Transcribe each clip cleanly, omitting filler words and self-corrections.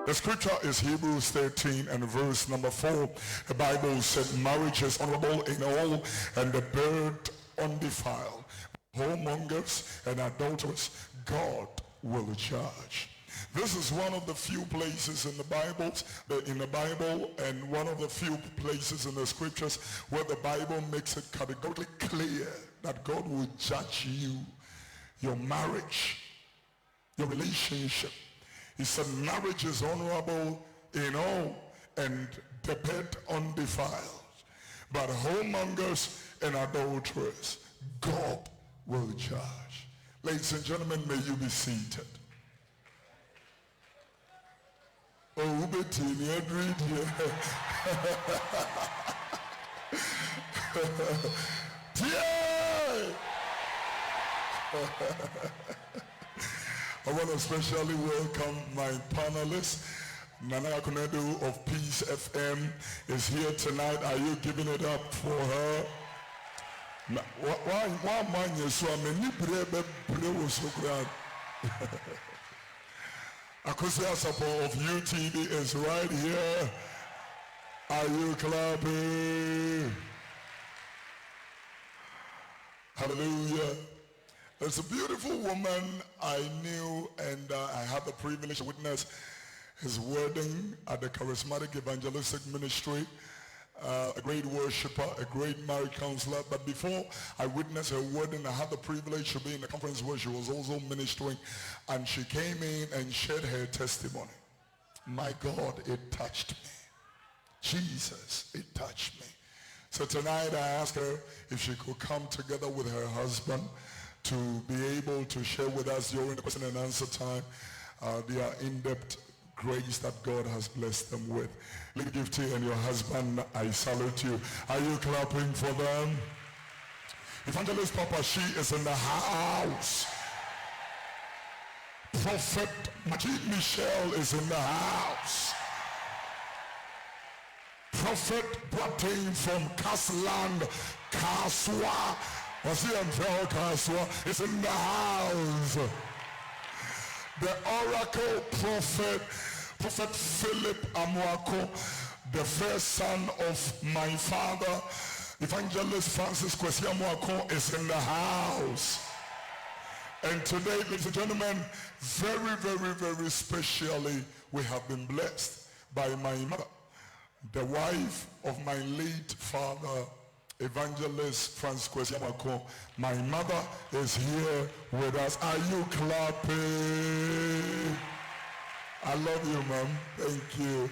The scripture is Hebrews 13 and verse number 4. The Bible said marriage is honorable in all and the bird undefiled. Whoremongers and adulterers, God will judge. This is one of the few places in the Bible, and one of the few places in the scriptures where the Bible makes it categorically clear that God will judge you, your marriage, your relationship. He said marriage is honorable in all and the bed undefiled. But whoremongers and adulterers, God will judge. Ladies and gentlemen, may you be seated. Oh, Betty, every day. I want to especially welcome my panelists. Nana Akunedu of Peace FM is here tonight. Are you giving it up for her? Why man you so many brave so grand? Akosia support of UTV is right here. Are you clapping? Hallelujah. There's a beautiful woman I knew, and I had the privilege to witness his wedding at the Charismatic Evangelistic Ministry. A great worshiper, a great marriage counselor. But before I witnessed her wedding, I had the privilege to be in the conference where she was also ministering, and she came in and shared her testimony. My God, it touched me. Jesus, it touched me. So tonight I asked her if she could come together with her husband to be able to share with us during the question and answer time their in-depth grace that God has blessed them with. Lady Gifty and your husband, I salute you. Are you clapping for them? Evangelist Papa, she is in the house. Prophet Majid Michelle is in the house. Prophet Bratin from Casland, Kaswa, Kaswa is in the house. The oracle prophet Philip Amuako, the first son of my father, Evangelist Francis Kwesi Amuako, is in the house. And today, ladies and gentlemen, very, very, very specially, we have been blessed by my mother, the wife of my late father, Evangelist Francis Kwesi Amuako. My mother is here with us. Are you clapping? I love you, Mom. Thank you.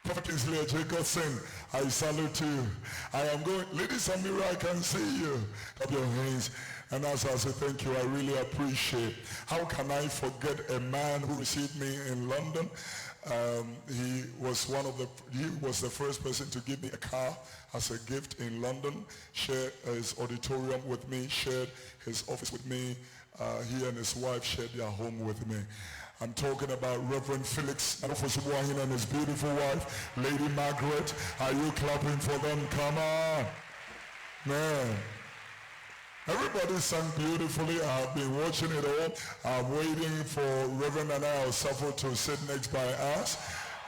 Prophet Israel Jacobson, I salute you. I am going. Lady Samira, I can see you. Clap your hands. And as I say thank you, I really appreciate. How can I forget a man who received me in London? He was the first person to give me a car as a gift in London, shared his auditorium with me, shared his office with me. He and his wife shared their home with me. I'm talking about Reverend Felix and his beautiful wife, Lady Margaret. Are you clapping for them? Come on. Man. Everybody sang beautifully. I've been watching it all. I'm waiting for Reverend Anna Osafo to sit next by us.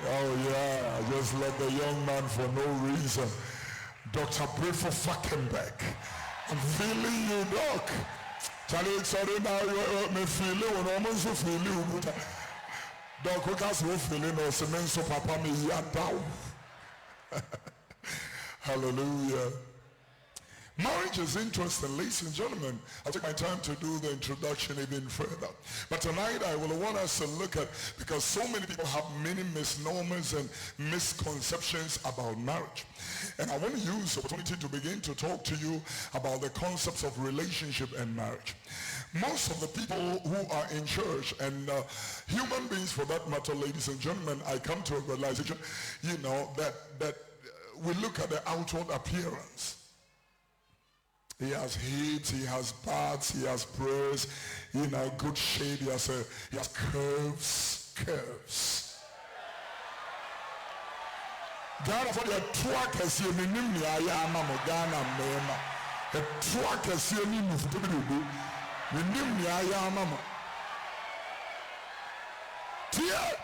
Oh yeah, I just love the young man for no reason. Dr. Bradford Falkenberg. I'm feeling you, Doc. Charlie, sorry now, me feeling when I'm also feeling. Doc, what has no feeling or cement so papa me down. Hallelujah. Marriage is interesting, ladies and gentlemen. I'll take my time to do the introduction even further. But tonight I will want us to look at, because so many people have many misnomers and misconceptions about marriage. And I want to use the opportunity to begin to talk to you about the concepts of relationship and marriage. Most of the people who are in church, and human beings for that matter, ladies and gentlemen, I come to a realization, that we look at the outward appearance. He has hips, he has backs, he has breasts, good shape, he has curves. Ghana for the truck as you mean me, I am a Ghana mema. The truck as you mean me, I am. Tear.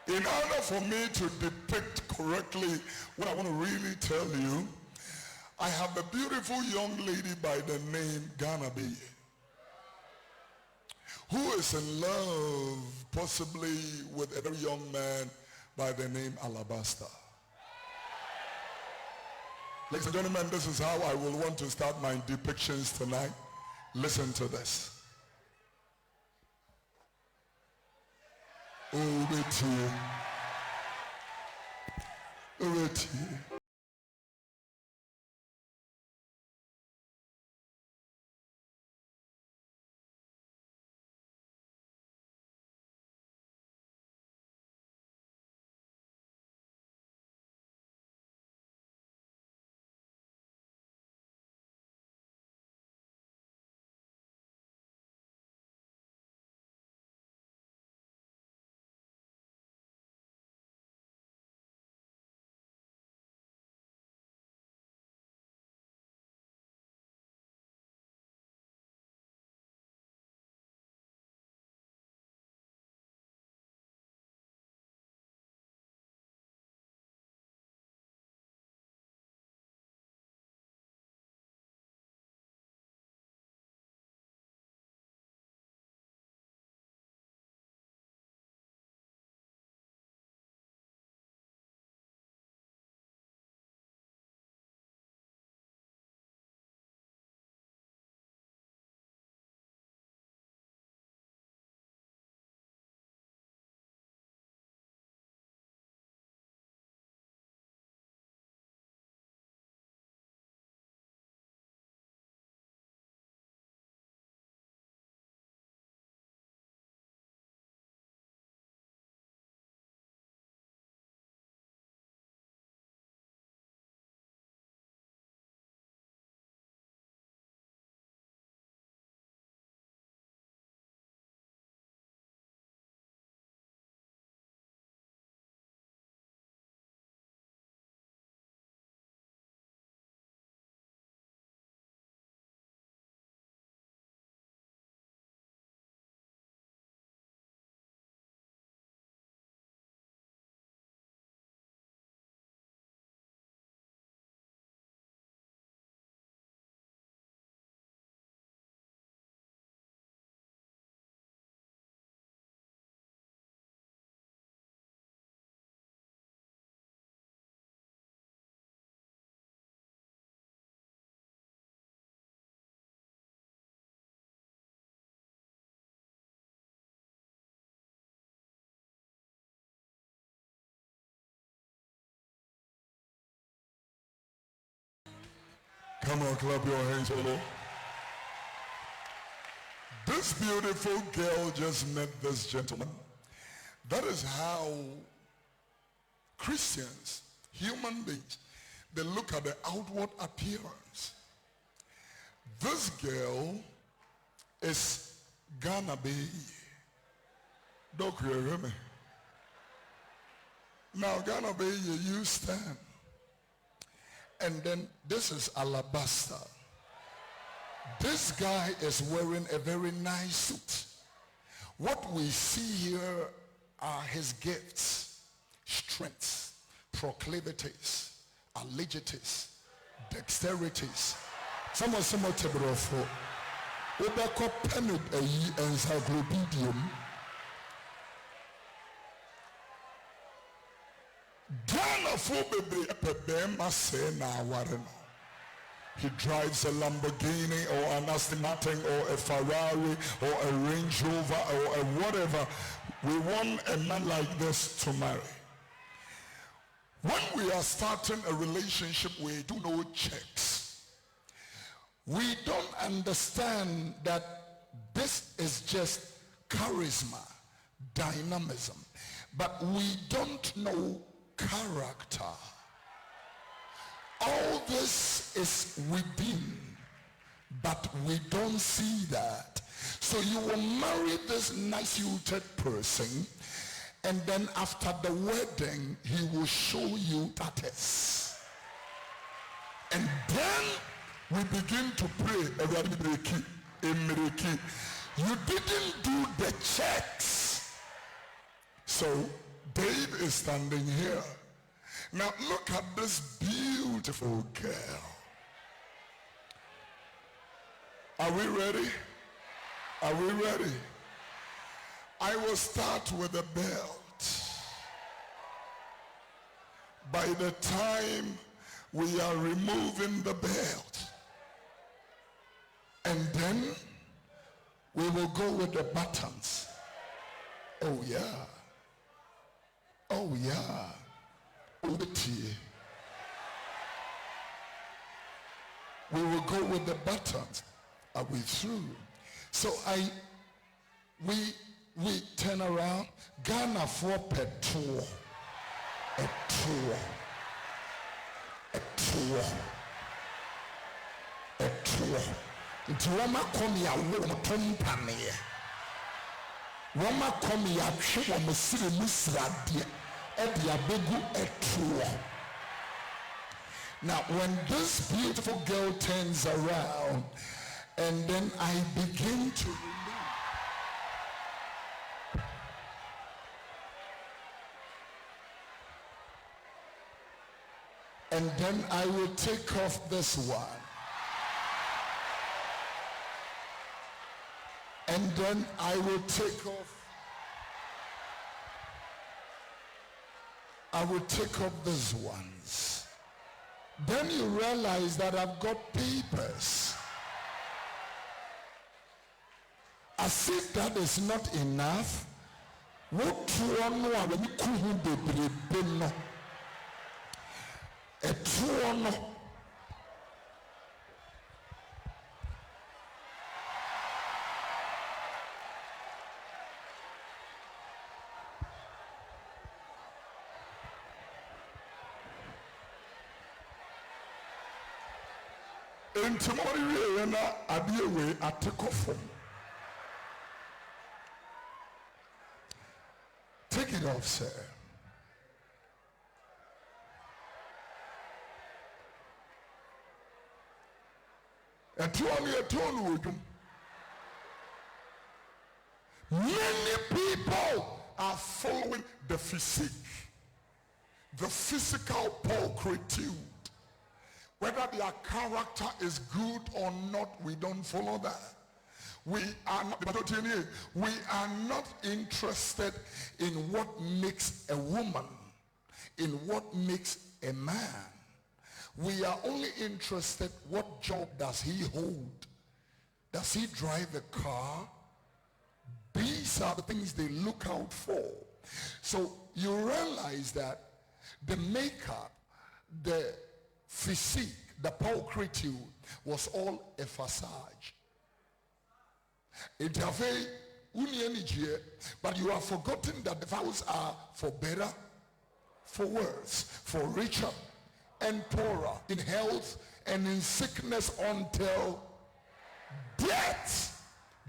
In order for me to depict correctly what I want to really tell you, I have a beautiful young lady by the name Ganabe, who is in love possibly with a very young man by the name Alabaster. Ladies and gentlemen, this is how I will want to start my depictions tonight. Listen to this. Over to you. Over to you. Come on, clap your hands, hello. This beautiful girl just met this gentleman. That is how Christians, human beings, they look at the outward appearance. This girl is gonna be. Don't you hear me? Now gonna be you stand. And then this is Alabaster. This guy is wearing a very nice suit. What we see here are his gifts, strengths, proclivities, allegities, dexterities. Someone to brofo. Obako penut a encyclopedium. Ghana for baby pebema say na wareno. He drives a Lamborghini or an Aston Martin or a Ferrari or a Range Rover or a whatever. We want a man like this to marry. When we are starting a relationship, we do no checks. We don't understand that this is just charisma, dynamism, but we don't know character. All this is within, but we don't see that. So you will marry this nice-suited person, and then after the wedding, he will show you tatters. And then we begin to pray. You didn't do the checks. So Dave is standing here. Now look at this beautiful girl. Are we ready? Are we ready? I will start with the belt. By the time we are removing the belt, and then we will go with the buttons. Oh yeah. Oh yeah. We will go with the buttons. Are we through? So we turn around. Ghana for petrol. A tour. Nti wama komi ya wo tompane ye. Wama komi ya hwe wo mesire musrade e dia begu a tour. Now when this beautiful girl turns around and then I begin to remove, and then I will take off this one. And then I will take off these ones. Then you realize that I've got papers. As if that is not enough, what one a true and tomorrow I be away at the coffin. Take it off, sir. Many people are following the physique, the physical pulchritude. Whether their character is good or not, we don't follow that. We are not interested in what makes a woman, in what makes a man. We are only interested, what job does he hold? Does he drive a car? These are the things they look out for. So you realize that the makeup, the physique, the pulchritude was all a facade. But you have forgotten that the vows are for better, for worse, for richer and poorer, in health and in sickness until death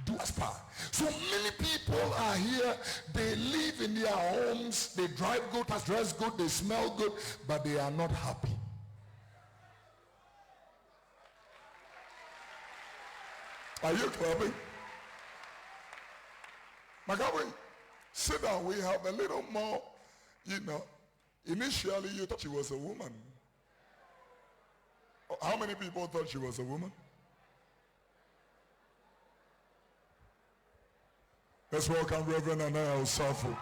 do us part. So many people are here, they live in their homes, they drive good, dress good, they smell good, but they are not happy. Are you clapping? McGowan, sit down. We have a little more, initially you thought she was a woman. How many people thought she was a woman? Let's welcome Reverend Anaya Osafo.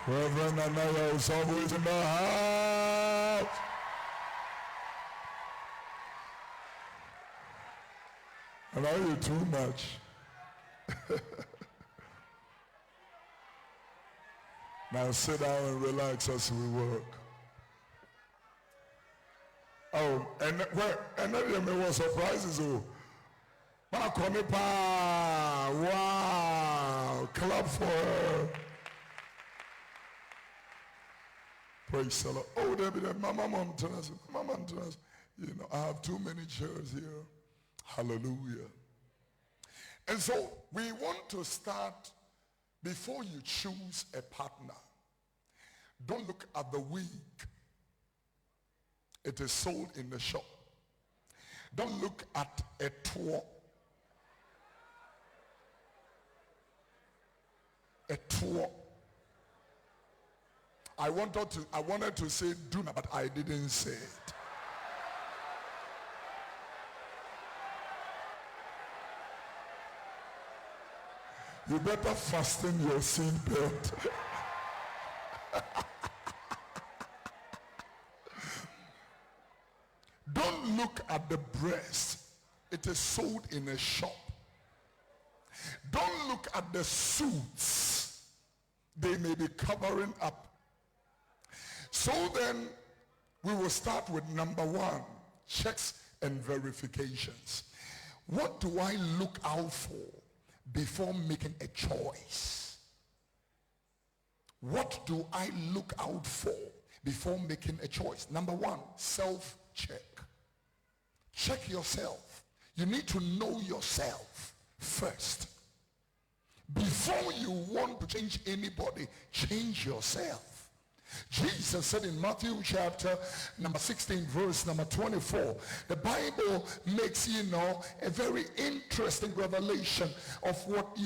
Reverend Anaya Osafo is in the house. And are you too much? Now sit down and relax as we work. Oh, and then was surprises. Oh, wow! Clap for her. Praise the Lord. Oh, David, Mama Montanas. I have too many chairs here. Hallelujah. And so we want to start, before you choose a partner, don't look at the weak. It is sold in the shop. Don't look at a tour. A tour. I wanted to say Duna, but I didn't say it. You better fasten your seatbelt. Don't look at the breast. It is sold in a shop. Don't look at the suits. They may be covering up. So then, we will start with number 1, checks and verifications. What do I look out for before making a choice? What do I look out for before making a choice? Number 1, self-check. Check yourself. You need to know yourself first. Before you want to change anybody, change yourself. Jesus said in Matthew chapter number 16, verse number 24, the Bible makes, a very interesting revelation of what,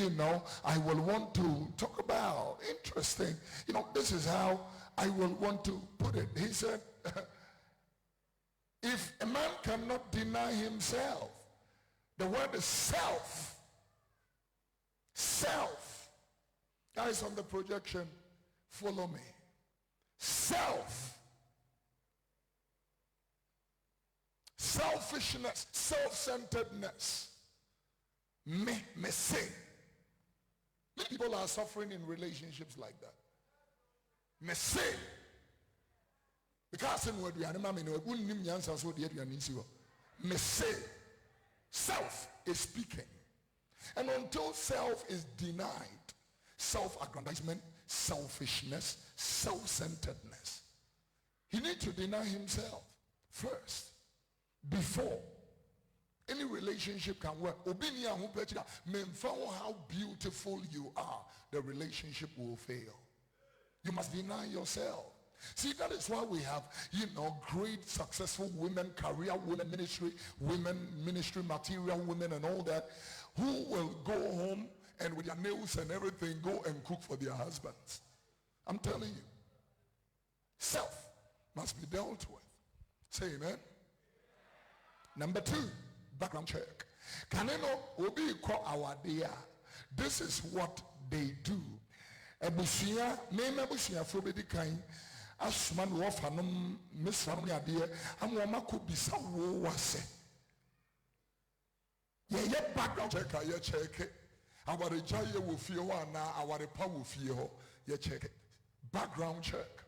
I will want to talk about. Interesting. This is how I will want to put it. He said, if a man cannot deny himself, the word is self. Self. Guys on the projection, follow me. Self. Selfishness, self-centeredness. Me say. Many people are suffering in relationships like that. Me say. Because me say. Self is speaking. And until self is denied, self-aggrandizement, selfishness, self-centeredness, he needs to deny himself first before any relationship can work. How beautiful you are, the relationship will fail. You must deny yourself. See, that is why we have, great successful women, career women, ministry material women and all that, who will go home and with their nails and everything go and cook for their husbands. I'm telling you. Self must be dealt with. Say amen. Number 2, background check. Can you know, obi call our dear? This is what they do. Ebusia, name ebusia for the kind. Asman wofanum misram ya dear. Amwama could be so wase. Ye background check, ye check it. Our jaya will feel one now, our power will feel. Ye check it. Background check.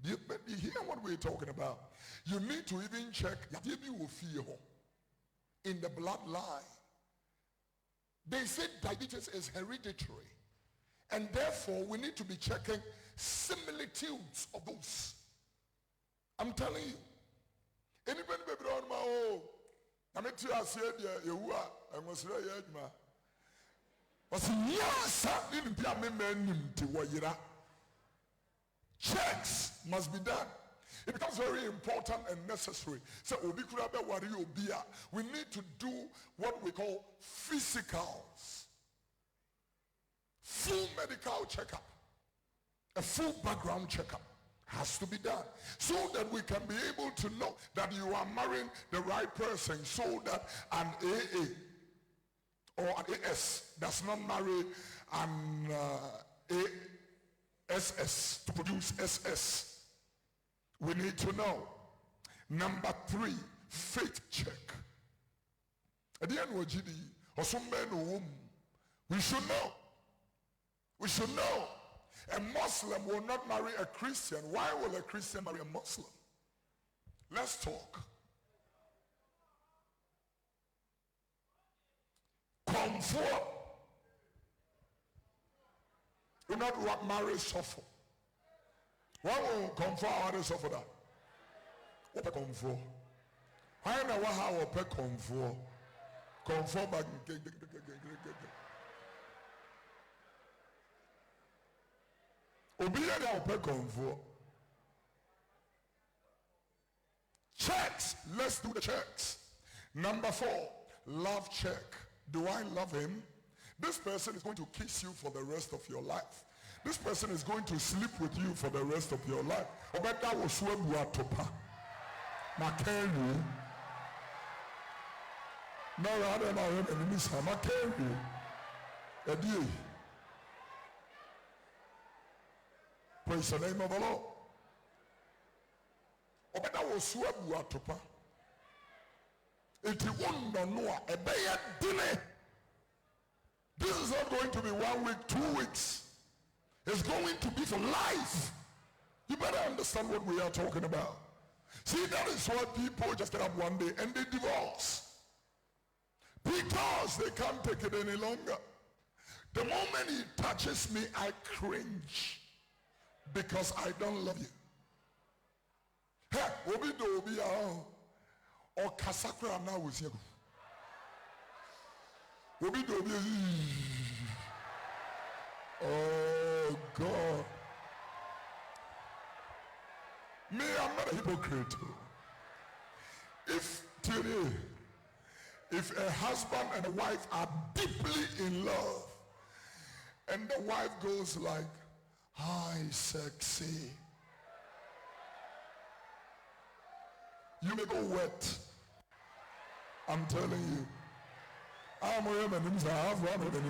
You hear what we're talking about? You need to even check in the bloodline. They say diabetes is hereditary, and therefore we need to be checking similitudes of those. I'm telling you. Anybody baby on my own? I mean, I said, you are. I must say, yes, checks must be done. It becomes very important and necessary. So we need to do what we call physicals. Full medical checkup. A full background checkup has to be done so that we can be able to know that you are marrying the right person, so that an AA or an AS does not marry an SS to produce SS. We need to know. Number 3, faith check. At the end of GD, or some men or women, we should know. We should know. A Muslim will not marry a Christian. Why will a Christian marry a Muslim? Let's talk. Comfort. We not what marriage suffer. Why will comfort our suffer that? What a comfort. Why not what how a comfort? Comfort back. Checks. Let's do the checks. Number 4, love check. Do I love him? This person is going to kiss you for the rest of your life. This person is going to sleep with you for the rest of your life. Obeda was topa. Makeri. No, I don't know him. Makeri. Edi. Praise the name of the Lord. Obeda was topa. It won't know a day. This is not going to be 1 week, 2 weeks. It's going to be for life. You better understand what we are talking about. See, that is why people just get up one day and they divorce. Because they can't take it any longer. The moment he touches me, I cringe. Because I don't love you. Hey, obi do obi or kasakra na with you. Obi do obi. Oh God. Me, I'm not a hypocrite. If today, if a husband and a wife are deeply in love, and the wife goes like, hi, sexy, you may go wet. I'm telling you. I'm a woman, I have one of them.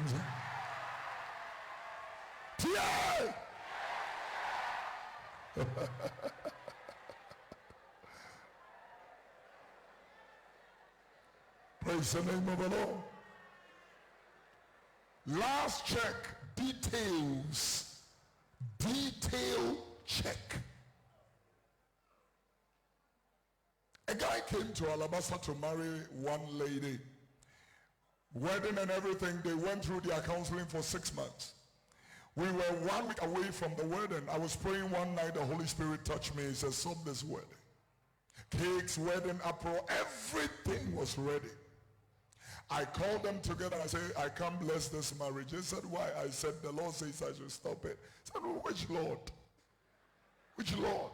Praise the name of the Lord. Last check, details. Detail check. A guy came to Alabasta to marry one lady. Wedding and everything, they went through their counseling for 6 months. We were 1 week away from the wedding. I was praying one night, the Holy Spirit touched me. He said, stop this wedding. Cakes, wedding, apparel, everything was ready. I called them together. I said, I can't bless this marriage. They said, why? I said, the Lord says I should stop it. I said, oh, which Lord? Which Lord?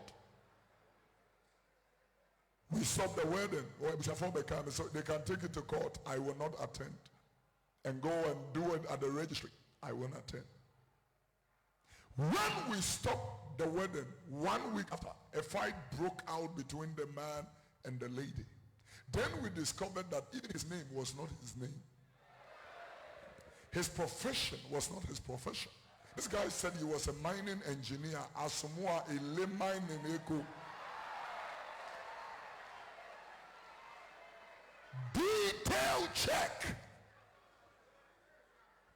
We stopped the wedding. So they can take it to court. I will not attend. And go and do it at the registry. I will not attend. When we stopped the wedding, 1 week after, a fight broke out between the man and the lady. Then we discovered that even his name was not his name. His profession was not his profession. This guy said he was a mining engineer. Asumua ile mine in Eko. Detail check.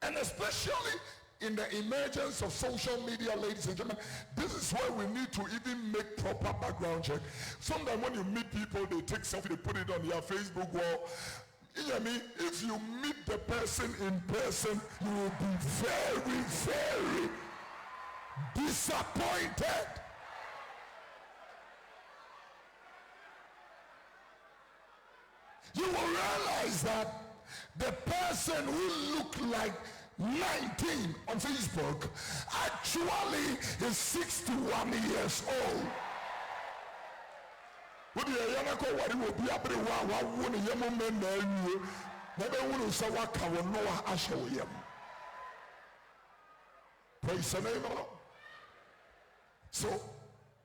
And especially in the emergence of social media, ladies and gentlemen, this is where we need to even make proper background check. Sometimes when you meet people, they take selfie, they put it on their Facebook wall. You know what I mean? If you meet the person in person, you will be very, very disappointed. You will realize that the person who looked like 19 on Facebook actually is 61 years old. Praise the name of the Lord. So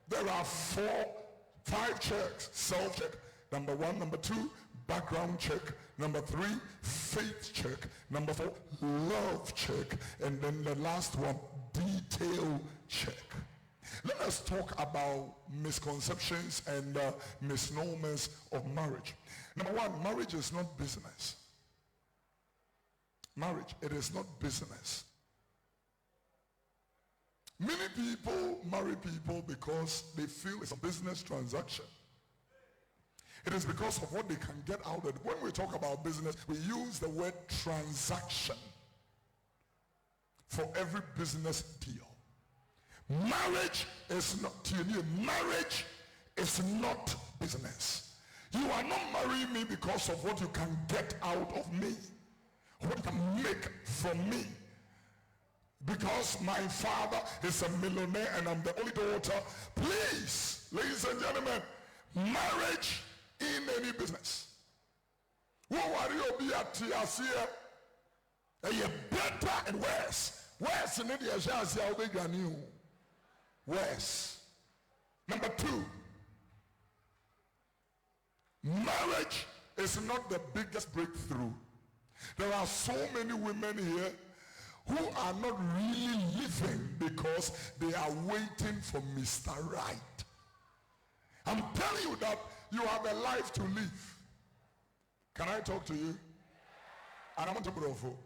there are 5 checks. Self-check. Number 1, number 2, background check. Number 3, faith check. Number 4, love check. And then the last one, detail check. Let us talk about misconceptions and misnomers of marriage. Number 1, marriage is not business. Marriage, it is not business. Many people marry people because they feel it's a business transaction. It is because of what they can get out of it. When we talk about business, we use the word transaction for every business deal. Marriage is not business. You are not marrying me because of what you can get out of me, what you can make from me. Because my father is a millionaire and I'm the only daughter. Please, ladies and gentlemen, marriage in any business. Who are you be at here? Better and worse. Worse in India, I'll be new. Worse. Number 2, marriage is not the biggest breakthrough. There are so many women here who are not really living because they are waiting for Mr. Right. I'm telling you that you have a life to live. Can I talk to you? And I want to go for.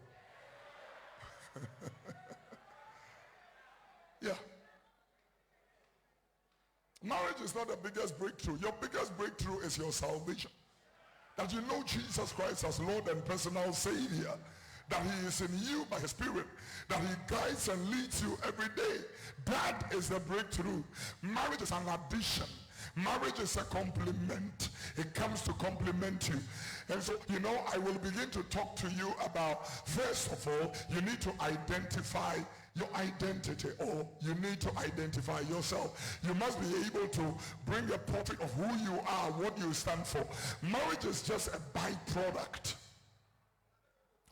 Yeah. Marriage is not the biggest breakthrough. Your biggest breakthrough is your salvation. That you know Jesus Christ as Lord and personal Savior. That he is in you by his Spirit. That he guides and leads you every day. That is the breakthrough. Marriage is an addition. Marriage is a complement. It comes to complement you. And so, I will begin to talk to you about, first of all, you need to identify your identity, or you need to identify yourself. You must be able to bring a portrait of who you are, what you stand for. Marriage is just a byproduct.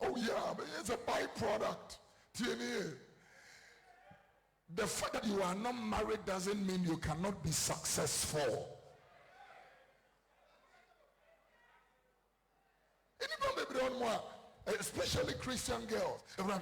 Oh yeah, but it's a byproduct. The fact that you are not married doesn't mean you cannot be successful. Especially Christian girls. Now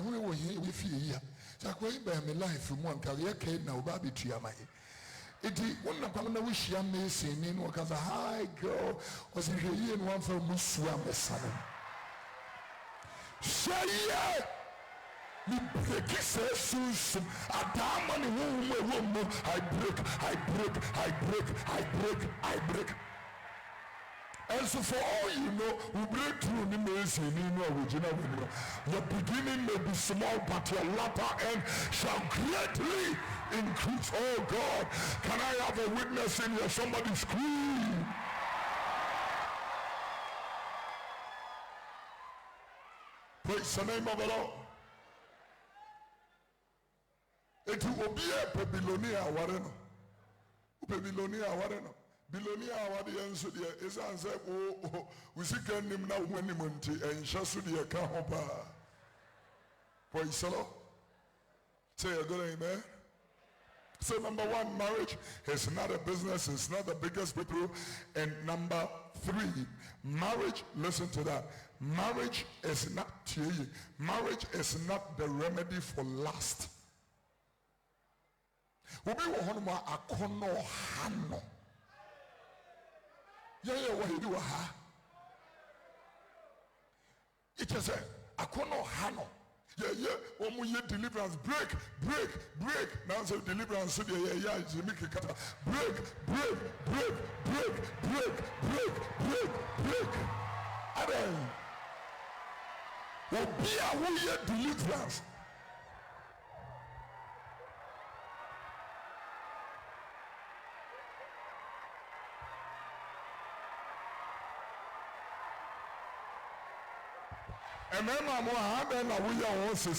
we were here with you. So I by my life from one career came now baby to my it one of them wish you amazing in what as a high girl was in here in one for Muslim son. Say yeah. Me break Jesus. I break. And so for all you know, we break through the mercy in your beginning may be small, but your latter end shall greatly increase. Oh God, can I have a witness in here? Somebody scream. Praise the name of the Lord. It will be a Babylonia, wareno. Babylonia, wareno. Bilonia awadi enso de esanse we sika nim na wanimunti enhya so de ka ho pa. Praise the Lord. Say a good amen. So number 1, marriage is not a business, it's not the biggest breakthrough. And number 3, marriage, listen to that. Marriage is not the remedy for lust. Obi wo hono ma akono hano. Yeah, what you do, it is a kono hano. Yeah, when we hear deliverance, break. Now say deliverance, so yeah, you make it cut. Break. And then, will be a weird deliverance.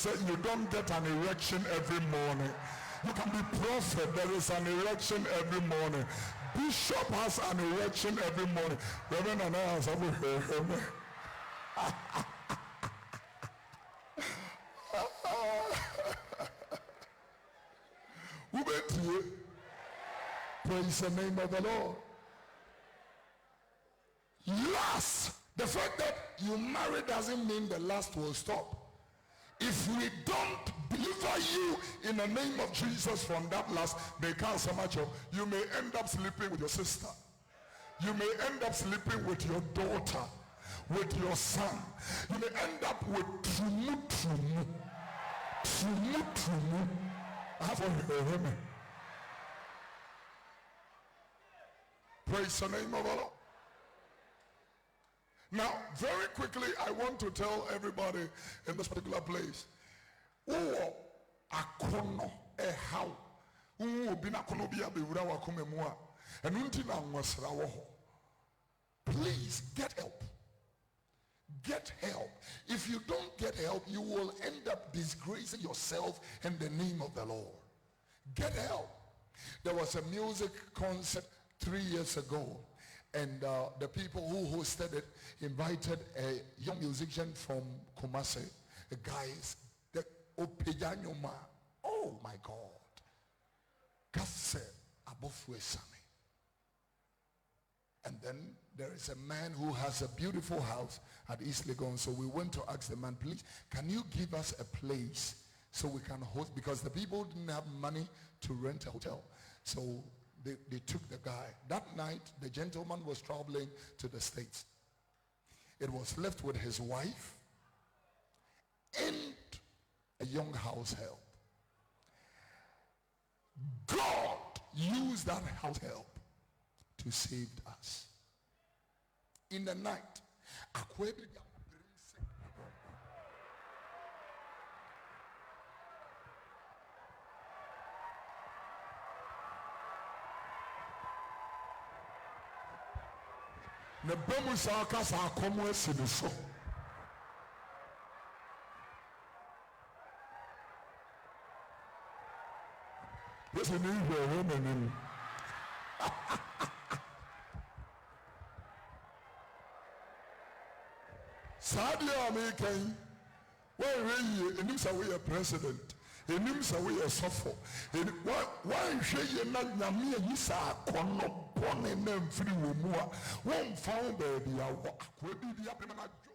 And you don't get an erection every morning. You can be prophet, there is an erection every morning. Bishop has an erection every morning. Reverend and I have praise the name of the Lord. Last. The fact that you marry doesn't mean the lust will stop. If we don't deliver you in the name of Jesus from that lust, they can't so much of. You may end up sleeping with your sister. You may end up sleeping with your daughter, with your son. You may end up with trumu. Praise the name of the Lord. Now, very quickly, I want to tell everybody in this particular place. Oh, akono how? Bina kono biya bewura wa kumemua. Enunti na nwasra wo ho. Please get help. Get help. If you don't get help, you will end up disgracing yourself and the name of the Lord. Get help. There was a music concert 3 years ago, and the people who hosted it invited a young musician from Kumasi, a guy, the Opeyanyoma. Oh my God. Kase Abofwesame. And then there is a man who has a beautiful house at East Legon. So we went to ask the man, please, can you give us a place so we can host? Because the people didn't have money to rent a hotel. So they took the guy. That night, the gentleman was traveling to the States. It was left with his wife and a young house help. God used that house help to save us. In the night, ne bemu sa ka sa akomo asi ne so. Yes, we need your woman. Sadly, American, why we say we are president, enim say we are suffer. Why say you not na me you say kono bone na mfiri wo mu a won found baby a akwa bi dia pema na jo.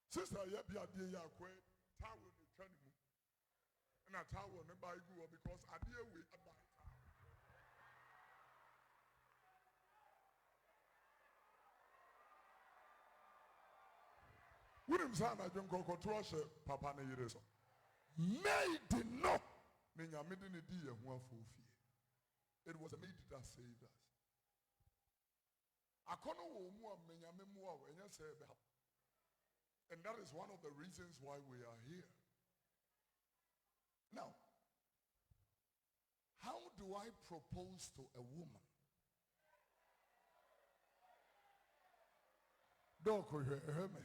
Sister, you be a dear yakwe, tower the training. And a tower never go because I deal with a bite. William Sana John Coco Troshe, Papa Nereso. Made no. Menya made in a dear one for fear. It was a maid that saved us. I can't know more menya memoir when you say about. And that is one of the reasons why we are here. Now, how do I propose to a woman? Don't hear me.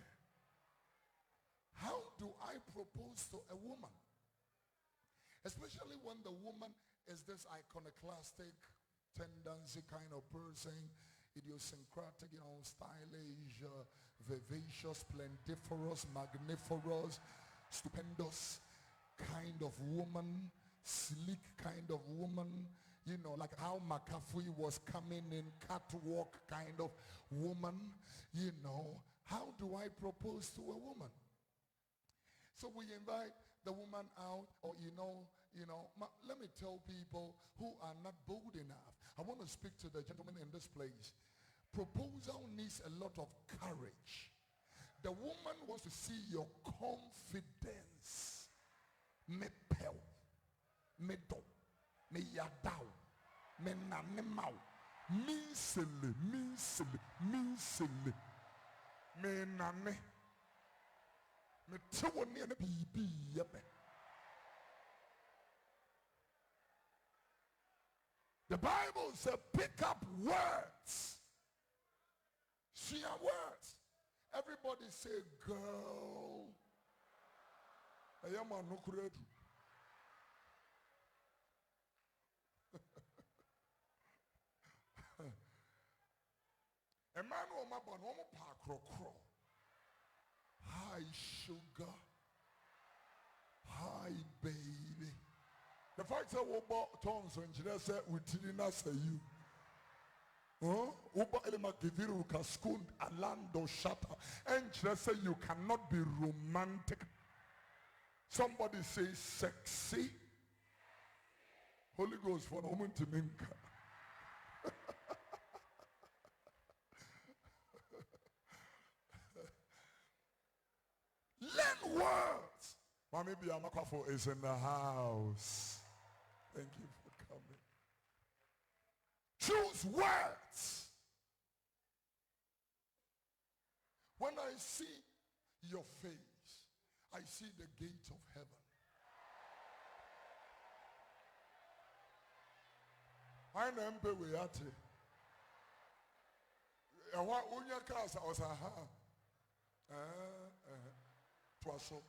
How do I propose to a woman? Especially when the woman is this iconoclastic, tendency kind of person, idiosyncratic, stylish, vivacious, plentiferious, magniferous, stupendous kind of woman, sleek kind of woman, like how McAfee was coming in, catwalk kind of woman, how do I propose to a woman? So we invite the woman out, or let me tell people who are not bold enough. I want to speak to the gentleman in this place. Proposal needs a lot of courage. The woman wants to see your confidence. Me pel, me do, me yadao, me nanemao, me sele, me nane, me tewoni ane bibi yebe. The Bible says pick up words. Share words. Everybody say girl. I am a no credo. A man or my bon woman park crow. Hi sugar. Hi baby. The fact that we bought tongues and she said we didn't say you. Uba elema kiviru kaskund alando shata. And she said you cannot be romantic. Somebody say sexy. Holy Ghost for a moment to minka. Learn words. Mommy Biamakafo is in the house. Thank you for coming. Choose words. When I see your face, I see the gate of heaven. I know we are. What unya casa was twaso.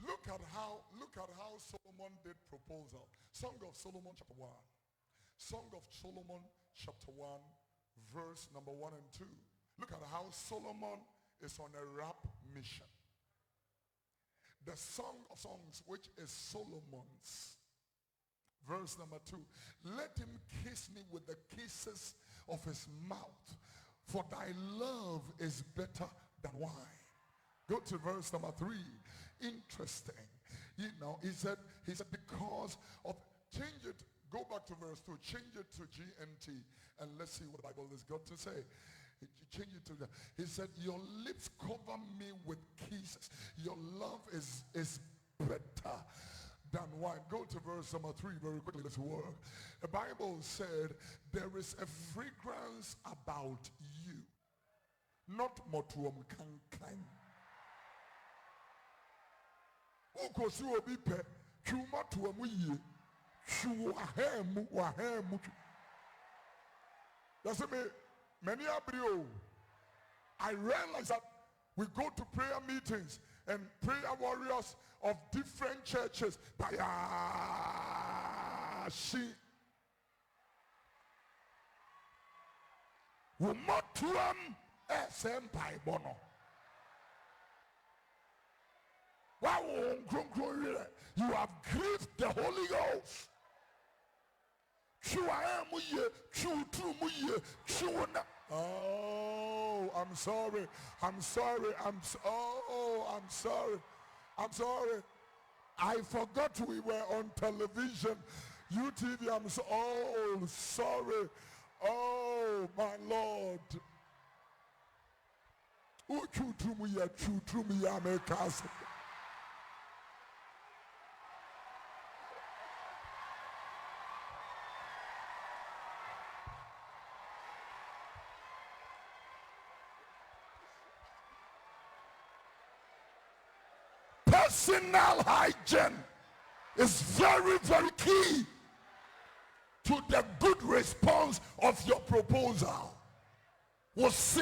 Look at how Solomon did proposal. Song of Solomon chapter 1. Song of Solomon chapter 1 verse number 1 and 2. Look at how Solomon is on a rap mission. The Song of Songs, which is Solomon's. Verse number 2. Let him kiss me with the kisses of his mouth, for thy love is better than wine. Go to verse number 3. Interesting. You know, he said because of, change it, go back to verse 2, change it to GNT, and let's see what the Bible has got to say. Change it to that. He said, your lips cover me with kisses. Your love is better than wine. Go to verse number 3 very quickly. Let's work. The Bible said, there is a fragrance about you. Not motuam kankan. Ukosi obi pe chuma tuamu ye. Chuahemu wahemu. That's me. Many abrio. I realize that we go to prayer meetings and prayer warriors of different churches. She Umatuam Senpai Bono. Wow, you have grieved the Holy Ghost. Oh, I'm sorry. I'm sorry. I forgot we were on television. UTV, I'm so, oh, sorry. Oh, my Lord. Personal hygiene is very, very key to the good response of your proposal. Was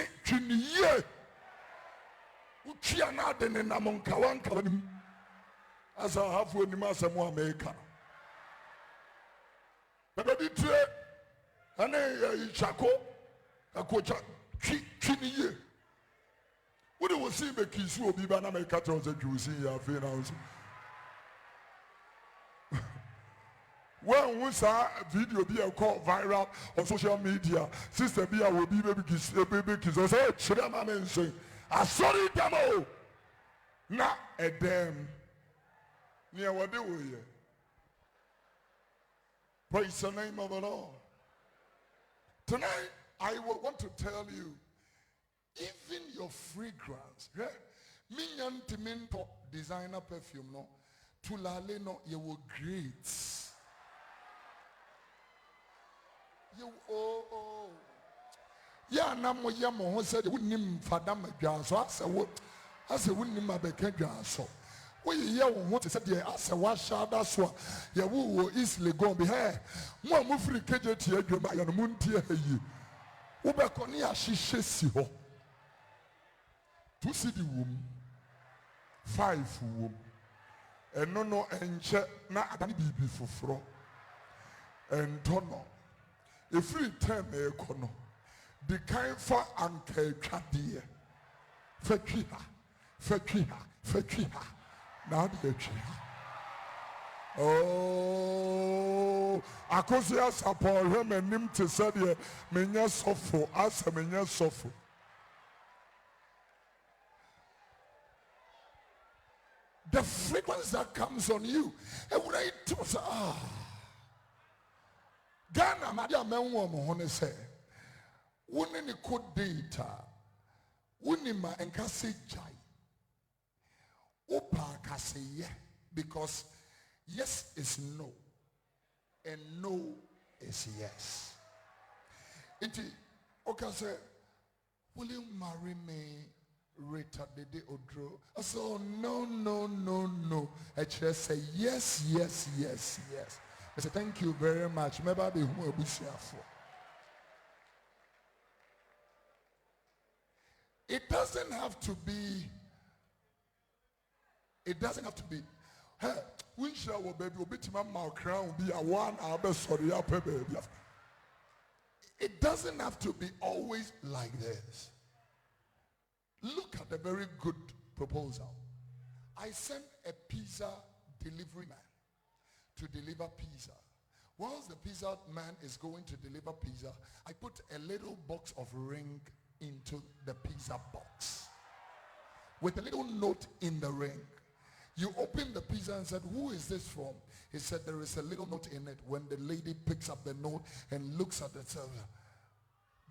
as I have when you must have one maker. But I did say, and a chako, a coach, chini. What do you see? The kiss will be banana cartons that you see your finance. When we saw a video be called viral on social media, Sister Bia will be baby kiss, I said, Chidama say, I saw it demo. Not a damn. Near what do we? Praise the name of the Lord. Tonight, I will want to tell you, even your fragrance, minyan timinto designer perfume no, tulale no, you will great. You yeah, namo yamo who said wouldn't fadam so I said wouldn't my so. We hear what said yeah, I said what shall that's what ya woo easily go be here. More move free KJT you by your moon tear ye. Ubekonia she si ho. 2 city womb, 5 womb, and no and check na adani bibi fufro, and tono. If we turn a kono, the kind for anke chadia, fetchiha, now the chiha. Oh, akosia support him and him to say, menya sofo, as a menya sofo. the fragrance that comes on you. And when I told Ghana, Madam Menwomo, say, wouldn't it code data? Wouldn't my and Cassie Jai? Opa Cassie, yeah, because yes is no, and no is yes. It okay, say, will you marry me? Rita Dede Oduro. I said, oh, no. I just say yes. I said, thank you very much. Maybe be who will be for. It doesn't have to be. Hey, we shall baby will be to my crown be a one. I'll be sorry, I'll pay baby. It doesn't have to be always like this. Look at the very good proposal. I sent a pizza delivery man to deliver pizza. Whilst the pizza man is going to deliver pizza, I put a little box of ring into the pizza box with a little note in the ring. You open the pizza and said, who is this from? He said, there is a little note in it. When the lady picks up the note and looks at it, says,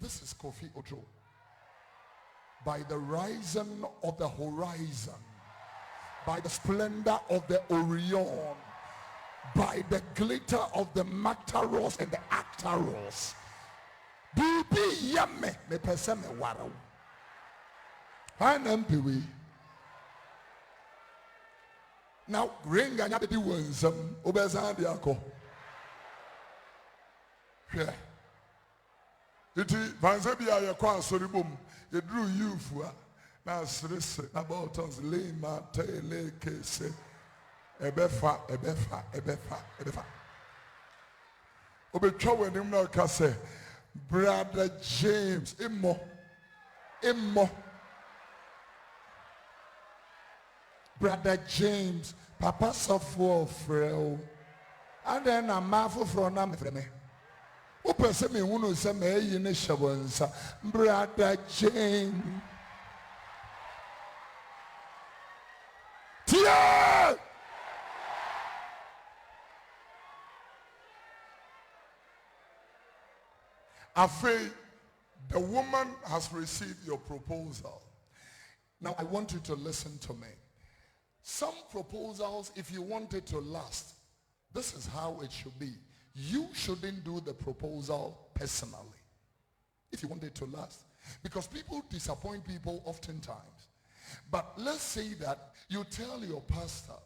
this is Kofi Oduro. By the rising of the horizon, by the splendor of the Orion, by the glitter of the Mactaros and the Actaros. Bibi yame me pese me waro. Hanampiwi. Now ring anya be wonsam obeza de akọ. Hwe. Iti vanze bia ye kwa asoribom. You drew you for now about us lema tele kese ebefa obetwa wenim na ka say brother James immo brother James papa sofo freo and then a mafo from na me freme o pese me hunu se me yi ne shebonsa brother James tia afraid the woman has received your proposal. Now I want you to listen to me. Some proposals, if you want it to last, this is how it should be. You shouldn't do the proposal personally if you want it to last, because people disappoint people oftentimes. But let's say that you tell your pastor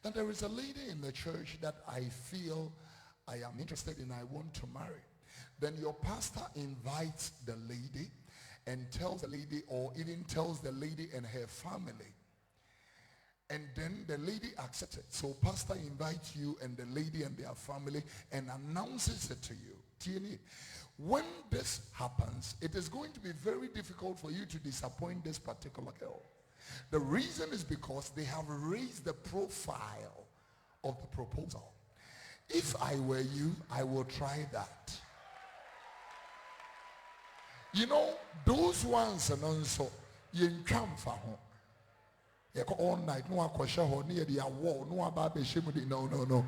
that there is a lady in the church that I feel I am interested in, I want to marry. Then your pastor invites the lady and tells the lady, or even tells the lady and her family. And then the lady accepts it. So pastor invites you and the lady and their family and announces it to you. When this happens, it is going to be very difficult for you to disappoint this particular girl. The reason is because they have raised the profile of the proposal. If I were you, I would try that. You know, those ones and also you come for home. All night, no question ho near the wall, no about the shimmy, no.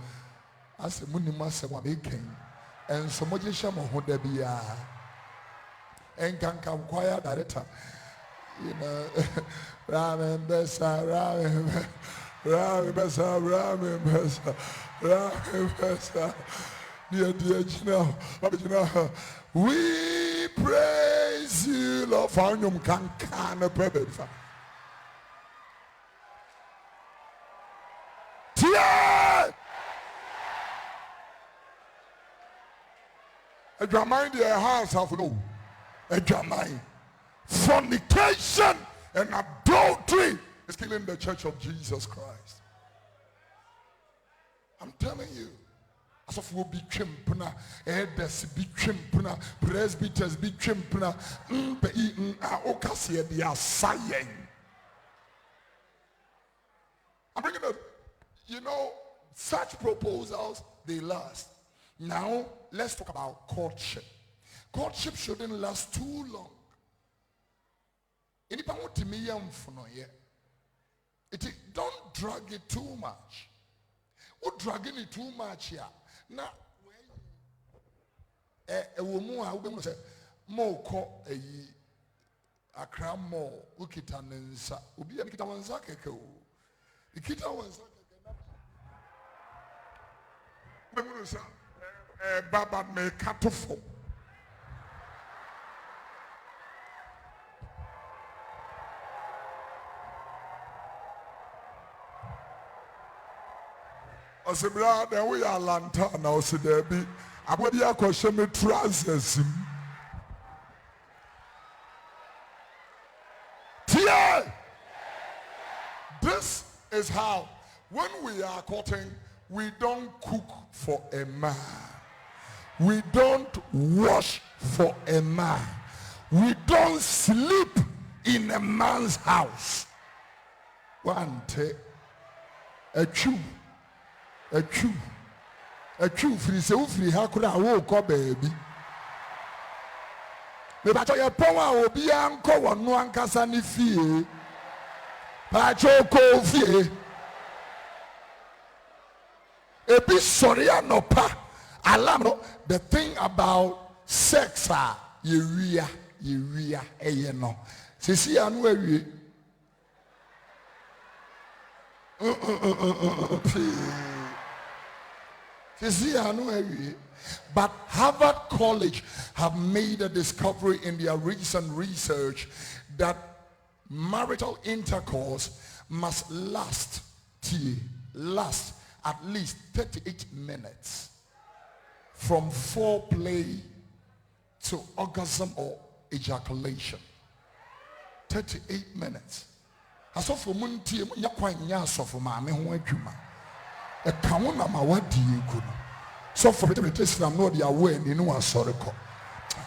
As a munimasa wa making, and so much shamo ho there be and can come quiet director. You know, ramen besa, dear, we praise you, Lord, for you can a baby. A Jamaican house of no, a Jamaican fornication and adultery is killing the church of Jesus Christ. I'm telling you, as of will be chimpna, elders be chimpna, presbyters be chimpna, okasia they are saying. I'm bringing up, you know, such proposals, they last. Now, let's talk about courtship. Courtship shouldn't last too long. Anyone want to me young for no year? Don't drag it too much. What dragging it too much here? Now, a woman I will say, more call a cram more, Ukita Nensa, Ubi and SethEkow. The Kita was Baba may cut off. I said, brother, we are lantern now, so there be. I would be a question me trousers. This is how, when we are courting, we don't cook for a man. We don't wash for a man. We don't sleep in a man's house. One take a chew. A chew free se free hakura wo ko baby me ba cho ye power obi anko wonu ankasa ni fie ba cho ko fie ebi sorry anopa alarm no. The thing about sex ye wia eye no sisi anu awie But Harvard College have made a discovery in their recent research that marital intercourse must last at least 38 minutes from foreplay to orgasm or ejaculation. 38 minutes. As of munti nya kwanya asofo ma me ho adwuma. E kawo na ma wadi egu no. So for the Islam no dia we ni no asore ko.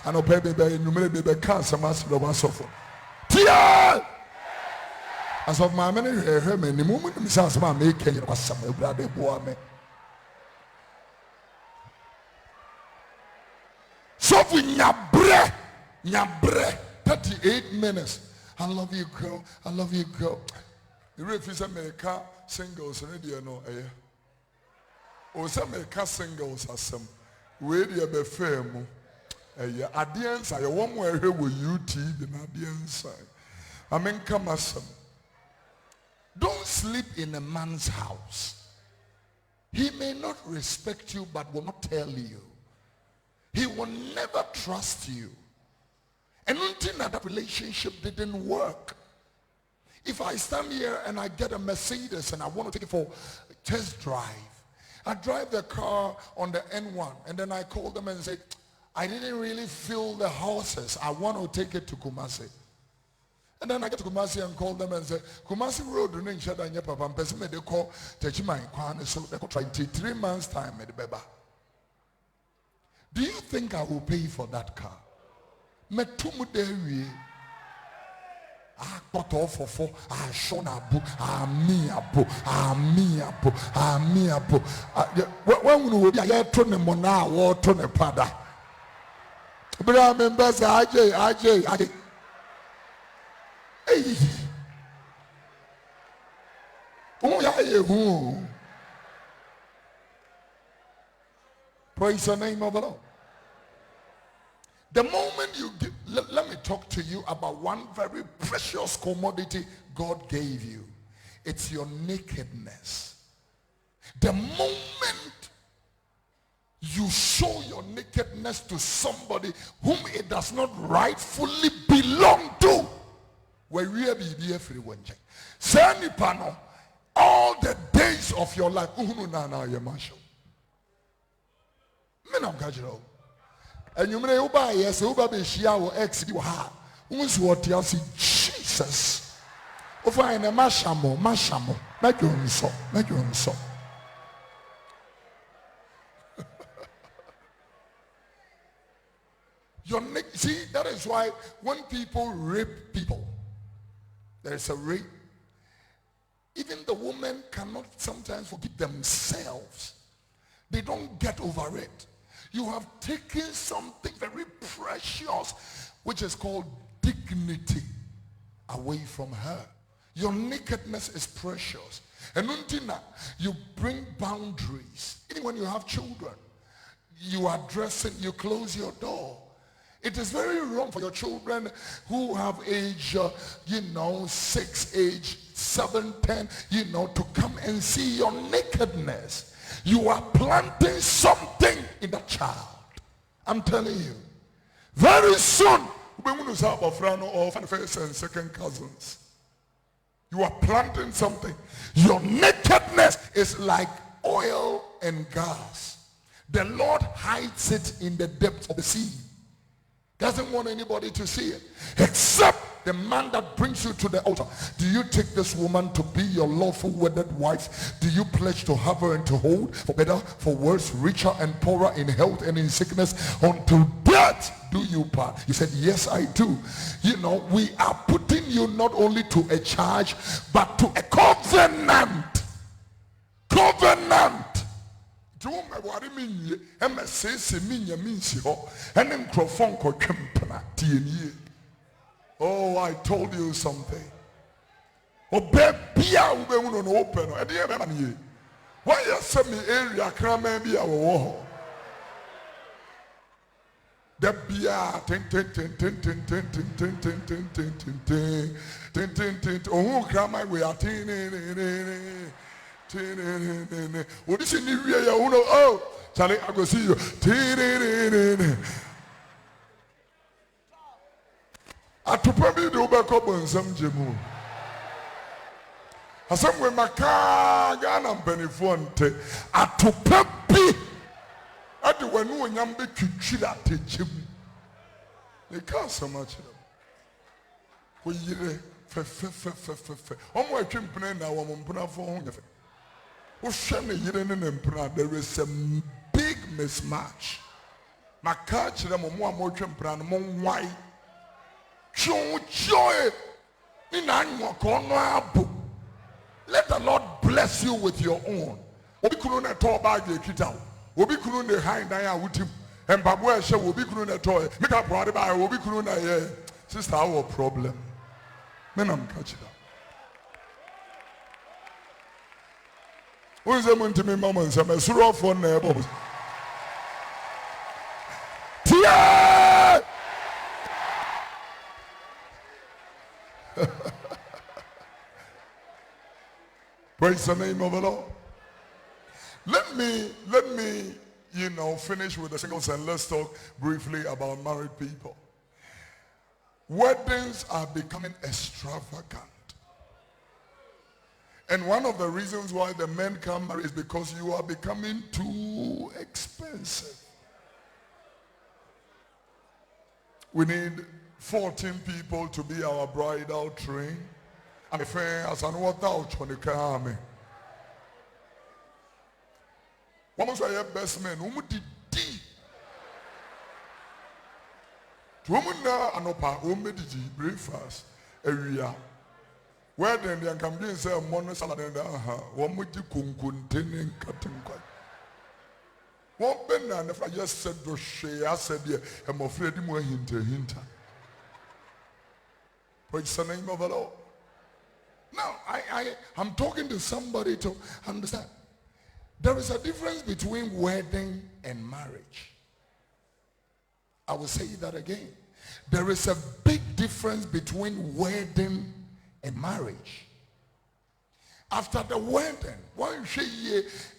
Ano bebe numere bebe cancer mas do asofo. Tia! As of my many he me ni mumu mi sa ma me kenye kwasam ebrade bo ame. So for nyabre 38 minutes. I love you, girl. I love you, girl. The refuse America singles radio no eh. O some America singles are some radio be fair mo. Eh audience I one more here with UTV na audience. I mean come as don't sleep in a man's house. He may not respect you but will not tell you. He will never trust you. And until that relationship didn't work. If I stand here and I get a Mercedes and I want to take it for a test drive, I drive the car on the N1 and then I call them and say, I didn't really feel the horses. I want to take it to Kumasi. And then I get to Kumasi and call them and say, Kumasi Road, they call so they call 23 months time. Do you think I will pay for that car? Metumu dewi poto fofo shona bu ami apo when we will be ya to ne mona wo to ne pada bra members aje eh ya yehu. Praise the name of the Lord. The moment you give, let me talk to you about one very precious commodity God gave you. It's your nakedness. The moment you show your nakedness to somebody whom it does not rightfully belong to, where we are be everyone. All the days of your life. And you may buy yes, Uba be Shia ex you ha. Who's what you see Jesus. Over in a mashamo, make you so. See, that is why when people rape people, there is a rape. Even the women cannot sometimes forgive themselves. They don't get over it. You have taken something very precious, which is called dignity, away from her. Your nakedness is precious. And until you bring boundaries. Even when you have children, you are dressing, you close your door. It is very wrong for your children who have age, 6, age 7, 10, to come and see your nakedness. You are planting something in that child. I'm telling you. Very soon, or first and second cousins. You are planting something. Your nakedness is like oil and gas. The Lord hides it in the depth of the sea. Doesn't want anybody to see it except the man that brings you to the altar. Do you take this woman to be your lawful wedded wife? Do you pledge to have her and to hold for better, for worse, richer and poorer, in health and in sickness, until death do you part? He said, yes, I do. We are putting you not only to a charge but to a covenant. Oh, I told you something. Why you send me area crime be our war? The beer tin oh grandma we are tin. What is in the area? Oh, Charlie, I go see you. I to probably do back up on some jemu. I said, when my car got on Benefonte, I to probably I do when you and be to teach him. They can't so much. We I'm working now. I'm putting for there is a big mismatch. My catch them more white. Let the Lord bless you with your own. Obi kunu na to bag ekita. Obi kunu na high na with him. And babu ehye obi kunu na to. Make up brother by obi kunu na ye. Sister, our problem. Men am catch that. Who is the one to me, mama? And some sure for neighbors. Tia! Praise the name of the Lord. Let me, finish with the singles and let's talk briefly about married people. Weddings are becoming extravagant. And one of the reasons why the men can't marry is because you are becoming too expensive. We need 14 people to be our bridal train. And if as an water out on the car, one of our best men, who did woman now anopa, who made the breakfast area. Where then they can be say money salad and one with the containing cutting quite. One ben and if I just said the share, I said yeah, I'm afraid more hinter. Praise the name of the Lord. Now I'm talking to somebody to understand. There is a difference between wedding and marriage. I will say that again. There is a big difference between wedding and marriage. After the wedding,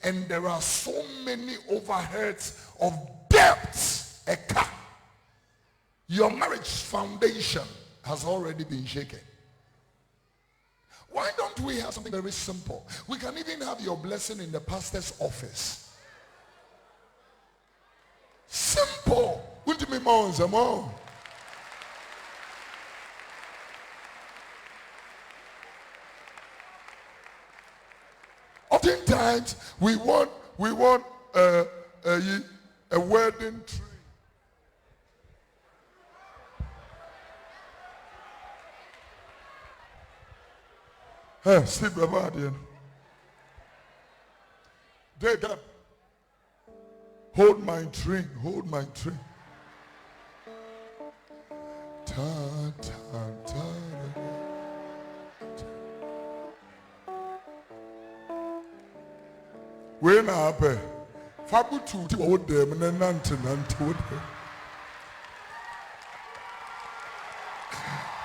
and there are so many overheads of debts, your marriage foundation has already been shaken. Why don't we have something very simple? We can even have your blessing in the pastor's office. Simple. Oftentimes we want a wedding tree. Hey, Steve Bavadian. They got hold my drink, hold my drink. Ta, ta, ta, ta. We na happen. Fabu tu ti wo dem na nante wo dem.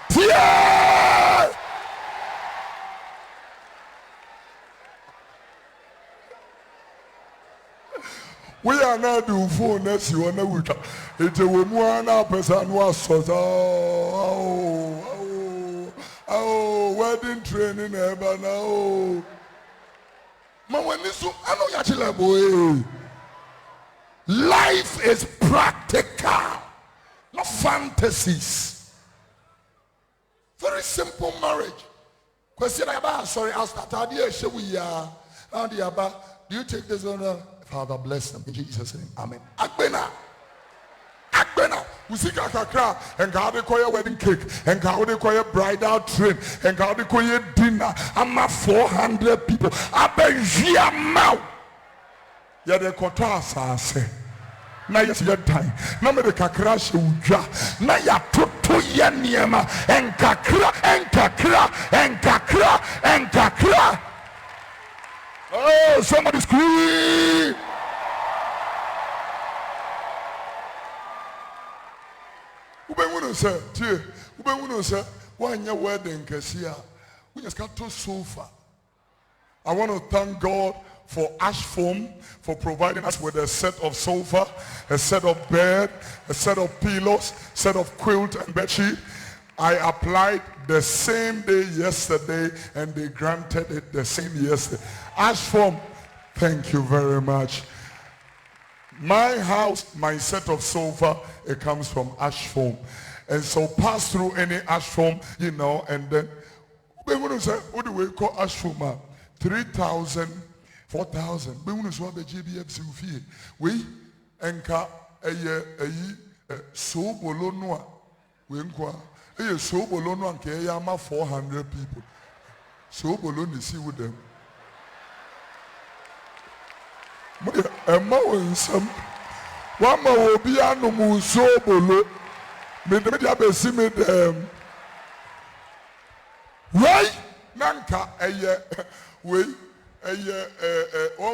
Yeah! We are not doing phone next you on a week. It's a woman person was so wedding training ever now. When this I know actually boy. Life is practical, not fantasies. Very simple marriage. Question about sorry, I'll start idea show we are. Do you take this on? Father bless them in Jesus' name. Amen. Agbena. We see kakra and God require wedding cake and God require bridal train and God require dinner. I'm at 400 people. I bet you now. Yeah, the quarter say. Na yes your time. Na me the kakra she uja. Na ya toto ye niema and kakra. Oh, somebody scream. Ube say, tie. Ube say, one your wedding kesia. We just got to sofa. I want to thank God for Ash Foam for providing us with a set of sofa, a set of bed, a set of pillows, set of quilt and bedsheet. I applied the same day yesterday and they granted it the same yesterday. Ash Foam, thank you very much. My house, my set of sofa, it comes from Ash Foam. And so pass through any Ash Foam, you know, and then we want to say, what do we call Ash Foam? 3,000, 4,000. We want to swap the GBF fee. We enka so bolonwa. We enka so bolonwa nke yama 400 people. So bolon see with them. Emma winsam. Wama obi anu mu so bolo. Me de be see me dem. Why? Nanka we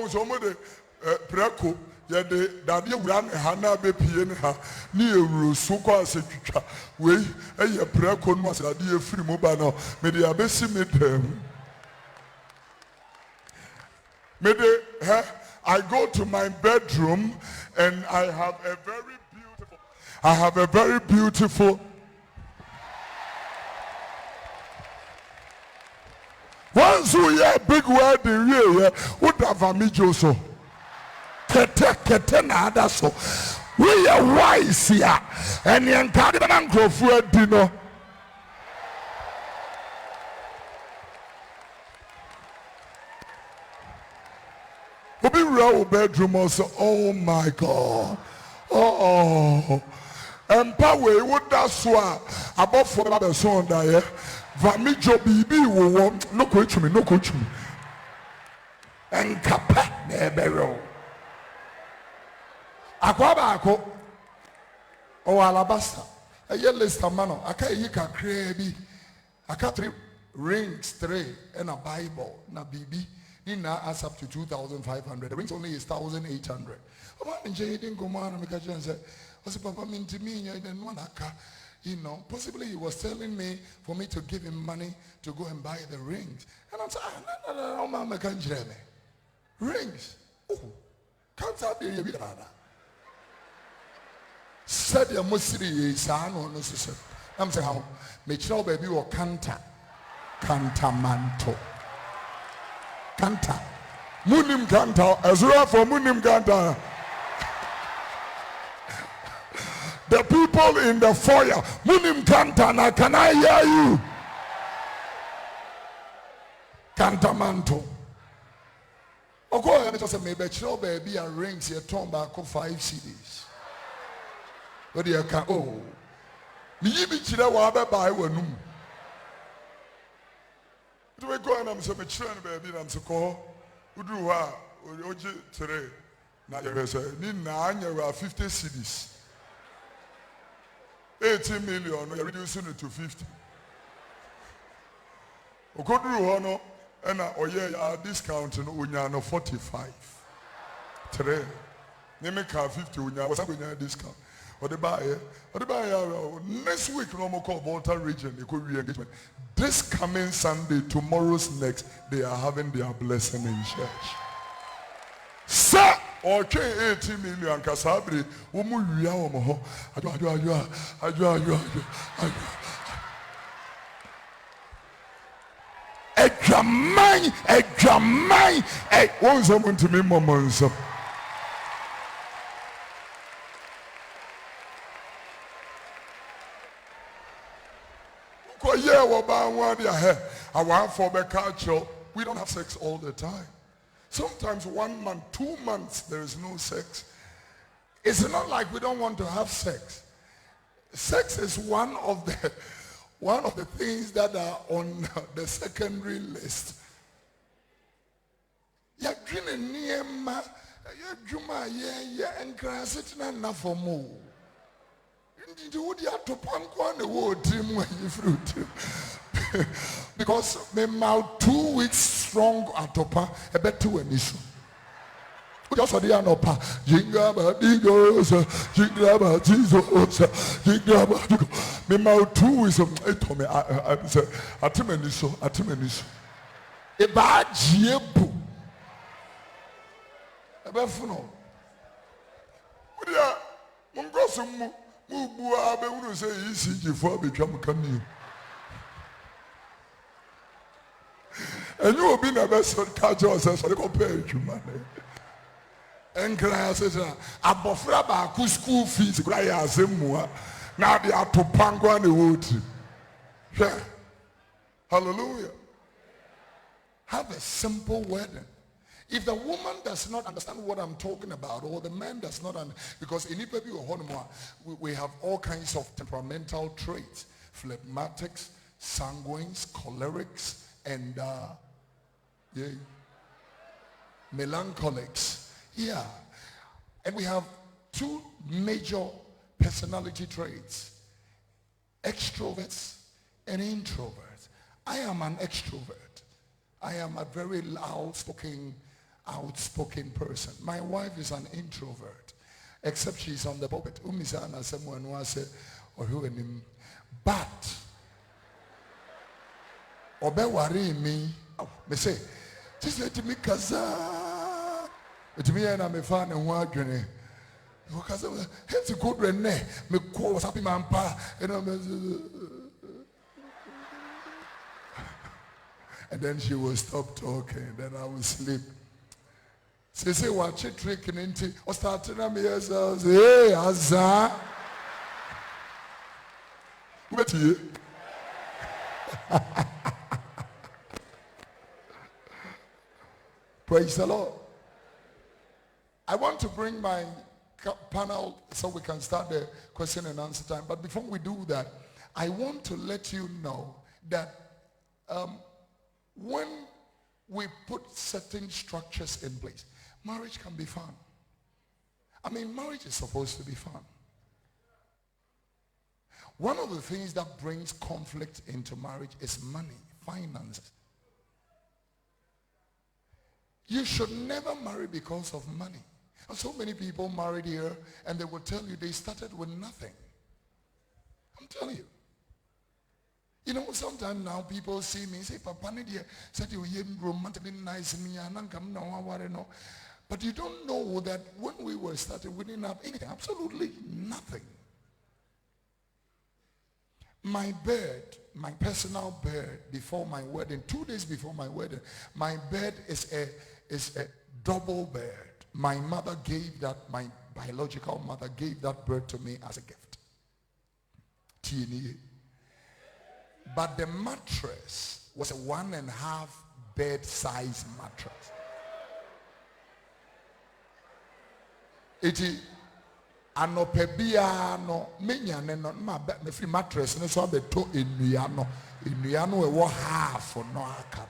so mo de preko ye de dade wura ne ha na be pie ne ha ni ewuro so kwa asetwitwa we preko no asade efiri mo ba no me de abesi me dem me de I go to my bedroom and I have a very beautiful once we hear big wedding here, what have a mijoso? Kete na ada so. We are wise here, and the entire grow for dinner. We be real bedroom also. Oh my God. Oh. And power would that's why about for the son there. Vamijo bibi wo no coach me and kapa nebero akwaba ako o alabasta a yellow mano aka yika krebi aka 3 rings and a Bible na bibi na as up to 2,500. The rings only is 1,800. Oman nje didn't go man make a say was papa minti me then one aka. You know, possibly he was telling me for me to give him money to go and buy the rings. And I'm saying, no, mama can't dream me. Rings? Oh, can't I be a bit harder? Said your musiri is no necessary. I'm saying, how? Make sure baby or canta manto. Canta. Munim canta. As well for munim canta. The people in the foyer, Munim Kantana, can I hear you? Cantamanto. Okay, I just maybe chill baby and rings here, turn back 5 CDs. What do you can? Oh, me be chila wabe buy one. Do we go and I'm so mature baby and I'm so call? Who do what? Oji today. Now you say, Nina, you have 50 CDs. 80 million, you're reducing it to 50. Okoduru hono, and discount no 45. 3. Name car 50 unya was a discount. Or the buyer, next week no more call Volta region, they could re-engagement. This coming Sunday, tomorrow's next, they are having their blessing in church. Sir, okay, 80 million Kasabri, Umuya Omoho, a Jamai, won't someone to me, Momons. We don't have sex all the time. Sometimes 1 month, 2 months, there is no sex. It's not like we don't want to have sex. Sex is one of the things that are on the secondary list. Because my mouth 2 weeks strong atopa a bet 2 an issue. Just for the anopa, jingaba digos, jingaba Jesus, jingaba. My mouth 2 weeks of me. I said, Atimeniso. A bad jebu. A befuno. Mungosum. Mubu say easy before become coming. And you will be the best culture or so they compare you, man. And classes are above school fees, now they are to Pango and the wood. Yeah. Hallelujah. Have a simple wedding. If the woman does not understand what I'm talking about, or the man does not understand, because in we have all kinds of temperamental traits, phlegmatics, sanguines, cholerics, and melancholics. Yeah. And we have 2 major personality traits, extroverts and introverts. I am an extrovert. I am a very outspoken person. My wife is an introvert, except she's on the pulpit. Someone who said, but Obe worry me. Me say, just let me kaza. It me and I'm a fan and wagene. Because it's a good rene. Me call was happy man pa. And then she will stop talking. Then I will sleep. She say, watch it tricking into. Or starting at me as hey, Azza. Wait here. Praise the Lord. I want to bring my panel so we can start the question and answer time. But before we do that, I want to let you know that when we put certain structures in place, marriage can be fun. I mean, marriage is supposed to be fun. One of the things that brings conflict into marriage is money, finances. You should never marry because of money. And so many people married here and they will tell you they started with nothing. I'm telling you. You know, sometimes now people see me and say, Papa, said you romantically nice me, but you don't know that when we were started, we didn't have anything, absolutely nothing. My bed, my personal bed before my wedding, 2 days before my wedding, my bed is a double bed. My mother gave that, my biological mother gave that bed to me as a gift. But the mattress was a 1.5 bed size mattress. Anopebia no menya no ma me free mattress no so abeto enua no e wo half no aka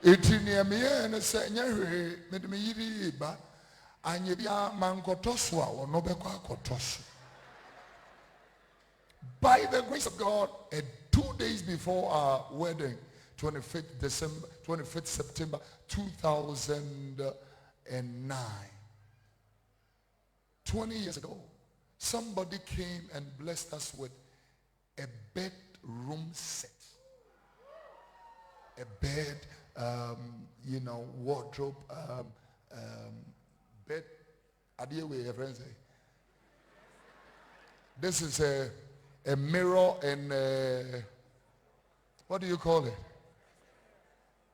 etini me ne se nya hwe me de me yiri ba anye bia mankotoso a no beko akotoso. By the grace of God, 2 days before our wedding, 25th September 2008, 20 years ago, somebody came and blessed us with a bedroom set. A bed, wardrobe, bed. This is a mirror and what do you call it?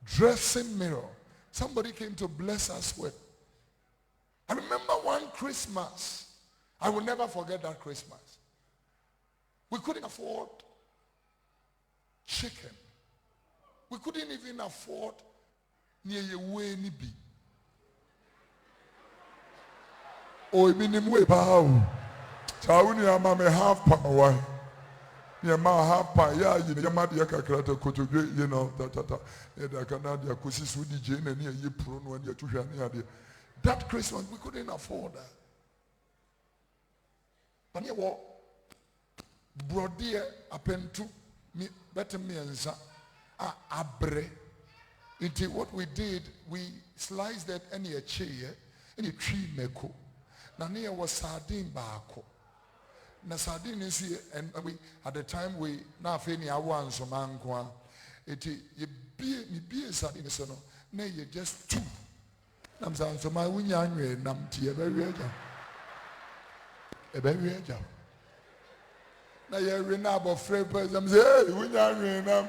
Dressing mirror. Somebody came to bless us with. I remember one Christmas. I will never forget that Christmas. We couldn't afford chicken. We couldn't even afford near your way ni bi. Oh, minimum power. Tawuni ama me half power. Near my half power. Yeah, you know, mad yakarata kotoge. You know, Yeah, Canada kusi sudi jene ni ye prono and ye tushani. That Christmas we couldn't afford that. But you what? Brodier apentu me better me and abre. Into what we did, we sliced that any a chair, any tree meko. Na near was sardine bako. Na sardine is here, and we at the time we na feni awan so mangwa. It you be sardine so no. Nay you just two. Nam saying so my winyan nam tea very a very job. Now you're renable free person. Say, hey, winyan nam.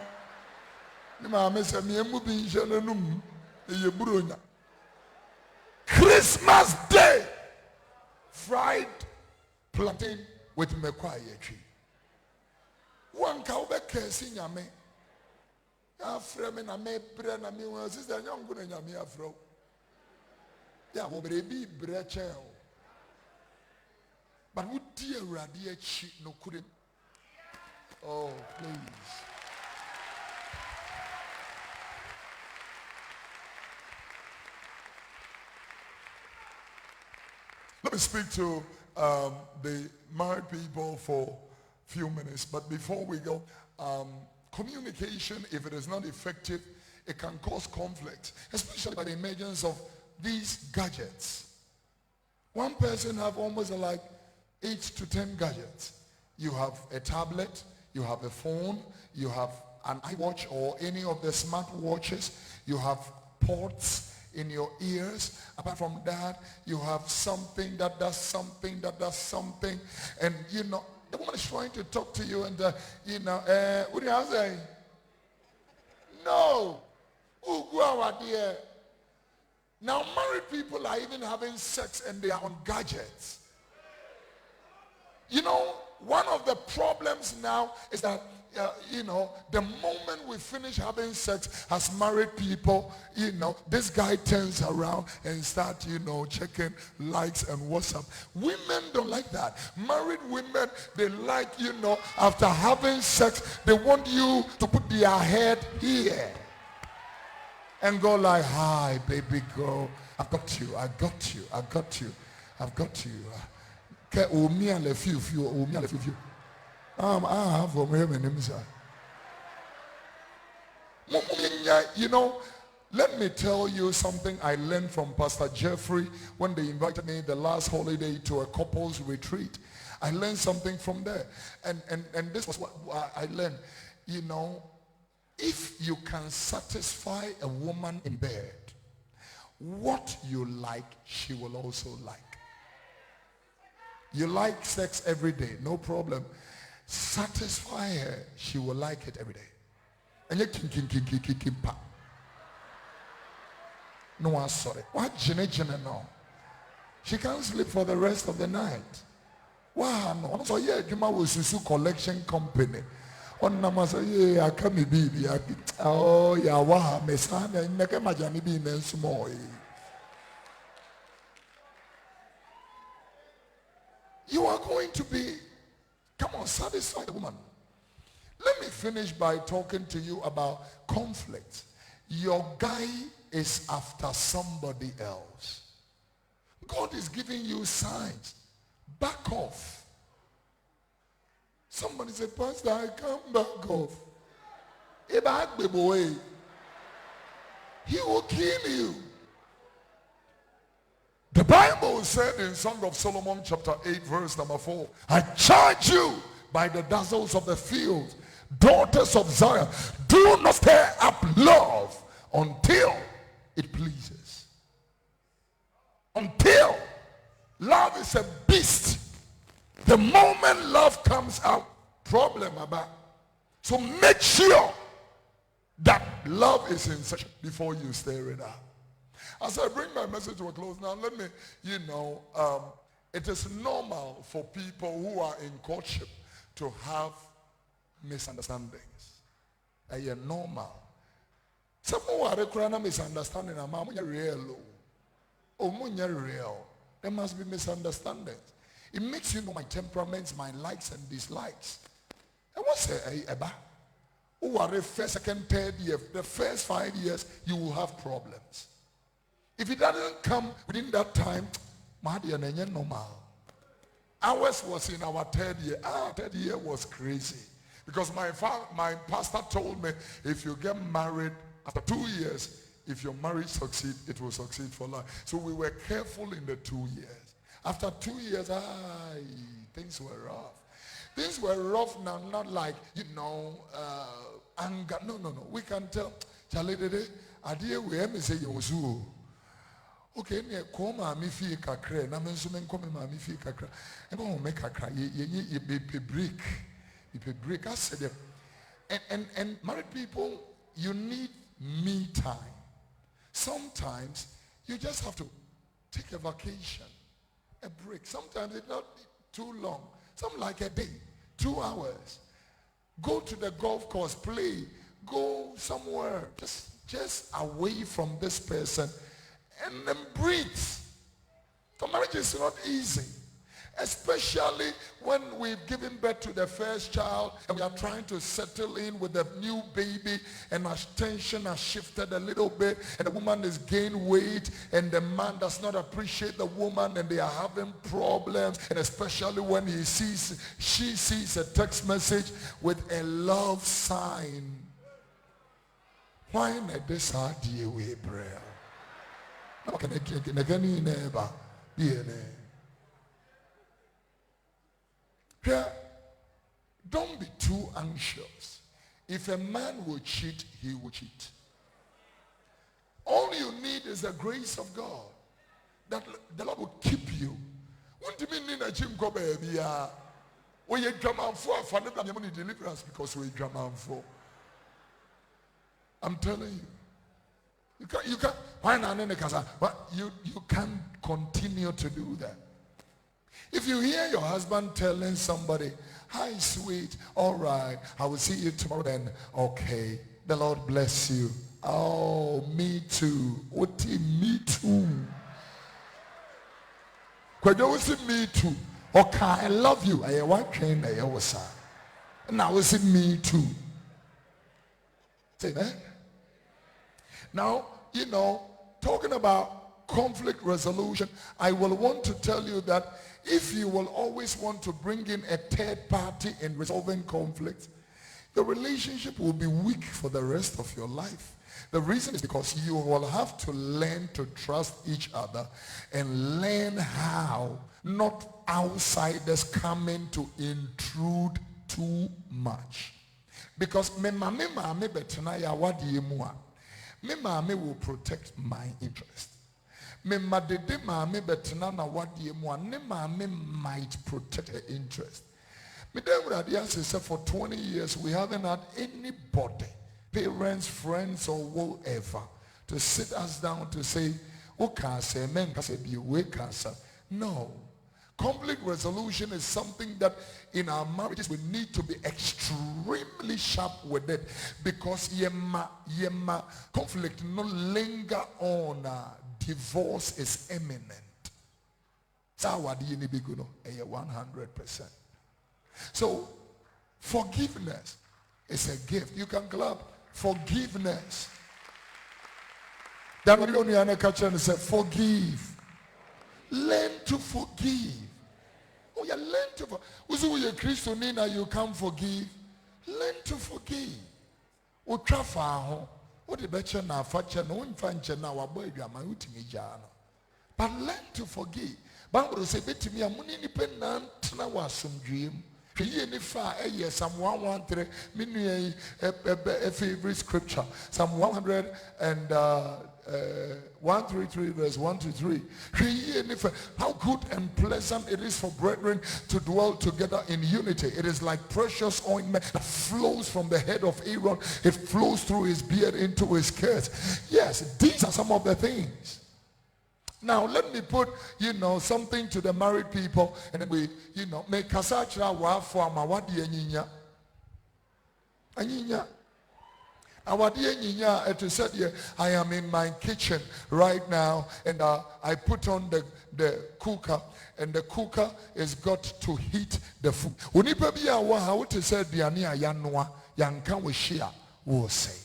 Christmas Day, fried plantain with mekwaya tree. One cow back casing yame. After me, I may bread and me was sister young good and yammy afro. Yeah, will be bread. But would dear radiate sheet no couldn't. Oh, please. Let me speak to the married people for a few minutes. But before we go, communication, if it is not effective, it can cause conflict, especially by the emergence of these gadgets. One person have almost like 8 to 10 gadgets. You have a tablet, you have a phone, you have an iWatch or any of the smart watches, you have ports in your ears. Apart from that, you have something that does something that does something. And you know, the woman is trying to talk to you and what do you say? No. Now married people are even having sex and they are on gadgets. You know, one of the problems now is that the moment we finish having sex as married people, this guy turns around and starts, checking likes and WhatsApp. Women don't like that. Married women, they like, after having sex, they want you to put their head here and go like, hi, baby girl, I've got you, I got you, I got you, I've got you. I have from him and himself. Let me tell you something I learned from Pastor Jeffrey when they invited me the last holiday to a couples retreat. I learned something from there. And this was what I learned. If you can satisfy a woman in bed, what you like, she will also like. You like sex every day, no problem. Satisfy her, she will like it every day. And you king pa. No one sorry. What Jenny no? She can't sleep for the rest of the night. Wow, no. So yeah, Juma was Susu collection company. On namasa yeah, I come be. Oh yeah, wow, me son, and make my Johnny be men small. You are going to be, come on, satisfy the woman. Let me finish by talking to you about conflict. Your guy is after somebody else. God is giving you signs. Back off. Somebody said, Pastor, I can't back off. He will kill you. The Bible said in Song of Solomon chapter 8 verse number 4, I charge you by the dazzles of the field, daughters of Zion, do not stir up love until it pleases. Until love is a beast. The moment love comes out, problem about. So make sure that love is in session before you stir it up. As I bring my message to a close now, let me, it is normal for people who are in courtship to have misunderstandings. It's normal. Some who are a misunderstanding, real. There must be misunderstandings. It makes you know my temperaments, my likes and dislikes. And what's Eba? Who are the first, second, third year, the first 5 years, you will have problems. If it doesn't come within that time, normal. Ours was in our third year. Our third year was crazy. Because my pastor told me, if you get married after 2 years, if your marriage succeeds, it will succeed for life. So we were careful in the 2 years. After 2 years, things were rough. Things were rough now, not like, anger. No. We can tell. Charlie, idea we have say you okay, come mi fi kakra na me nso me come ma mi fi kakra e ba o me kakra ye break. I said and married people, you need me time. Sometimes you just have to take a vacation, a break. Sometimes it's not too long. Something like a day, 2 hours. Go to the golf course, play. Go somewhere, just away from this person. And then breathe. For marriage is not easy. Especially when we've given birth to the first child and we are trying to settle in with the new baby and our tension has shifted a little bit and the woman has gained weight and the man does not appreciate the woman and they are having problems, and especially when she sees a text message with a love sign. Why not this idea way, prayer? Don't be too anxious. If a man will cheat, he will cheat. All you need is the grace of God. That the Lord will keep you. Deliverance because we're drama for. I'm telling you. You can't. You can't continue to do that. If you hear your husband telling somebody, hi sweet, all right, I will see you tomorrow then. Okay, the Lord bless you. Oh, me too. What me too? When you say me too, okay, I love you. I want train I was. Now we say me too. Say that. Now, talking about conflict resolution, I will want to tell you that if you will always want to bring in a third party in resolving conflict, the relationship will be weak for the rest of your life. The reason is because you will have to learn to trust each other and learn how not outsiders come in to intrude too much. Because me mama betena ya wadi mua. Me mama will protect my interest. Me madede mama betena na wadi mua. Ne mama might protect her interest. Me de say for 20 years we haven't had anybody, parents, friends or whatever, to sit us down to say, okay, say men can say be awake, no. Conflict resolution is something that in our marriages we need to be extremely sharp with it, because yema conflict no linger on. Divorce is imminent. So 100%. So forgiveness is a gift. You can clap. Forgiveness. That when you catch and say forgive. Learn to forgive. Oh, yeah, learn to forgive. You Christian, you can't forgive. Learn to forgive. O trafa ho. O de beche na fache no nfanche na waboy dwama utimi jano. But learn to forgive. Bible say beti mi amuni ni pe na ntena wa asomdwem. Hweye ni fa Psalm 113 me nua a favorite scripture. Psalm 133 verse 1 to 3. How good and pleasant it is for brethren to dwell together in unity. It is like precious ointment that flows from the head of Aaron. It flows through his beard into his skirts. Yes, these are some of the things. Now let me put, something to the married people, and then we, make kasachra wa for mawadi anyinya. Anyinya. It said here, I am in my kitchen right now, and I put on the cooker, and the cooker is got to heat the food. Unipa biya wa how to say diani ayanwa yankan we share wo say.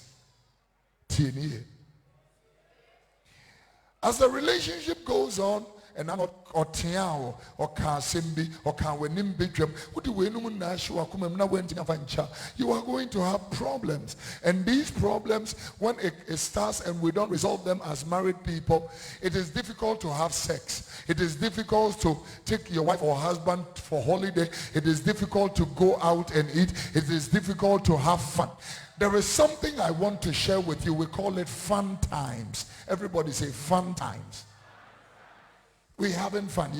Tieni. As the relationship goes on, and I'm not or tiao or kasimbi or kawenimbi drum, you are going to have problems. And these problems, when it starts and we don't resolve them as married people, it is difficult to have sex. It is difficult to take your wife or husband for holiday. It is difficult to go out and eat. It is difficult to have fun. There is something I want to share with you. We call it fun times. Everybody say fun times. We're having fun.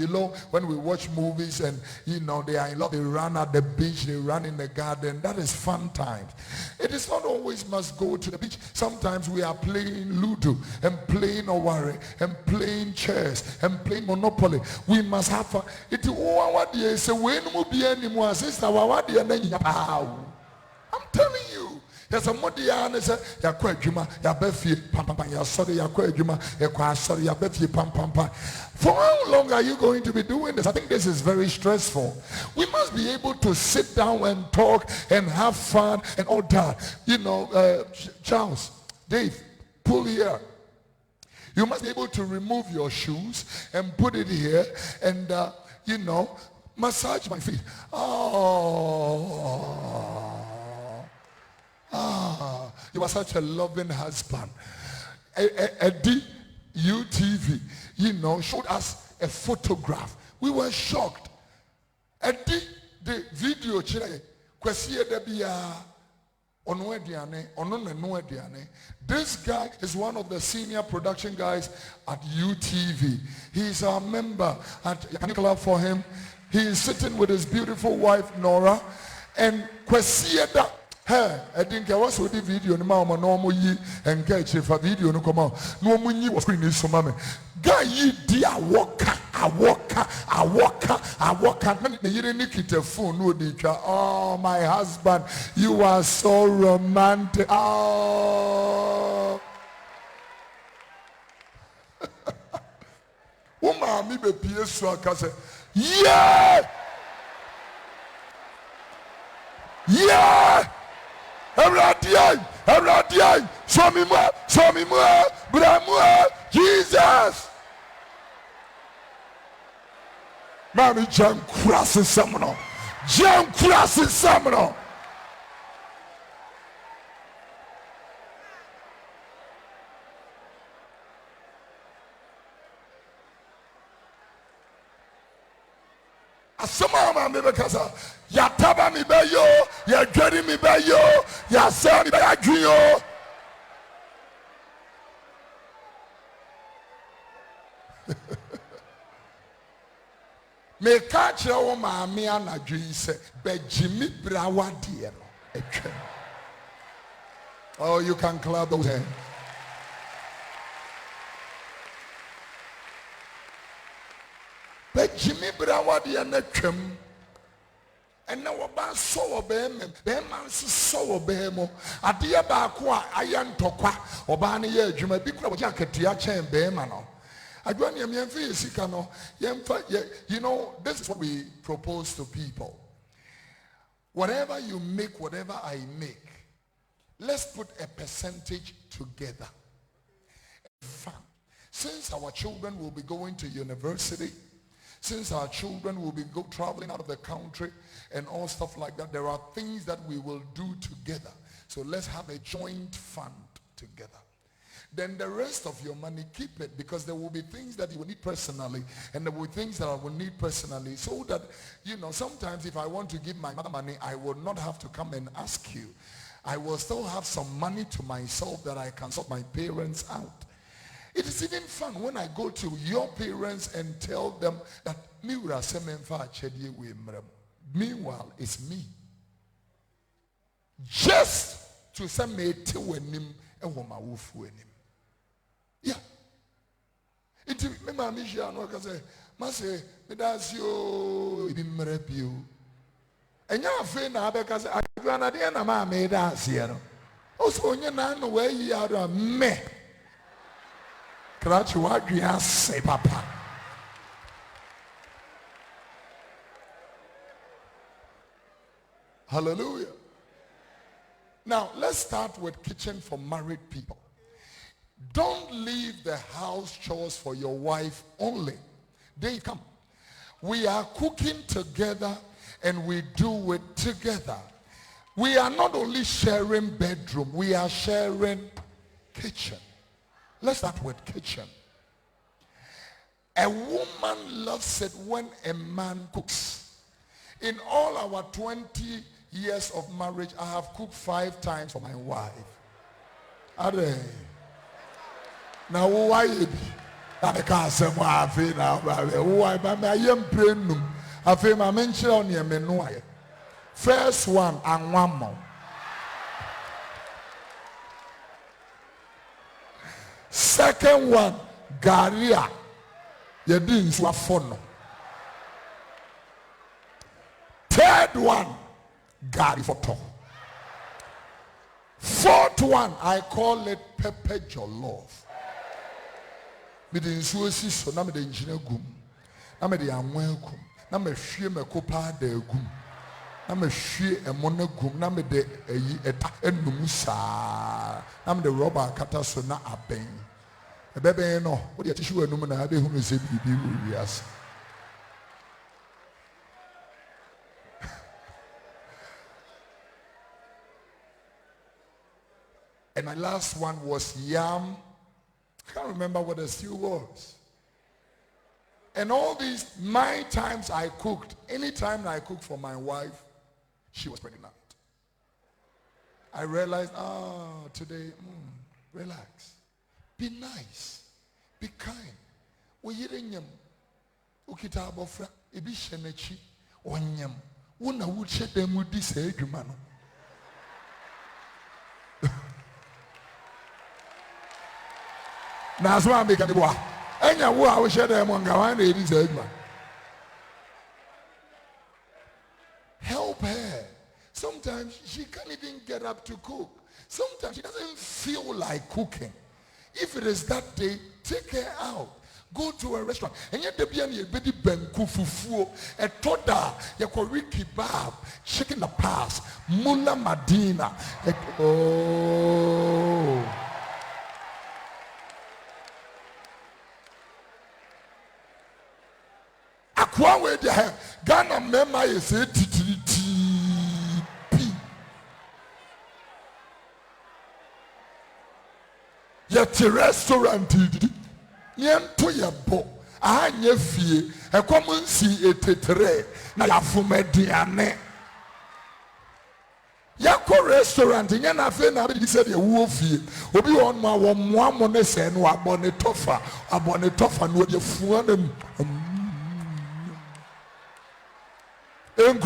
When we watch movies and, they are in love, they run at the beach, they run in the garden. That is fun times. It is not always must go to the beach. Sometimes we are playing Ludo and playing Oware and playing chess and playing Monopoly. We must have fun. I'm telling you. There's a modian is a yaquajuma, yabefi, pam, ya sorry, yaquajuma, sorry, yabefi, pam. For how long are you going to be doing this? I think this is very stressful. We must be able to sit down and talk and have fun and all that. Charles, Dave, pull here. You must be able to remove your shoes and put it here and, massage my feet. You are such a loving husband. Eddie UTV, showed us a photograph. We were shocked. Eddie, the video, this guy is one of the senior production guys at UTV. He's our member at Club for him. He is sitting with his beautiful wife, Nora, and Kwesieda. Hey, I think I was with the video no mama no yi and catch if a video no come out. No money was screen is so mommy. Guy ye dear walker. You didn't get a phone, no teacher. Oh, my husband, you are so romantic. Oh. Uma mi be pie so akase. Yeah! Yeah! Everyday, show me more, Jesus. Mami jam crossing samno. Asama me bekasa ya taba mi be yo ya dwari mi be yo ya sa mi be adwin yo. Me ka kire wo maame anadwin se be jimi brawa de no etwa. Oh, you can clap those hands. But Jimmy Brawa the anatwam and now about so obey man so obey mo adia ba ko a ayan tokwa oba ne ye adwuma bi kura wo akatua chen be ma no adwa ne me mfa sika no this is what we propose to people. Whatever you make, whatever I make, let's put a percentage together. Since our children will be going to university, since our children will be traveling out of the country and all stuff like that, there are things that we will do together. So let's have a joint fund together. then the rest of your money, keep it, because there will be things that you will need personally, and there will be things that I will need personally, so that, sometimes if I want to give my mother money, I will not have to come and ask you. I will still have some money to myself that I can sort my parents out. It is even fun when I go to your parents and tell them that, meanwhile, it's me. Just to say me te wenim e wo ma wofu anim. Yeah. It me ma mi hia no ka say, "Ma say, me das yo ibi mra bio." Enya afi na abeka say, "Adwana de na ma me das ye no." O so onye na no we yi ado me. Krachi wa dua say papa. Hallelujah. Now, let's start with kitchen for married people. Don't leave the house chores for your wife only. They come. We are cooking together and we do it together. We are not only sharing bedroom, we are sharing kitchen. Let's start with kitchen. A woman loves it when a man cooks. In all our 20 years of marriage, I have cooked 5 times for my wife. Are now why it be? I can't say what I feel now. Why? But I am praying. I feel my mention on your menu. First one and one more. Second one, Garia. You didn't swap phone. Third one, Gary for talk. Fourth one, I call it pepper jollof. Me the insuasi so na me the engineer gum. Na me the anwen gum. Na me hwie me kopa da gum. Na me hwie emona gum. Na me the eta enum sa. Na me the rubber kata so na aben. Ebebe no, wo the tissue enum na ade hu me se bibi wiase. And my last one was yam. I can't remember what the stew was. And all these 9 times I cooked, any time I cooked for my wife, she was pregnant. I realized, today, relax. Be nice. Be kind. Uyirenyam. Ukita abofra. Ebi shenechi. Onyam. Una wuche demudi se edumano. Now, so I'm making the boy. And you will I share them on Gawan. It is a man. Help her. Sometimes she can't even get up to cook. Sometimes she doesn't feel like cooking. If it is that day, take her out. Go to a restaurant. And yet, the biani baby benku fufu, a toda, yakori kebab, chicken the pass, mula madina. Oh. Akwa we de Ghana mema ye say titiriti. Yet restaurant niento ye bo anye fie e common si etetere na ya fumediane yakọ restaurant nya na fe na be say de wo fie obi won ma wo moa mo ne se no abone tofa no de fuan dem I'm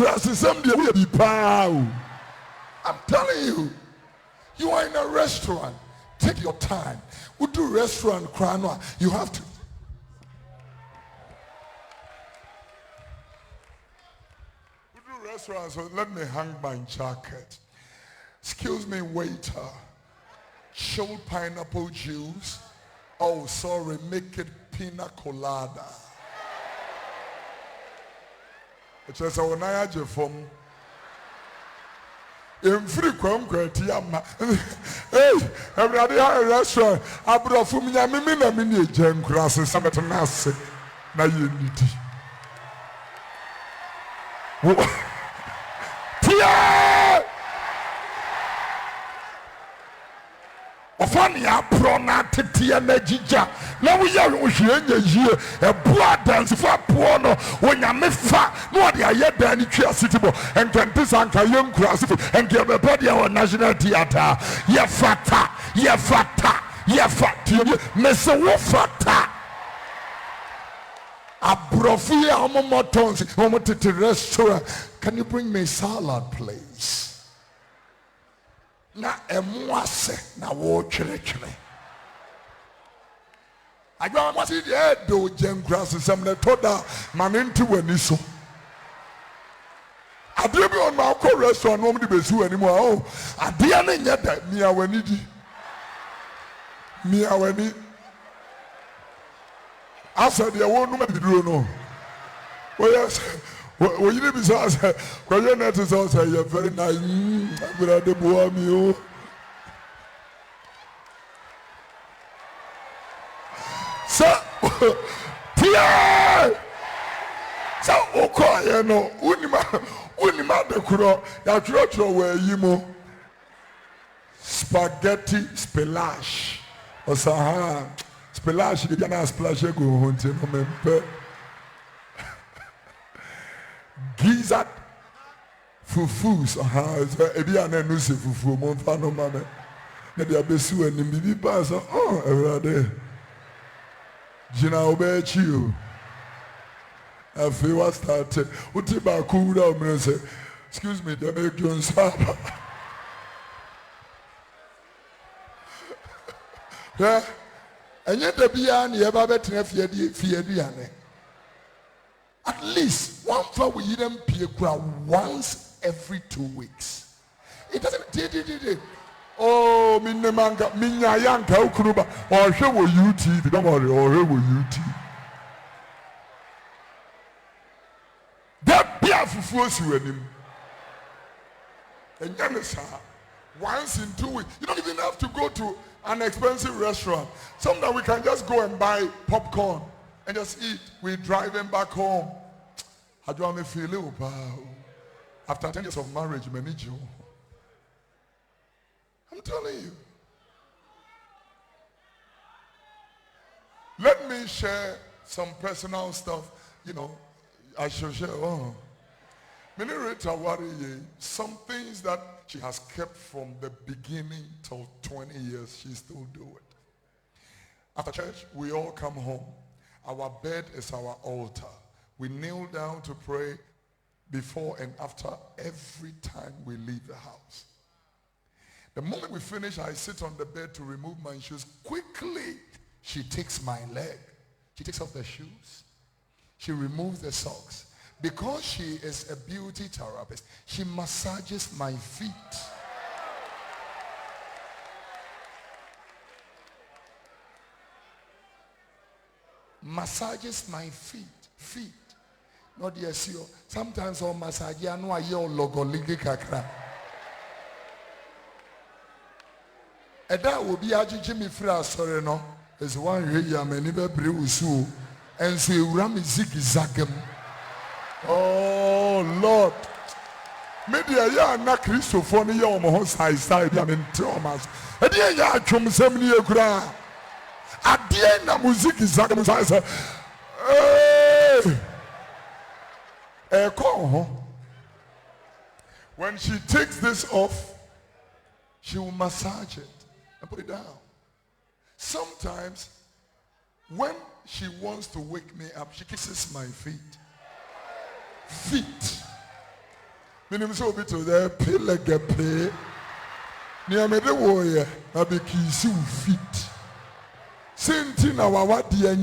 telling you, you are in a restaurant. Take your time. We do restaurant crano. You have to. We do restaurant, so let me hang my jacket. Excuse me, waiter. Chilled pineapple juice. Oh, sorry, make it pina colada. It's just a one-eye from. In free yama. Hey, everybody have a restaurant. I brought for me a mini jam grasses. I'm at a nasi. Now you need it. Ofania prona tetia na jija na wo ya wo hwe nya yie e boa dance for pono wo nya mefa no de aye dan ni twa sitibo entwente sanka yenkura sifi enke be body on national theater ye fata mese wo fata abrofie omomotons omotete restaurant. Can you bring me salad please? Na emwase na wo kyerɛkyerɛ agba mwase de do jenkura sesem na toda manenti wani so ade bi on ma ko restaurant no de besu ani mu a ade ya na nya da mia wani di mia wani asa de wo no ma biduro no o yes o yiri bi so asa kwa ye na to so say you very nice brother boa mi o so tia so o ko ye no unima de kuro ya tro we yi mo spaghetti splash o sa splash de na splash go honte no mempe gizzard fufus ebi ana no se fufu mo fa no ma me na dia besu ani bibi pa so everade jina obechi o afi wa started uti ba ku da o me say excuse me dey make you stop yeah enye da bia na ye ba betena fie aduane. At least one for we eat them once every 2 weeks. It doesn't. Oh, minnemanga, minyayanka ukuruba. Or here will UTV. Don't worry. Or here will UTV. That be a fufu him. And once in 2 weeks, you don't even have to go to an expensive restaurant. Sometimes we can just go and buy popcorn and just eat. We're driving back home. How do I feel it? After 10 years of marriage, I'm telling you. Let me share some personal stuff. You know, I should share. Some things that she has kept from the beginning till 20 years, she still do it. After church, we all come home. Our bed is our altar. We kneel down to pray before and after every time we leave the house. The moment we finish, I sit on the bed to remove my shoes. Quickly, she takes my leg. She takes off the shoes. She removes the socks. Because she is a beauty therapist, she massages my feet. Massages my feet. Not yes, you. Sometimes on massage, I know I yell logo ligi kakra. And that will be a Jimmy Fra, sorry, no. There's one here, I'm a never brew, and so you ram zigzag. Oh, Lord. Maybe I am not Christopher, you're my side, I'm in Thomas. And here you are, from 7 years. At the end of music is like when she takes this off, she will massage it and put it down. Sometimes when she wants to wake me up, she kisses my feet. Meaning so bit to the pay like a play. Near me the warrior, I be kissing feet. Sentin our what the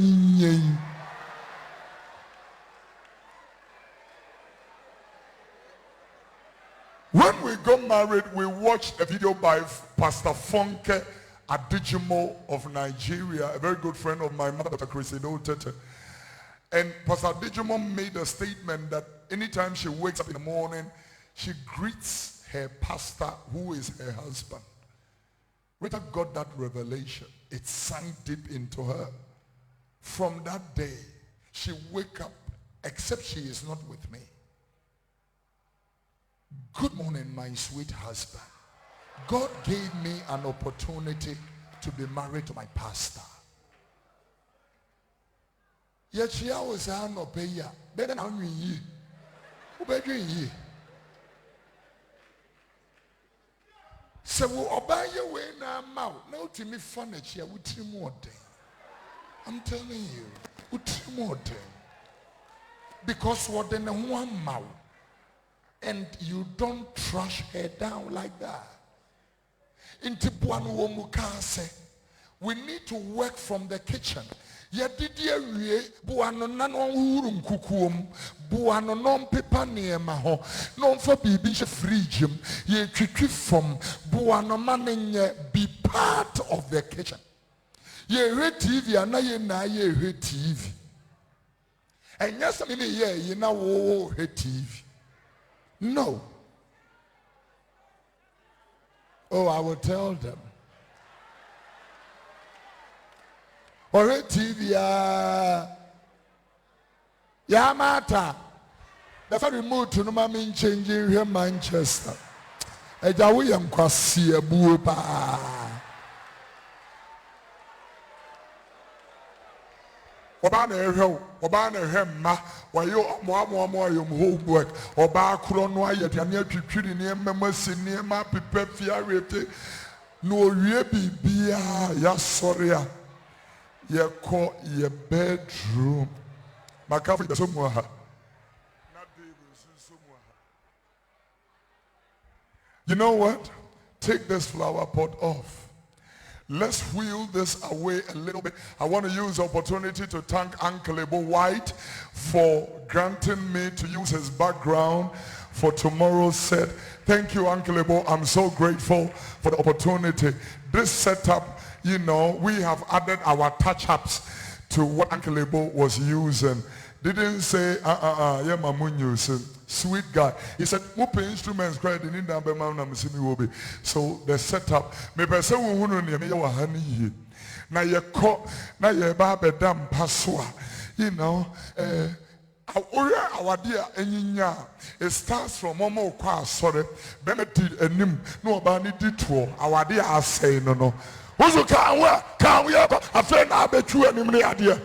when we got married, we watched a video by Pastor Funke Adijimo of Nigeria, a very good friend of my mother, Dr. Christine Tete. And Pastor Adijimo made a statement that anytime she wakes up in the morning, she greets her pastor, who is her husband. Rita got that revelation. It sank deep into her. From that day, she wake up, except she is not with me. Good morning, my sweet husband. God gave me an opportunity to be married to my pastor. Yet she always had no pay ya. Better than ye. Who better ye? So we obey your way now, mouth. No to me furniture with 3 more things. I'm telling you, with 3 more things. Because what then one mouth. And you don't trash her down like that. We need to work from the kitchen. Buano nanon hurum kukum, buano non pepa near maho, non for bibi fridge, ye tricky from buano manning be part of the kitchen. Ye read TV and na ye read TV. And yes, I mean, you know, read TV. No. Oh, I will tell them. Or TV, Yamata. The very mood to no man changing here, Manchester. A Jawiyam Kwasi a Buba. Obana Hemma, while you more homework, or Bakrono, yet and yet you near members near my prepare fiarete. No, ye be ya sorry. You call your bedroom. My coffee is somewhere. You know what? Take this flower pot off. Let's wheel this away a little bit. I want to use the opportunity to thank Uncle Ebo White for granting me to use his background for tomorrow's set. Thank you, Uncle Ebo. I'm so grateful for the opportunity. This setup, you know, we have added our touch-ups to what Uncle Ebo was using. Didn't say, yeah, mamun using. Sweet guy. He said, "Mupe instruments cried in India, so the setup. Me pese who near me wa honey. Na ye ko, na ye babe dam paswa. You know, our dear Enya. It starts from Momo Kwa, sorry, Benedict and Nim, no bani detour. Our dear I say no. Who's can we have a friend? I bet you any idea.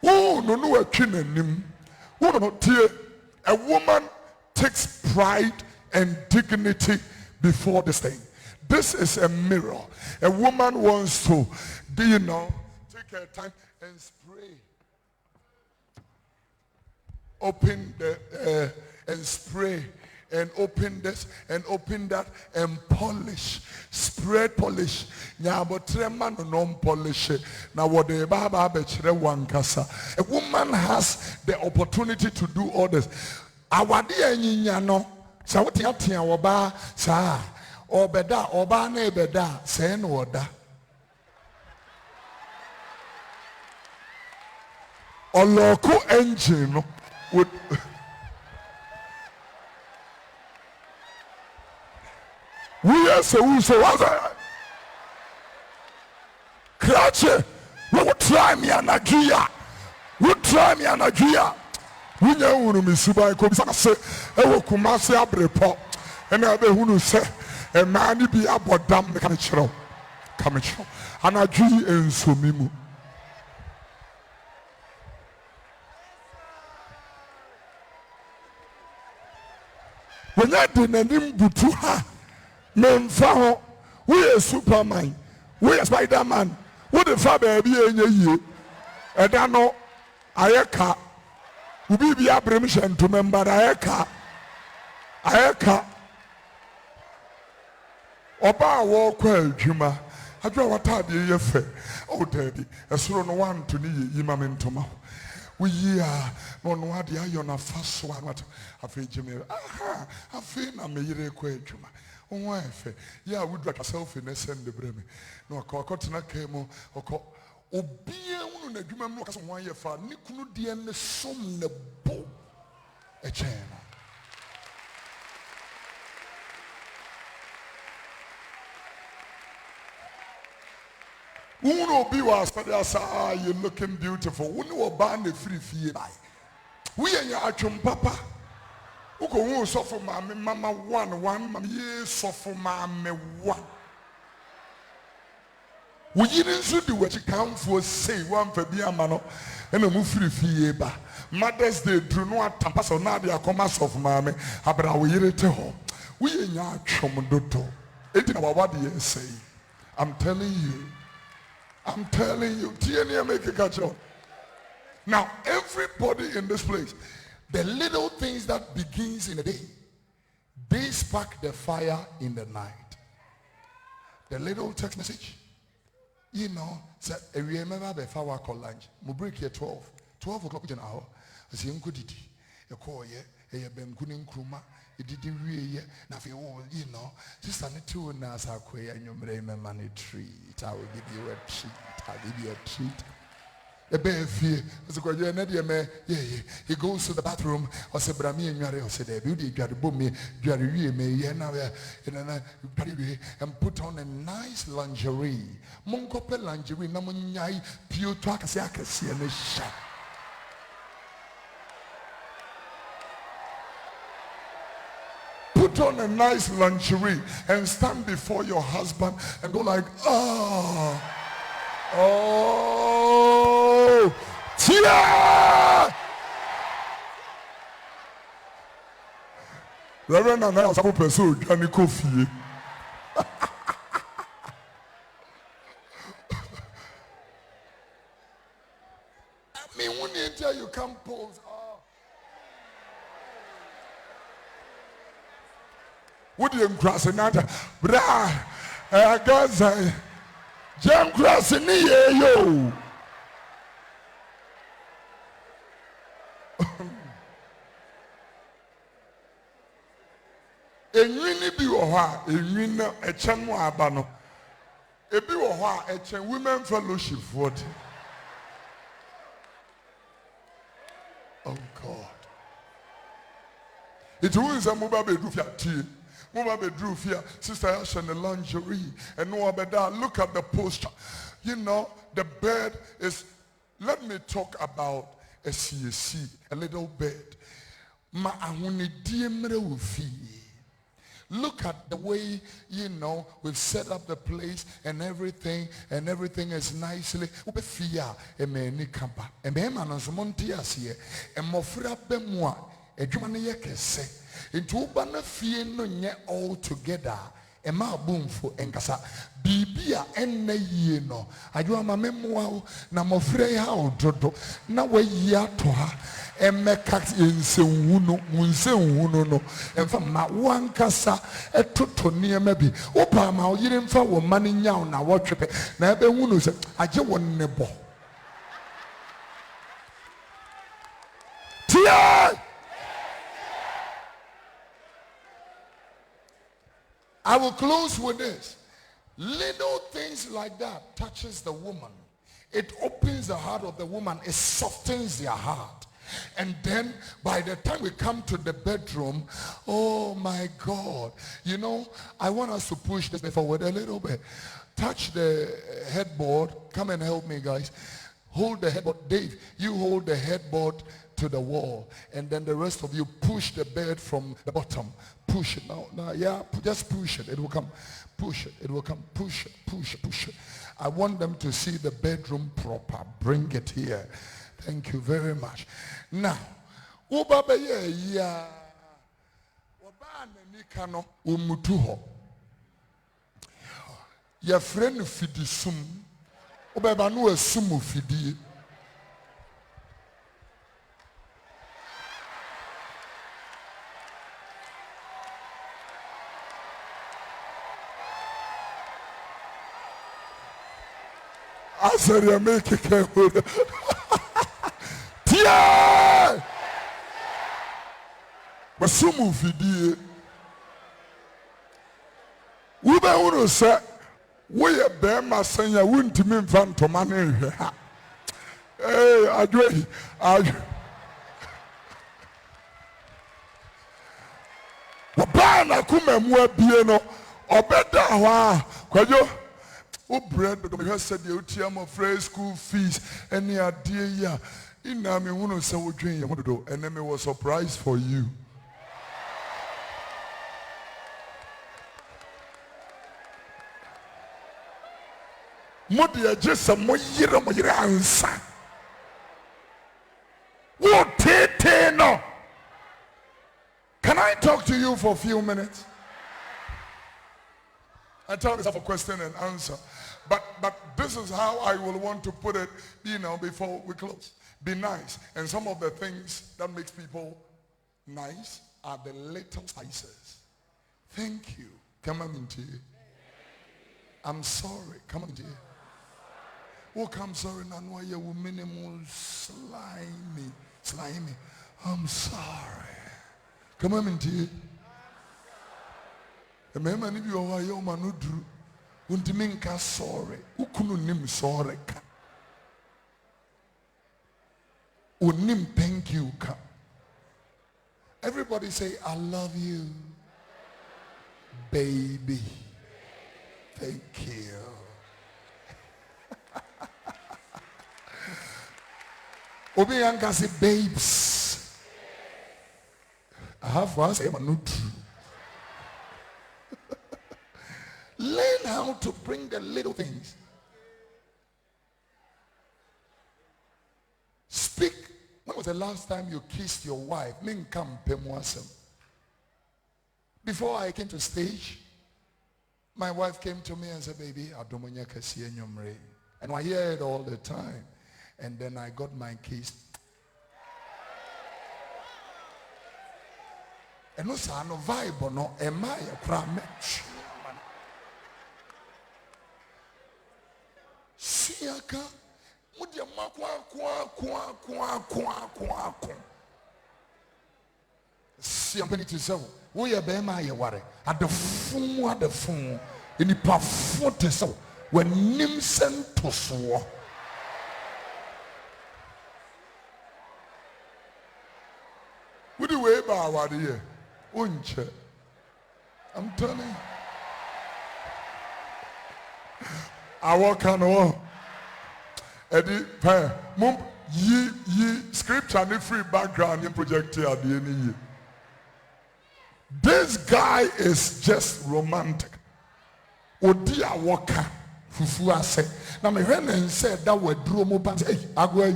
Oh, no, a kin and Nim. Who not tear. A woman takes pride and dignity before this thing. This is a mirror. A woman wants to, do you know, take her time and spray. Open the, and spray. And open this and open that and polish. Spread polish. Nya botrema no non polish. Now what the baba bechre wankasa. A woman has the opportunity to do all this. Awadi enyinya no. Sa woti atia oba sa obeda oba na ebeda se no oda. Oloko engine no would we are so Cratch, we will try me and Agia. We try me and Agia. We know who is Subai comes say, I will come and say a report. And I will say, a man be about damn mechanical. Come and Agi and Sumimu. When I didn't butu her. Men found we are Superman, we are Spider-Man, what the father be in ye? And I know Ayaka will be a permission to remember Ayaka. Oba walk well, Juma. I draw what I did your fair. Oh, daddy, a sort of one to need Imam in tomorrow. We are no what the iron of fast one. What I feel Jimmy. Aha, I feel I'm a year Juma. Yeah, we drag ourselves in a send the breme. No, I caught na came or Obia on a human look as 1 year for Nikunu Dian the Sum the Bo a chain. Uno be was but you're looking beautiful. Uno band the free fee. We are your achum papa. Who suffer mama one, mamma ye suffer mamma one. We didn't do what you come for say one for be a man and a move free fieba. Mother's Day drew no tapas or nadia commas of mammy, abra we hear it to her. We in your chomodoto. It is what you say. I'm telling you. TNA make a catch on. Now, everybody in this place, the little things that begins in the day, they spark the fire in the night. The little text message. You know, say, remember before we call lunch, we break here 12 o'clock in an hour. I say, "Uncle Didi, you call here, you been kuning kruma, you did you now if you know, just a little nas are quay and you bring me money treat. I will give you a treat. I'll give you a treat." A bear fear, as a graduate, he goes to the bathroom, or say, Brami and Yari, or say, the beauty, you had boom me, you had and put on a nice lingerie. Moncope lingerie, Namunyai, Pure Twakasiakasi, and a shot. Put on a nice lingerie and stand before your husband and go like, oh, Tia! Reverend and I was supposed to pursue Johnny Kofi. I mean, when you tell you come pose, what you cross another? Bra, I guess Jam crossing yo. Enwini bi wo ha, enwini echen mo aba no. Ebi wo ha echen women fellowship what? Oh God. It was a mobile bedroom tea. Mobile bedroom here, Sister Asha in the lingerie and no abeda. Look at the posture. You know, the bed is, let me talk about a CSC, a little bed. Ma ahuni diemre ufi. Look at the way, you know, we've set up the place and everything is nicely. Ubefia emeni kamba. Emema nansomonti asiye. Emofra bemwa. Ejumane yekese. Into ubana fie no nye all together. Ema abumfo enkasa. Bibia enne yie no. Ajua mamemwa na mofre ya ododo. Na we ya toha. Emeka nsenwuno no emfa ma wankasa etoto niema bi opa ma oyire mfa wo mane nyaw na wotwepe na ebe hunu se age won nebo tia. I will close with this. Little things like that touches the woman. It opens the heart of the woman. It softens their heart. And then by the time we come to the bedroom, oh my God, you know, I want us to push this forward a little bit. Touch the headboard. Come and help me, guys. Hold the headboard. Dave, you hold the headboard to the wall. And then the rest of you push the bed from the bottom. Push it. Now, yeah, just push it. It will come. Push it. It will come. Push it. Push it. Push it. I want them to see the bedroom proper. Bring it here. Thank you very much. Now, ubaba ye ya obana nikano umutuho. Ya friend fidisum. Ubaba no esumu fidi. I said you make it careful. Yeah. But some of the we be want say we a bear my son ya wouldn't mean fan to man. Hey, I Wabana kume mwe bieno obeda wa kwajo o bread because said the UTM of free school fees any idea. And then it was a surprise for you. Modia just a moyira answer. What tete no? Can I talk to you for a few minutes? I tell myself a question and answer. But this is how I will want to put it, before we close. Be nice. And some of the things that makes people nice are the little spices. Thank you. Come on into you. I'm sorry. Come on into you. Oh, I'm sorry. Nanwaya will minimal slimy. I'm sorry. Come on into you. Remember, if you are your manudru, untiminka sorry. Ukunu nim sorry ka. Unim thank you ka. Everybody say, I love you, baby. Thank you. Obianka say, babes. I have one say, manudru. Learn how to bring the little things. Speak. When was the last time you kissed your wife? Before I came to stage, my wife came to me and said, baby, and I hear it all the time. And then I got my kiss. And no son no vibe no am I a cramatch. Siaka mudia makwa siampeni tisawo wo ye be ma ye ware adefun enipa fo tisawo wanim sentoso wudi we ba ware ye onche. I'm telling you. I walk on Eddie mum ye scripture and free background in project here at the end. This guy is just romantic. Odia waka fufu ase. Na me hwen said that word duro mo pan say, Agwai,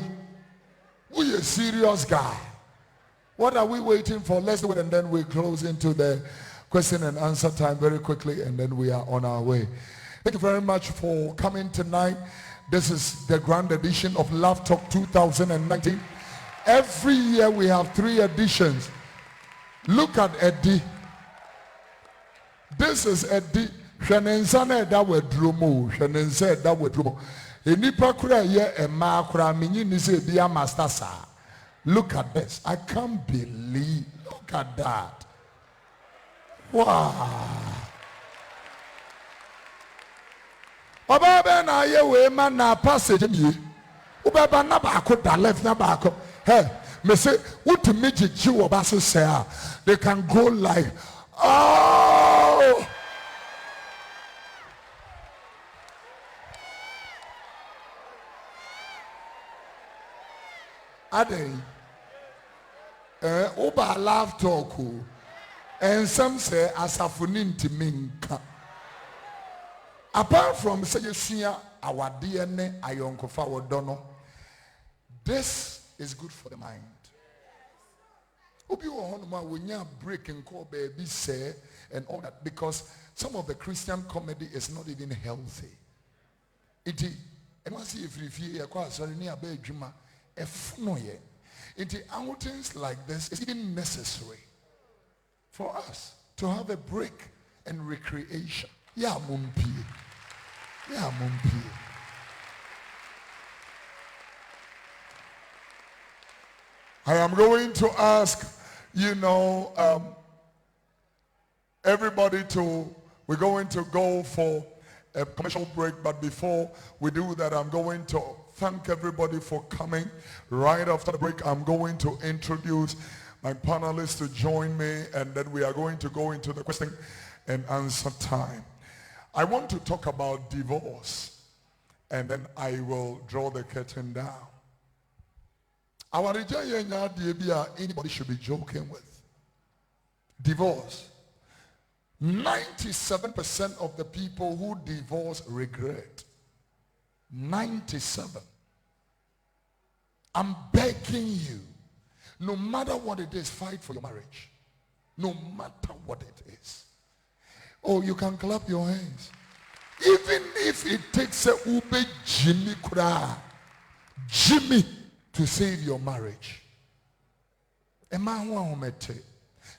we a serious guy. What are we waiting for? Let's do it and then we close into the question and answer time very quickly and then we are on our way. Thank you very much for coming tonight. This is the grand edition of Love Talk 2019. Every year we have 3 editions. Look at Eddie. This is Eddie. Shanensane that were drumo. Shanensane that were drumo. Enipa kura ye ema kura minyi nise biya master sa. Look at this. I can't believe. Look at that. Wow. Oba na ye we man na passage me. Oba na ba ko da left na ba ko. Hey, me say what me ji oba so say they can go like oh. Ade oba love talk and some say asafuni ntimi nka. Apart from saying our DNA ayonkofa wodono, this is good for the mind. Obi ohonuma when you break and call baby say and all that because some of the Christian comedy is not even healthy. It and once if you acquire sorry near bedjuma efunoye. It outings like this is even necessary for us to have a break and recreation. Yeah, mumpi. Yeah, mumpi. I am going to ask, everybody we're going to go for a commercial break, but before we do that, I'm going to thank everybody for coming. Right after the break, I'm going to introduce my panelists to join me, and then we are going to go into the question and answer time. I want to talk about divorce, and then I will draw the curtain down. Our anybody should be joking with. Divorce. 97% of the people who divorce regret. 97. I'm begging you, no matter what it is, fight for your marriage. No matter what it is. Oh, you can clap your hands. Even if it takes a ube Jimmy Kura, Jimmy, to save your marriage.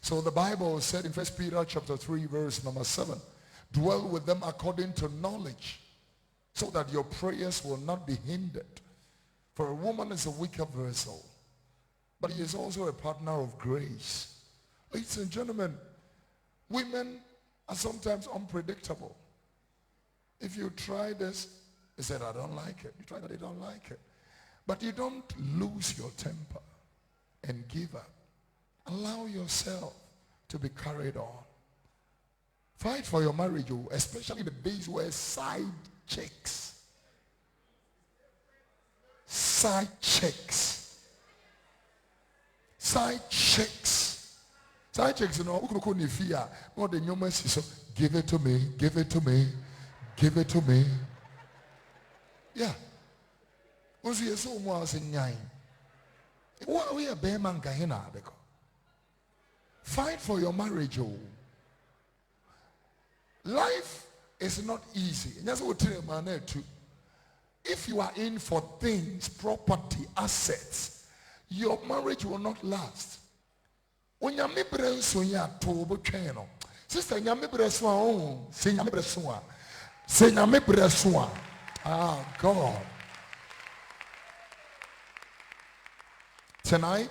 So the Bible said in 1 Peter chapter 3 verse number 7, dwell with them according to knowledge, so that your prayers will not be hindered. For a woman is a weaker vessel, but he is also a partner of grace. Ladies and gentlemen, women are sometimes unpredictable. If you try this, they said, I don't like it. You try that, they don't like it. But you don't lose your temper and give up. Allow yourself to be carried on. Fight for your marriage, especially the days where side chicks. Side chicks. Side chicks. Side chicks, you know, what the new so give it to me, give it to me, give it to me. Yeah. What's your so was in nine? What are we a bear man kahina? Fight for your marriage, oh. Life is not easy. And that's what I'm saying too. If you are in for things, property, assets, your marriage will not last. When you are so you are told sister, you are say ah, God. Tonight,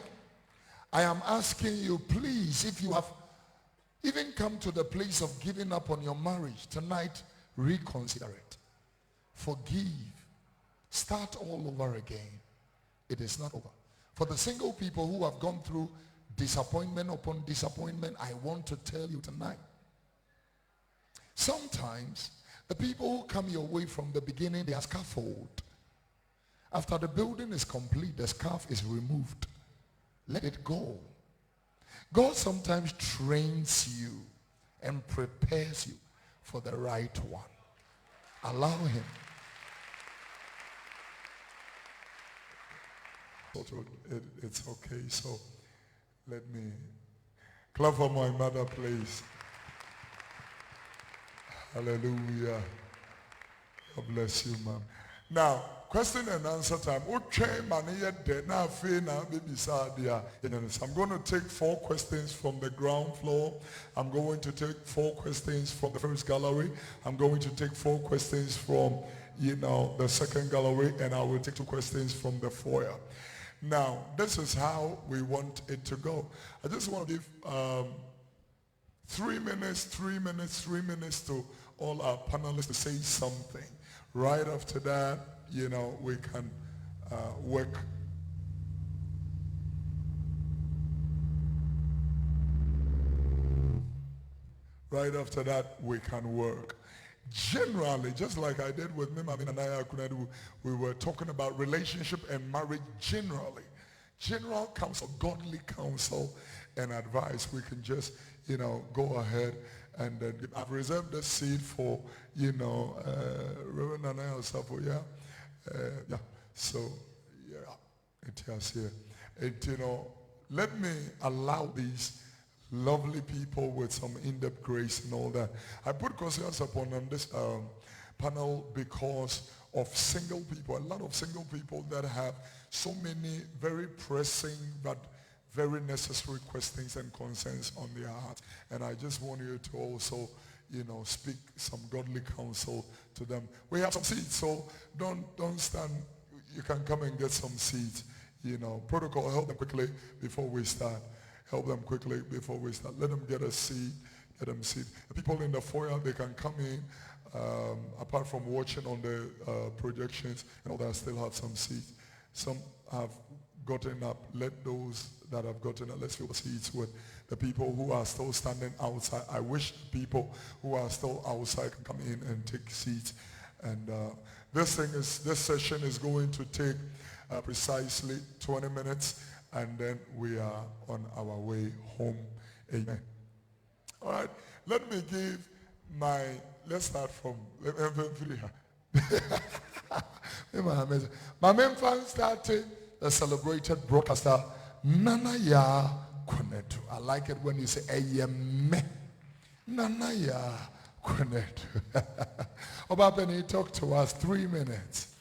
I am asking you, please, if you have even come to the place of giving up on your marriage, tonight, reconsider it. Forgive. Start all over again. It is not over. For the single people who have gone through disappointment upon disappointment, I want to tell you tonight. Sometimes, the people who come your way from the beginning, they are scaffold. After the building is complete, the scarf is removed. Let it go. God sometimes trains you and prepares you for the right one. Allow him. It's okay. So let me clap for my mother, please. Hallelujah. God bless you, ma'am. Now, question and answer time. So I'm going to take 4 questions from the ground floor. I'm going to take 4 questions from the first gallery. I'm going to take 4 questions from, the second gallery, and I will take 2 questions from the foyer. Now, this is how we want it to go. I just want to give 3 minutes to all our panelists to say something. Right after that, we can work. Right after that, we can work. Generally, just like I did with Mima and I, we were talking about relationship and marriage generally. General counsel, godly counsel and advice. We can just, go ahead and then I've reserved the seat for, Reverend Anaya Osafo, yeah. Yeah, so, yeah, it has here. Let me allow these lovely people with some in-depth grace and all that. I put concerns upon them this panel because of single people, a lot of single people that have so many very pressing but very necessary questions and concerns on their heart. And I just want you to also, speak some godly counsel to them. We have some seats, so don't stand. You can come and get some seats. Protocol, help them quickly before we start. Help them quickly before we start. Let them get a seat. Let them sit. The people in the foyer, they can come in. Apart from watching on the projections and all that, still have some seats. Some have gotten up. Let those that have gotten up, let's fill the seats with the people who are still standing outside. I wish people who are still outside can come in and take seats. And this session is going to take precisely 20 minutes, and then we are on our way home. Amen. All right, let me give let's start from, My main fan started the celebrated broadcaster Nanaya Kunetu. I like it when you say Ayeme Nanaya Kunetu. Obapeni, talk to us 3 minutes.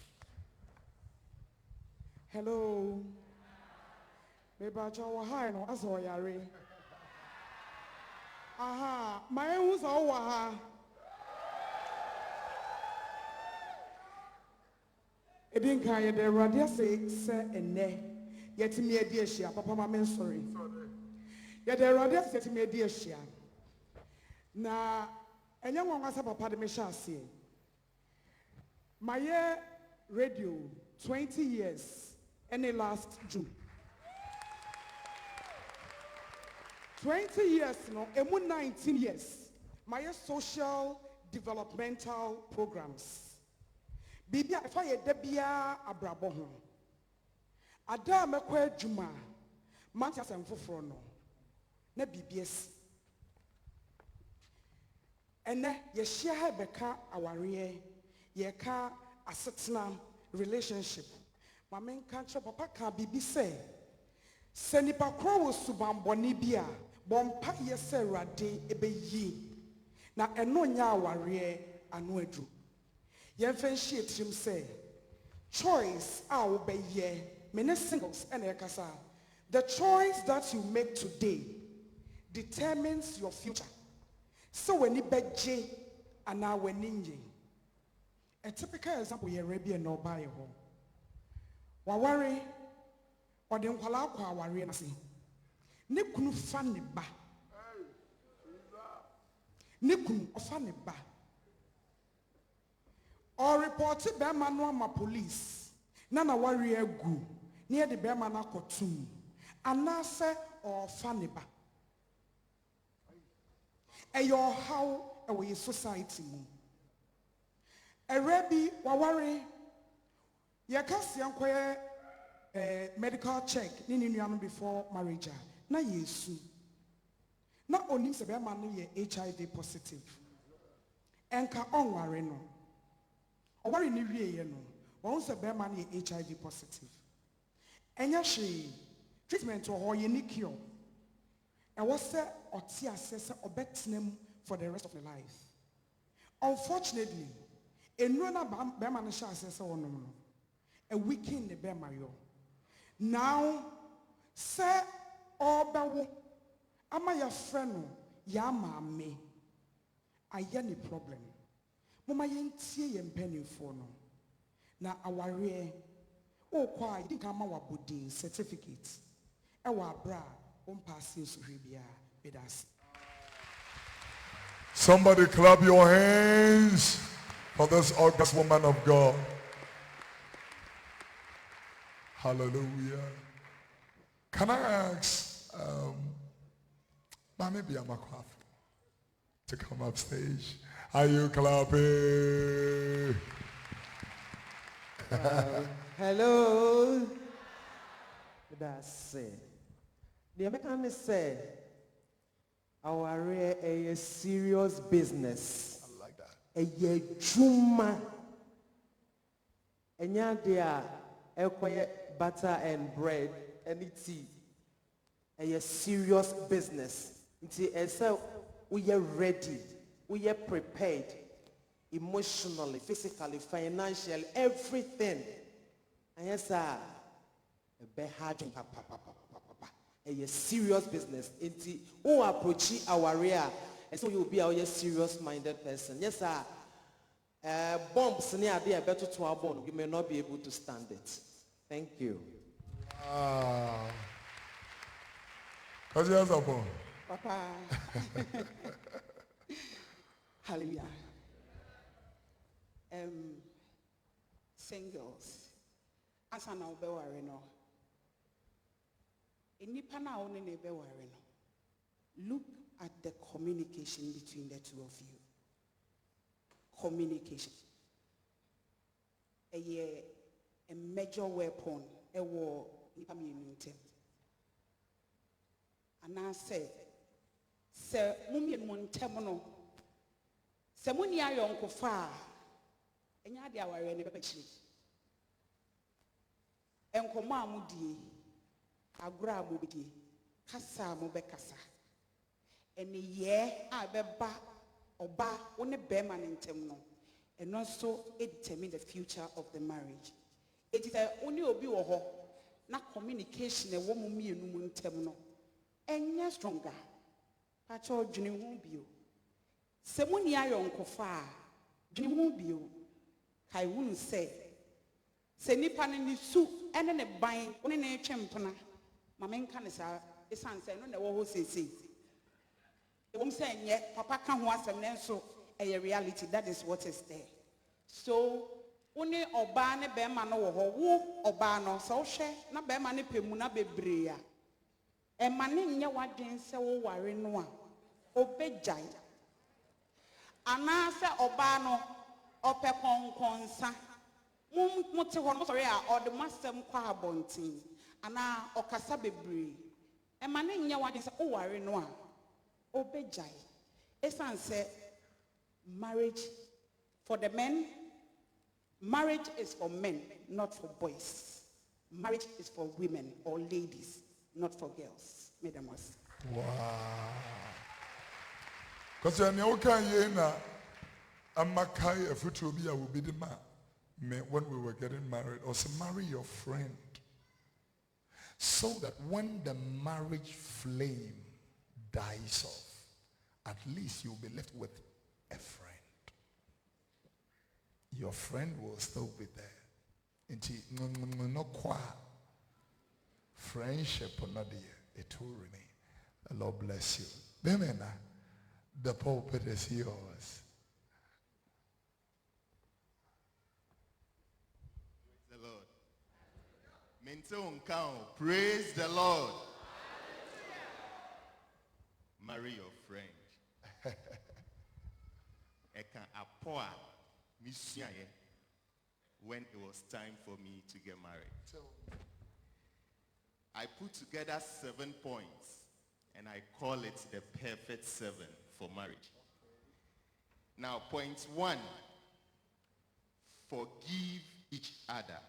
Hello. Maybe I hi no as yare. Aha, my who's all waha. It didn't carry the radio say and ne. Yet me a dear share, Papa, my sorry. Yet the radio said me a dear share. Now, and young one was a papa de Meshasi. My year radio 20 years, any last June. 20 years, no, emu 19 years. My social developmental programs. Bibia if I debia abrabo ho. Ada mekwa adwuma. Mancha semfoforo no. Na BBS. Ene ye share beka aware, ye ka asetna relationship. Ma menka cho papa ka bibi say. Se nipa kro wo subamboni bia, bompa ye se rade ebeyi. Na eno nya aware anu adu. Yemfenshi etrim say choice a wo be ye many singles and ekasa. The choice that you make today determines your future. So when you beje and now when ninja. A typical example ye Arabian no buy ho. Wa worry or the nkwala kwa worry na si. Ne kunu fa ne ba. Ne kunu ofa ne ba. Or report it Bema no ma police. Nana worry egu. Near the Bema na kotum. Anase or faniba. Your how away society mu. A rebi wawari. Yakasi yankoye medical check nini nuanu before marriage. Na yesu. Na onim se Bema no ye HIV positive. Enka onware no. Owari ni wie no. Won se Bema no ye HIV positive. Enya hwe treatment or unique cure. And what's the otia assessor or betnam for the rest of the life? Unfortunately, a nona Bema sha assessor or no. A weekend the Bema yo. Now, sir or bawo, am I your friend? Yama me. I any problem. Mama yentie yen penny for no. Na aware. Oh, quite, I think I'm our body certificate. Our bra, passes with us. Somebody clap your hands for this august woman of God. Hallelujah. Can I ask Mami Biamakwaf to come up stage? Are you clapping? Hello. That's it. The American say our a serious business. I like that. A juma. Enya dia butter and bread and tea. A serious business. So we are ready. We are prepared. Emotionally, physically, financially, everything. And yes, sir. A serious business. Who approach our area, and so you'll be a serious-minded person. Yes, sir. Bombs near there better to our bone. You may not be able to stand it. Thank you. Wow. Cause you have a bomb. Papa. Hallelujah. Singles. As an obeware no. Nipa na one ne be ware no. Look at the communication between the two of you. Communication. A major weapon e wo nipa me ntem. And I say mumie no ntem no. Se muni ayonko fa enya de aware ne be chiri. Nkɔmɔ a modie, agorɔ a mobɛdie, kasa a mobɛkasa, ɛneyɛ a ɛbɛba ɔba wo ne bɛrima ne ntɛm no, ɛno nso determine the future of the marriage. Enti sɛ wo ne obi wɔ hɔ na communication ɛwɔ mo mmienu mu ntɛm no, ɛnyɛ stronger. Pakyɛ dwene ho bio. Sɛ mo ni ayɔnkofa a, dwene ho bio. Kae hunu sɛ nipa ne ne su ɛne ne ban wo ne ne twɛn mpona ma menka ne saa ɛsiane sɛ ɛno na ɛwɔ hɔ seesei. Ɛwom sɛ ɛnyɛ papa ka ho asɛm ne nso ɛyɛ reality. That is what is there. So wo ne ɔbaa ne bɛrima no wɔ hɔ, wo ɔbaa no sɛ wohwɛ na bɛrima ne pɛ mu na bebree a ɛma ne nyɛ w'adwen sɛ wo ware no a obɛgyae anaasɛ ɔbaa no ɔpɛ kɔnkɔnsa mote hɔ no sɔre a ɔde mo asɛm kɔ abɔnten anaa ɔkasa bebree ɛma ne nyɛ w'adwen sɛ wo ware no a obɛgyae ɛsiane sɛ marriage for the men, marriage is for men, not for boys. Marriage is for women or ladies, not for girls. Mesdames. Wow. Because you're na amakai afutubi will be the man when we were getting married. Or say marry your friend, so that when the marriage flame dies off, at least you'll be left with a friend. Your friend will still be there. Until no qua friendship or not there, it will remain. The Lord bless you. Amen. The pulpit is yours. Praise the Lord. Mente unkao. Praise the Lord. Marry your friend. Eka apoa. When it was time for me to get married. I put together 7 points and I call it the perfect 7 for marriage. Now, point 1, forgive each other.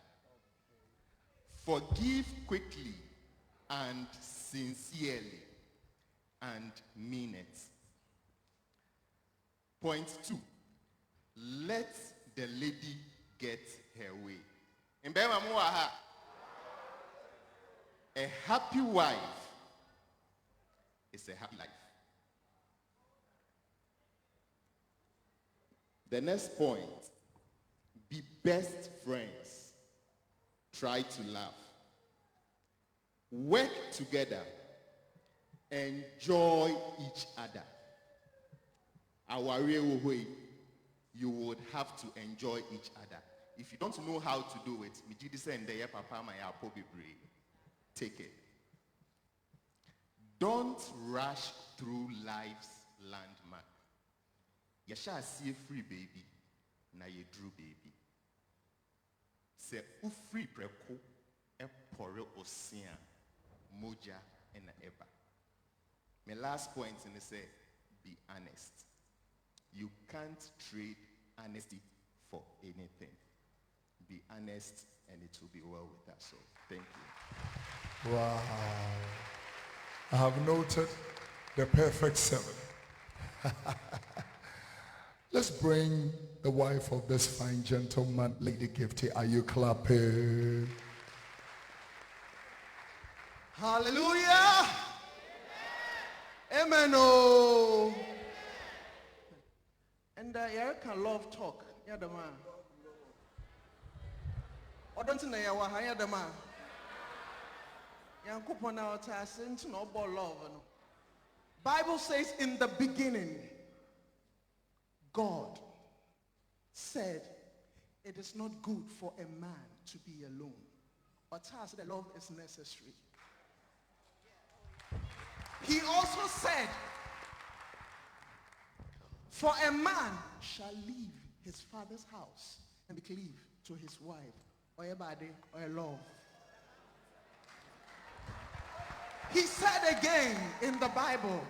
Forgive quickly and sincerely and mean it. Point 2, let the lady get her way. A happy wife is a happy life. The next point, be best friends. Try to laugh. Work together. Enjoy each other. Our real way, you would have to enjoy each other. If you don't know how to do it, take it. Don't rush through life's landmark. You shall see a free baby, na ye drew baby. Se u free preko e pore osia moja and eba. My last point is say, be honest. You can't trade honesty for anything. Be honest and it will be well with us. So thank you. Wow. I have noted the perfect 7. Let's bring the wife of this fine gentleman, Lady Gifty. Are you clapping? Hallelujah. Amen. Oh. And Erica love talk. Yeah, the man. Or don't you know ya the man? Yeah, coupon our task into no ball love. Bible says in the beginning, God said it is not good for a man to be alone. But task the love is necessary. He also said, for a man shall leave his father's house and cleave to his wife, or a body, or a love. He said again in the Bible,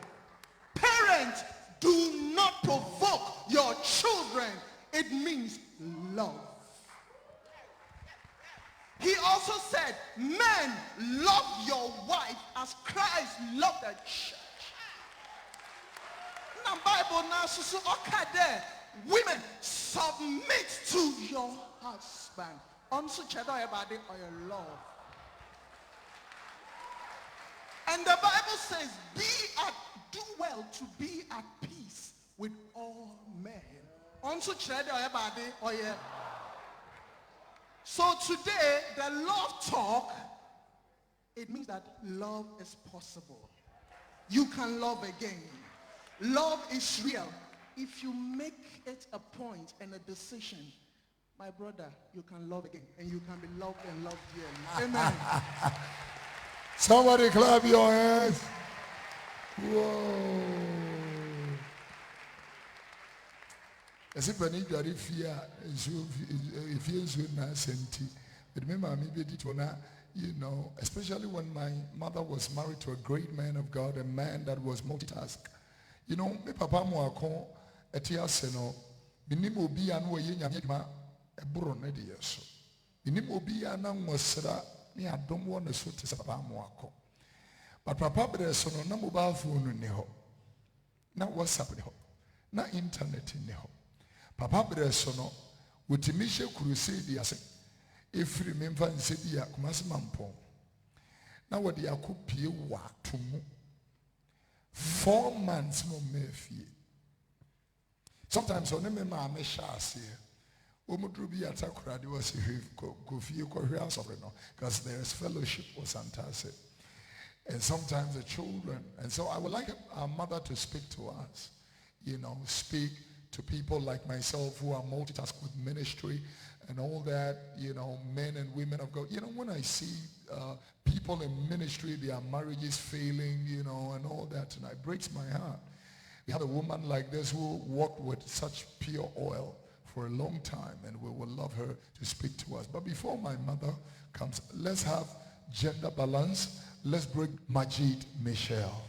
parents, do not provoke your children. It means love. He also said, men, love your wife as Christ loved the church. Now Bible now so okay there. Women, submit to your husband. Also check out about it or your love. And the Bible says, do well to be at peace with all men. Also check out about it or your. So today, the love talk, it means that love is possible. You can love again. Love is real. If you make it a point and a decision, my brother, you can love again. And you can be loved and loved dearly. Amen. Somebody clap your hands. Whoa. As if I need to fear, if you are senti, but remember, maybe it you know, especially when my mother was married to a great man of God, a man that was multitask. You know, me papa mo akon etiase no, minim obi anu oye nyame eburo ne de yeso. Minim obi ana nwosra ne adom wo ne so te papa mo akon. But papa bre so no na mobile phone ne ho. Na WhatsApp ne ho. Na internet ne ho. Papa bre so no wotimi hye crusade ase. Efiri memfa nse bia komase mampon. Na wode akopie wa tomu. 4 months no mefie. Sometimes on me ma me shase. Omudru bi atakura de was go fie ko house of no because there is fellowship or santase. And sometimes the children. And so I would like our mother to speak to us. You know, speak to people like myself who are multitask with ministry and all that, you know, men and women of God. You know, when I see people in ministry, their marriages failing, you know, and all that, and it breaks my heart. We have a woman like this who walked with such pure oil for a long time, and we will love her to speak to us. But before my mother comes, let's have gender balance. Let's bring Majid Michelle.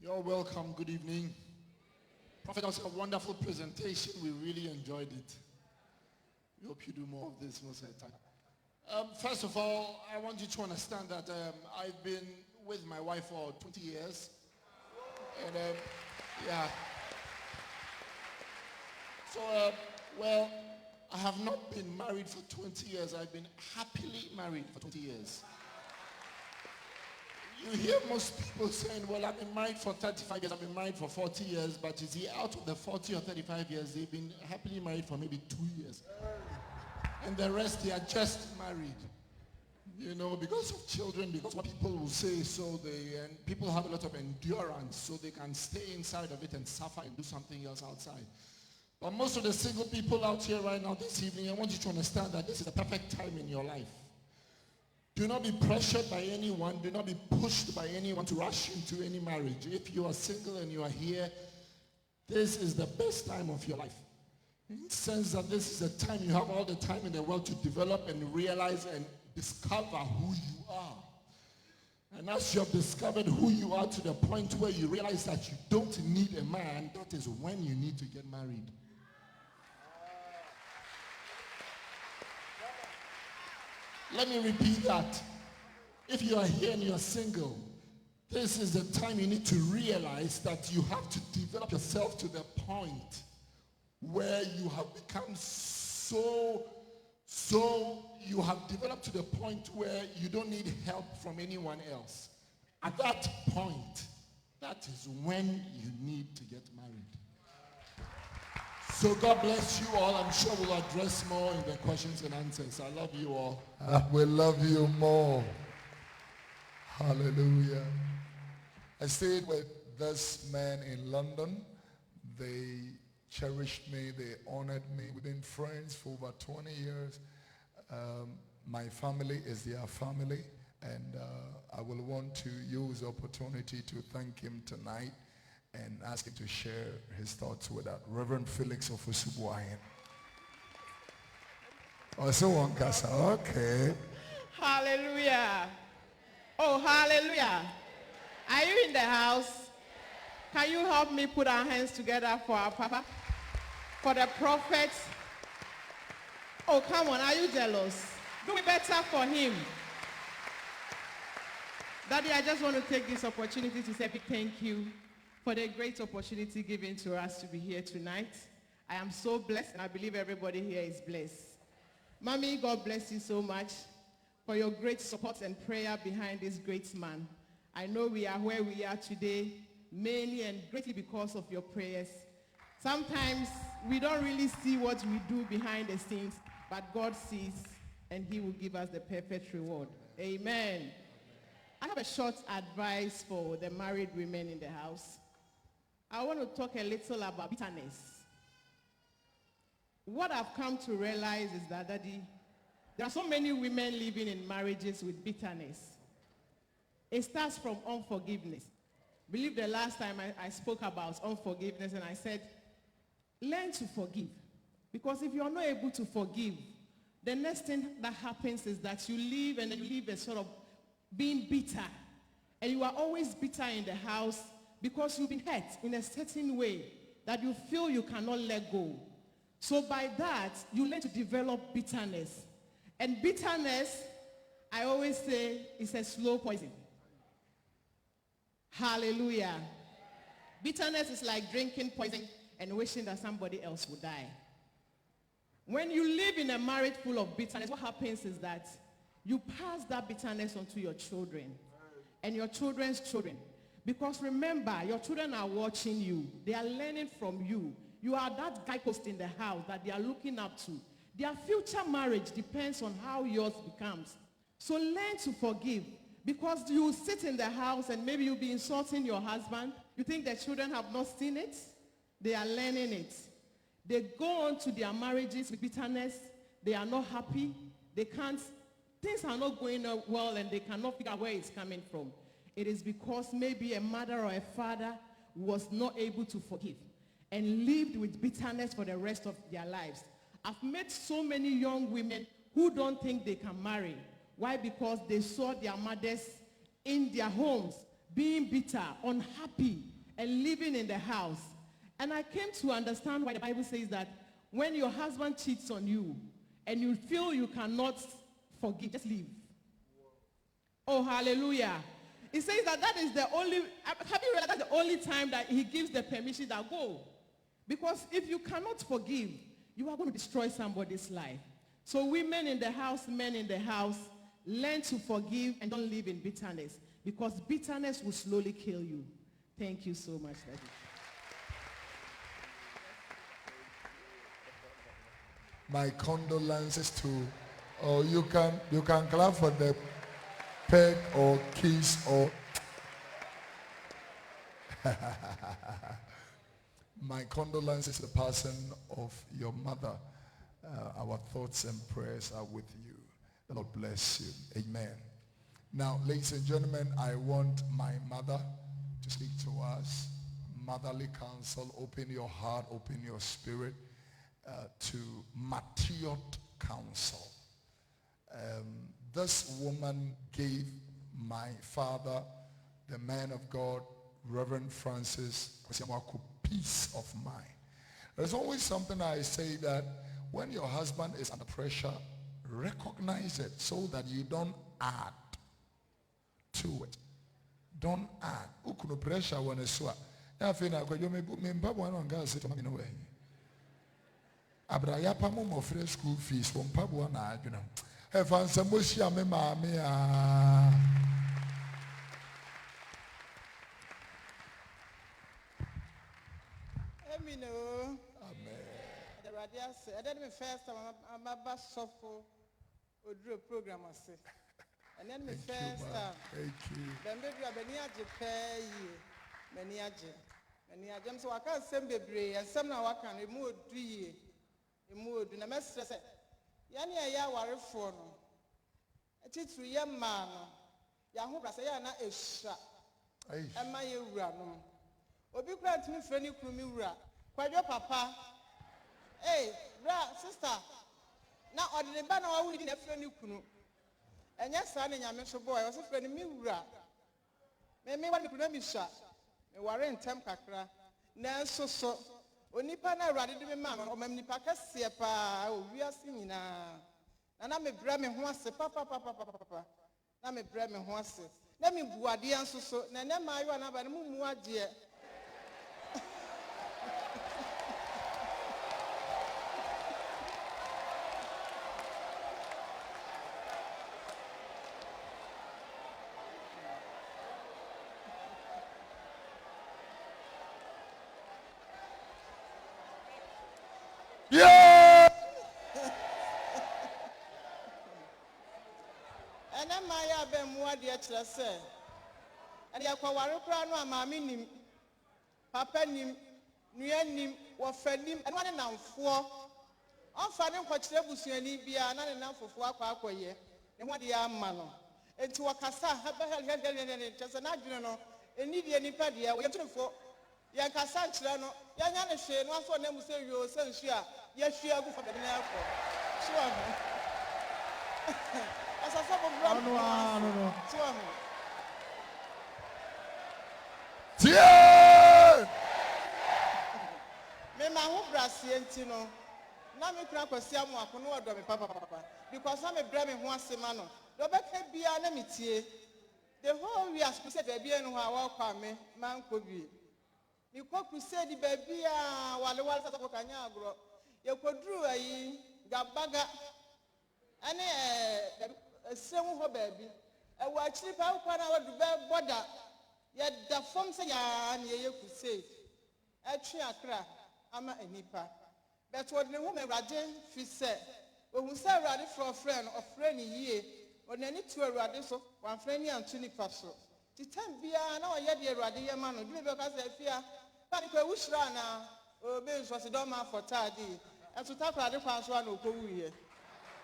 You're welcome. Good evening. Prophet, that was a wonderful presentation. We really enjoyed it. We hope you do more of this most of the time. First of all, I want you to understand that I've been with my wife for 20 years. And yeah. So, well, I have not been married for 20 years. I've been happily married for 20 years. You hear most people saying, well, I've been married for 35 years, I've been married for 40 years, but you see, out of the 40 or 35 years, they've been happily married for maybe 2 years. And the rest, they are just married. You know, because of children, because what people will say, and people have a lot of endurance, so they can stay inside of it and suffer and do something else outside. But most of the single people out here right now this evening, I want you to understand that this is the perfect time in your life. Do not be pressured by anyone. Do not be pushed by anyone to rush into any marriage. If you are single and you are here, this is the best time of your life. In the sense that this is the time you have all the time in the world to develop and realize and discover who you are. And as you have discovered who you are to the point where you realize that you don't need a man, that is when you need to get married. Let me repeat that. If you are here and you are single, this is the time you need to realize that you have to develop yourself to the point where you have become so you have developed to the point where you don't need help from anyone else. At that point, that is when you need to get married. So God bless you all. I'm sure we'll address more in the questions and answers. I love you all. We love you more. Hallelujah. I stayed with this man in London. They cherished me. They honored me. We've been friends for over 20 years. My family is their family. And I will want to use the opportunity to thank him tonight and ask him to share his thoughts with us. Reverend Felix of Usubuayan. Oh, so one casa. Okay. Hallelujah. Oh, hallelujah. Are you in the house? Can you help me put our hands together for our Papa? For the prophet. Oh, come on, are you jealous? Do it better for him. Daddy, I just want to take this opportunity to say thank you for the great opportunity given to us to be here tonight. I am so blessed, and I believe everybody here is blessed. Mommy, God bless you so much for your great support and prayer behind this great man. I know we are where we are today, mainly and greatly because of your prayers. Sometimes we don't really see what we do behind the scenes, but God sees, and he will give us the perfect reward. Amen. I have a short advice for the married women in the house. I want to talk a little about bitterness. What I've come to realize is that, Daddy, there are so many women living in marriages with bitterness. It starts from unforgiveness. I believe the last time I spoke about unforgiveness, and I said, learn to forgive. Because if you're not able to forgive, the next thing that happens is that you live, and then you live a sort of being bitter. And you are always bitter in the house because you've been hurt in a certain way that you feel you cannot let go. So by that, you learn to develop bitterness. And bitterness, I always say, is a slow poison. Hallelujah. Bitterness is like drinking poison and wishing that somebody else would die. When you live in a marriage full of bitterness, what happens is that you pass that bitterness onto your children and your children's children. Because remember, your children are watching you. They are learning from you. You are that guidepost in the house that they are looking up to. Their future marriage depends on how yours becomes. So learn to forgive. Because you sit in the house and maybe you'll be insulting your husband. You think the children have not seen it? They are learning it. They go on to their marriages with bitterness. They are not happy. Things are not going well, and they cannot figure out where it's coming from. It is because maybe a mother or a father was not able to forgive and lived with bitterness for the rest of their lives. I've met so many young women who don't think they can marry. Why? Because they saw their mothers in their homes being bitter, unhappy, and living in the house. And I came to understand why the Bible says that when your husband cheats on you and you feel you cannot forgive, just leave. Oh, hallelujah. It says that is the only, have you realized that's the only time that he gives the permission that go? Because if you cannot forgive, you are going to destroy somebody's life. So women in the house, men in the house, learn to forgive and don't live in bitterness, because bitterness will slowly kill you. Thank you so much, Daddy. My condolences to, or you can clap for the peg or kiss or my condolences to the person of your mother. Our thoughts and prayers are with you. The Lord bless you. Amen. Now, ladies and gentlemen, I want my mother to speak to us. Motherly counsel. Open your heart, open your spirit to matured counsel. This woman gave my father, the man of God, Reverend Francis, peace of mind. There's always something I say, that when your husband is under pressure, recognize it so that you don't add to it. Don't add. Ukuno pressure when it's so. Ya fina kwa yo me mpabu wana nga se to mami no we. Abra ya pa mo free school fees for mpabu wana adwena. E fa nsamo hia me maame a. Amino. The radio say, I did my first time I'm a suffer Oduro program I say. And then my first time. Thank you. Then baby I been here pay many agents so I can't send baby and some now I can remove 3 years. Remove the master say, Yani ya worry for no. A teacher young man. Yahu say na esha. Am I you run? Obi grant me friendly krumi Kwajo papa. Hey, bra, sister. Now, ordinary banner, I will need a friendly kunu. And yes, son, and your boy, I was a friend of me. May me want to be shot. meware ntɛm kakra nanso so onipa na awurade de me ma no ɔmam nipa kɛseɛ paa owiase nyinaa na mebrɛ me ho ase papa na mebrɛ me ho ase na mebu adeɛ nso so na nɛ maayewa na ba no mu adeɛ Yeah! And then my abem what the extra say. And the aquawari crown, mammy nim, papa nim, nuanim, wafelim, and one enough for. On finding what troubles you need be not enough for 4 o'clock year, and what the arm mano. And to a cassa, just an adrenal, and need any paddy, we have to for. Young Cassantrano, young Anashe, one for them will say you send share. Yes, she are good for the airport. Sure. As a sort of no. Yeah! Me ma ho brasientino. Na me kra kwasi amu akono odo me papa. Because I'm a brave me ho asema no. Do be ka bia na metie. The whole we are supposed to be enu ha wa kwa me man ko bi. You could say the baby, while the walls of Kanyagro. You could drew a gabaga and a same baby. A watch sleep out 1 hour to bear border. Yet the form say, you could say, a triacra, ama a nipa. That's what the woman Rajan she said. When we say ready for a friend or friend ye, when any 2 radiso, 1 friend and 20 paso. The time be now yet the radia man, do because I fear. But which runner or bills was a dormer for tardy, and to talk about the past one who go here.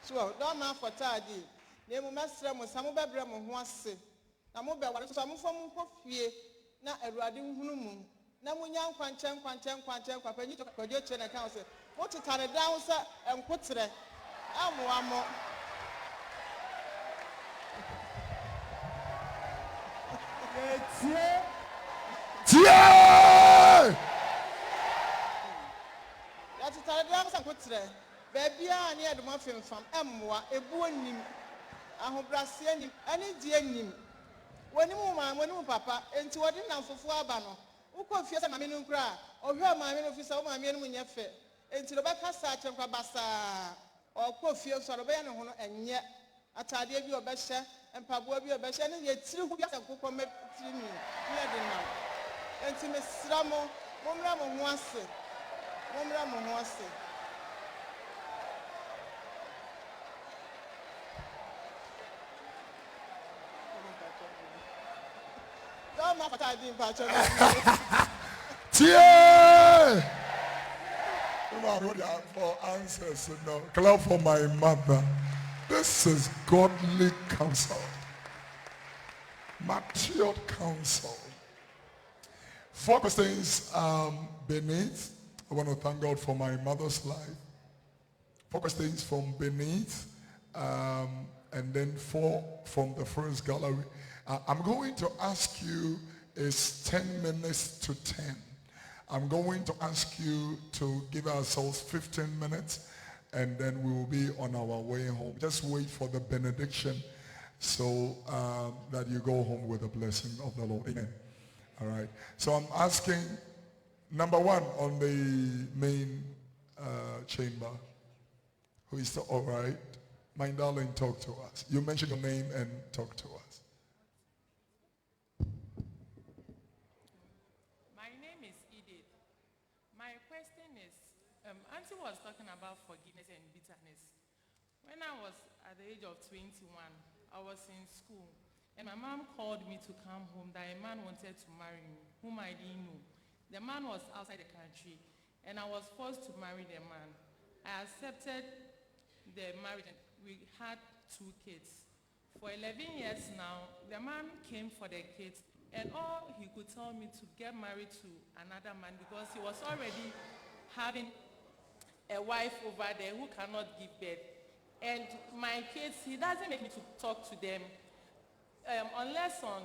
So, dormer for tardy. Name master was some of Bram once. Namoba was some from Kofi, not a riding room. Namuyan Quanchan, Papa, you took a projection account. What to turn it down, sir, and put it. Amo. Yeah! That's a telegram I put there. Baby, I near the muffin from Emwa, a boon. I hope Brasian, any dear nim. When you move, papa, and to what enough for Fabano. Who confess my minimum cry, or hear my officer, my minimum yafe, and to the back of such a cabasa, or Kofi Oduro, and yet I tell you a best and Pablo be a best, and yet 2 who get a cook on me. And to Miss Ramo, Momramo Mwase. Don't know what I did, Patrick. Yeah! For answers, no. Clap for my mother. This is godly counsel. Matured counsel. 4 questions beneath. I want to thank God for my mother's life. 4 questions from beneath, and then 4 from the first gallery. I'm going to ask you, it's 10 minutes to 10. I'm going to ask you to give ourselves 15 minutes, and then we will be on our way home. Just wait for the benediction so that you go home with the blessing of the Lord. Amen. All right. So I'm asking, number 1 on the main chamber. Who is all right? My darling, talk to us. You mention your name and talk to us. My name is Edith. My question is, Auntie was talking about forgiveness and bitterness. When I was at the age of 21, I was in school. And my mom called me to come home that a man wanted to marry me, whom I didn't know. The man was outside the country, and I was forced to marry the man. I accepted the marriage, and we had 2 kids. For 11 years now, the man came for the kids, and all he could tell me to get married to another man because he was already having a wife over there who cannot give birth. And my kids, he doesn't make me to talk to them. Unless on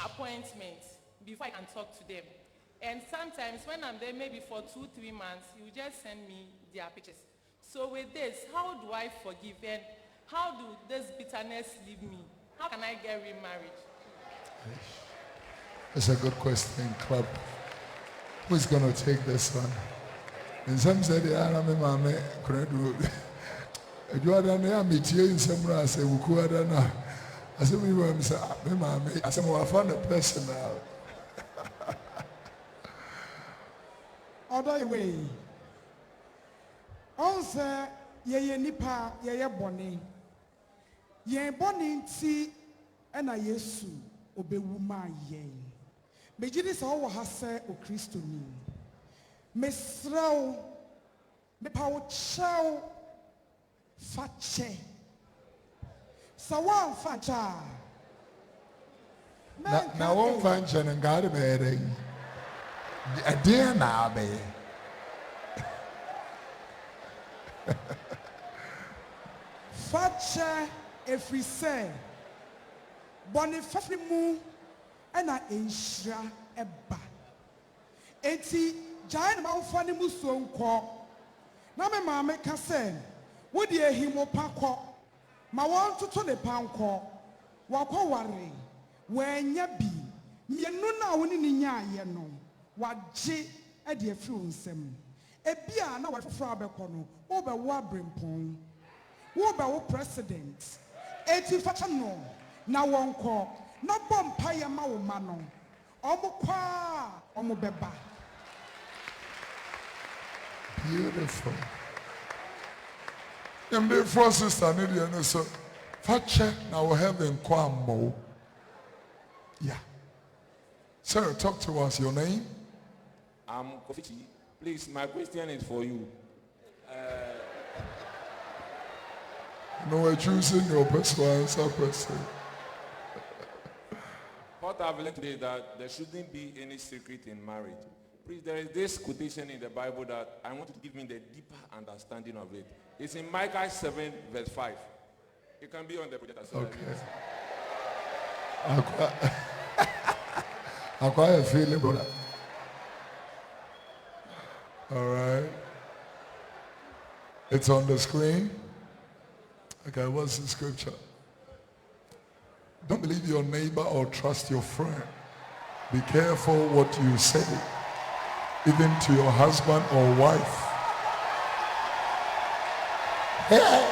appointment. before I can talk to them. And sometimes when I'm there, maybe for 2-3 months, you just send me their pictures. So with this, how do I forgive? And how do this bitterness leave me? How can I get remarried? That's a good question, Club. Who's going to take this one? And some said, "I am my credo." You are done. Meet you in some race. We could have. I said, "We were say, I said, I found a person now." Other way. Also, ye nipa ye boni. Ye boni ti ena Yesu obewuma ye. Mejidi sa wo ha se o Kristo ni. Mesrao me pawo chao fache. Sawan facha. Now one function and got him heading. A dear now, baby. Fache every say. Boniface mu ena enshira eba. Eti giant ma ufani mu so nko. Na me maame ka say, wo de ehimo pakọ. Ma won toto ne pankọ. Wakọ ware. Wanya bi. Mienu na woni ni nyaaye no. Waje e de afiri onsem. Ebia na wafoforo abekọ no. Wo be wo abrempon. Wo be wo president. Eti facha no. Na wonko. Na bompa ye ma wo ma no. Omo kwa omo beba. Beautiful. And the first sister need you know so. Fache now we have in Kwambo. Yeah. Sir, talk to us. Your name? I'm Kofi. Please, my question is for you. No, we're choosing your personal answer question. What I've learned today is that there shouldn't be any secret in marriage. Please, there is this quotation in the Bible that I want you to give me the deeper understanding of it. It's in Micah 7 verse 5. It can be on the projector. Okay. I'm quite feeling, brother. All right. It's on the screen. Okay, what's the scripture? Don't believe your neighbor or trust your friend. Be careful what you say, even to your husband or wife. Hey.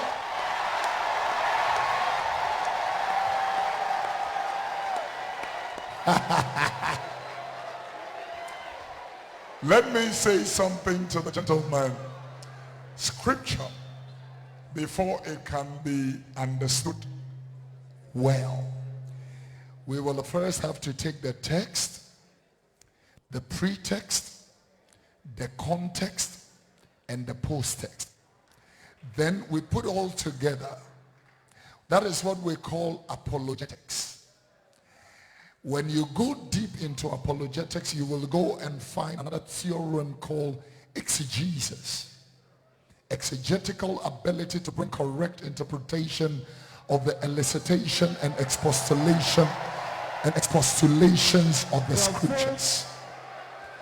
Let me say something to the gentleman. Scripture, before it can be understood well, we will first have to take the text, the pretext, the context, and the post-text. Then we put all together. That is what we call apologetics. When you go deep into apologetics, you will go and find another theorem called exegesis. Exegetical ability to bring correct interpretation of the elicitation and expostulation and expostulations of the scriptures.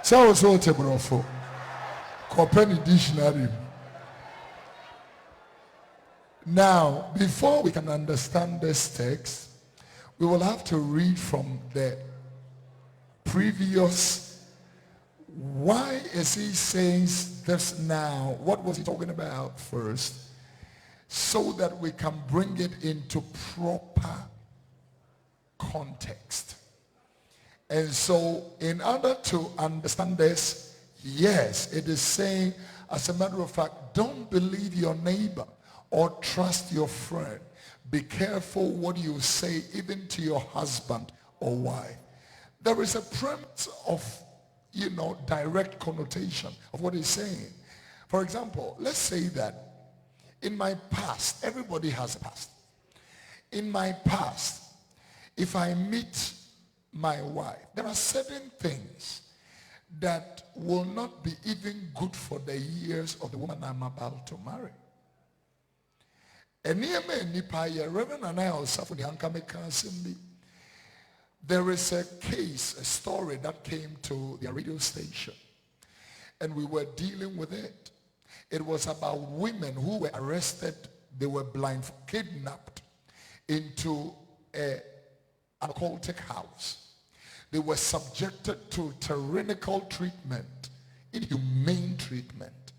So brofo. Kopeni dictionary. Now, before we can understand this text, we will have to read from the previous. Why is he saying this now? What was he talking about first? So that we can bring it into proper context. And so in order to understand this, yes, it is saying, as a matter of fact, don't believe your neighbor or trust your friend. Be careful what you say, even to your husband or wife. There is a premise of, direct connotation of what he's saying. For example, let's say that in my past, everybody has a past. In my past, if I meet my wife, there are certain things that will not be even good for the years of the woman I'm about to marry. There is a case, a story that came to their radio station, and we were dealing with it. It was about women who were arrested. They were kidnapped into an occultic house. They were subjected to tyrannical treatment, inhumane treatment.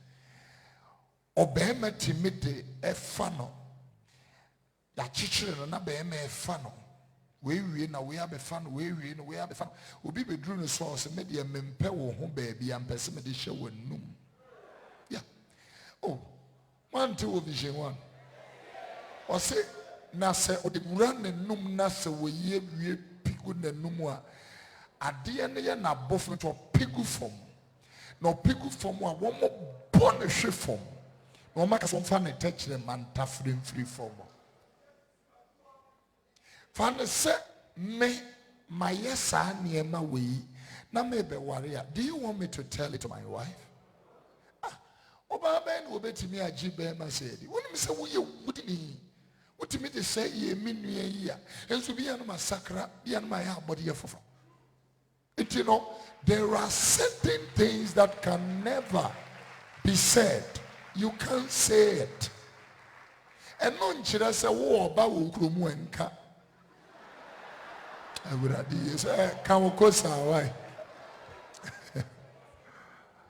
Obema timide efano. Ya chichire no na bema efano. We na we have a fan, we have a fan. Obi be drew no so se me de mempe wo ho baabi am pese me de hye wonum. Yeah. Oh. 1 2 vision 1. O se na se odi mura ne num na se wo ye wie pigu ne num a ade ne ye na bofu to pigu fom. No pigu fom a wo mo bon hwe fom. No maka so fa ne touch them man tafrim free fom. Fan say me my yesa niema we na me be warrior. Do you want me to tell it to my wife? Oba ben obetimi agi be ma said. Woni me say wo ye wudini. Wotimi de say ye minua yi a. Enso bi anu masakra, bi anu ma ya body ye fofo. You know, there are certain things that can never be said. You can't say it. And no nchira say wo oba wo kromu enka. I would have said, "Come why?"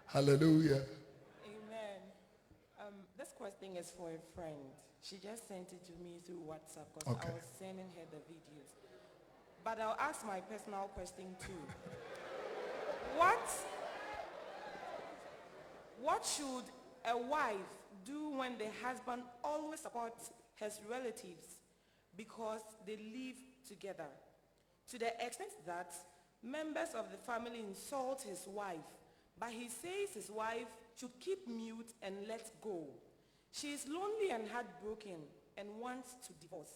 Hallelujah. Amen. This question is for a friend. She just sent it to me through WhatsApp because I was sending her the videos. But I'll ask my personal question too. What should a wife do when the husband always supports his relatives because they live together? To the extent that members of the family insult his wife, but he says his wife should keep mute and let go. She is lonely and heartbroken and wants to divorce,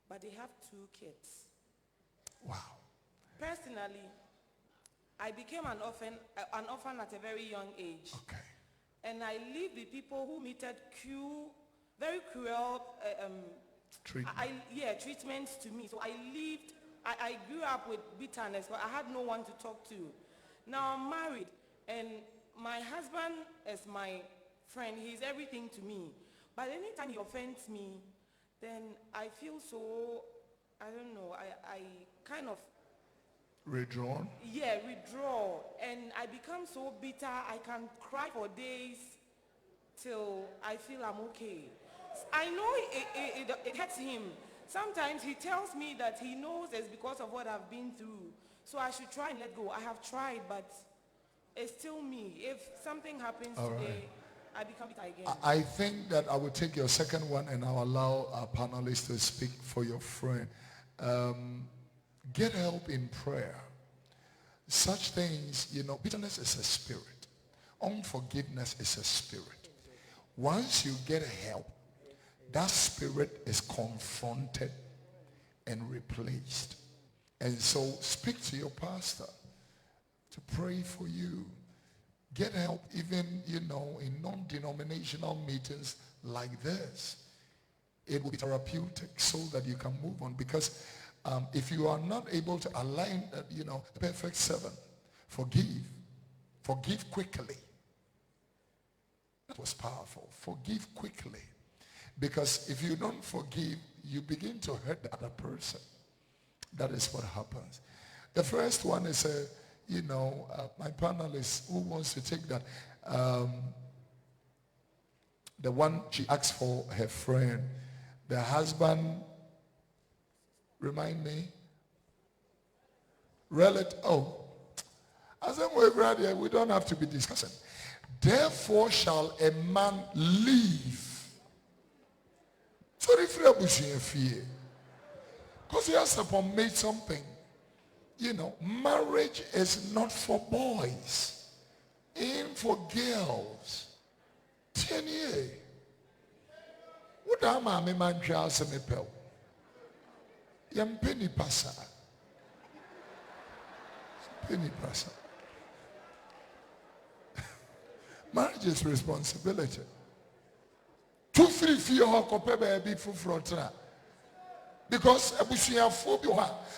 but they have 2 kids. Wow. Personally, I became an orphan at a very young age. Okay. And I lived with people who meted very cruel treatments to me. So I grew up with bitterness, but I had no one to talk to. Now I'm married, and my husband is my friend. He's everything to me. But anytime he offends me, then I feel so, I don't know, I kind of... Withdrawn? Yeah, withdraw. And I become so bitter, I can cry for days till I feel I'm okay. I know it hurts him. Sometimes he tells me that he knows it's because of what I've been through. So I should try and let go. I have tried, but it's still me. If something happens today, I become bitter again. I think that I will take your second one and I'll allow our panelists to speak for your friend. Get help in prayer. Such things, bitterness is a spirit. Unforgiveness is a spirit. Once you get help, that spirit is confronted and replaced. And so speak to your pastor to pray for you. Get help even, in non-denominational meetings like this. It will be therapeutic so that you can move on. Because if you are not able to align, the perfect 7, forgive quickly. That was powerful. Forgive quickly. Because if you don't forgive, you begin to hurt the other person. That is what happens. The first one is, my panelist who wants to take that. The one she asked for her friend. The husband, remind me, relative, as we don't have to be discussing. Therefore shall a man leave. So if you have fear, because he has upon made something, marriage is not for boys, ain't for girls. 10 years. What am I man just me pel? Yam penny passer. Penny passer. Marriage is responsibility. 2 3 4 compare baby for front. Because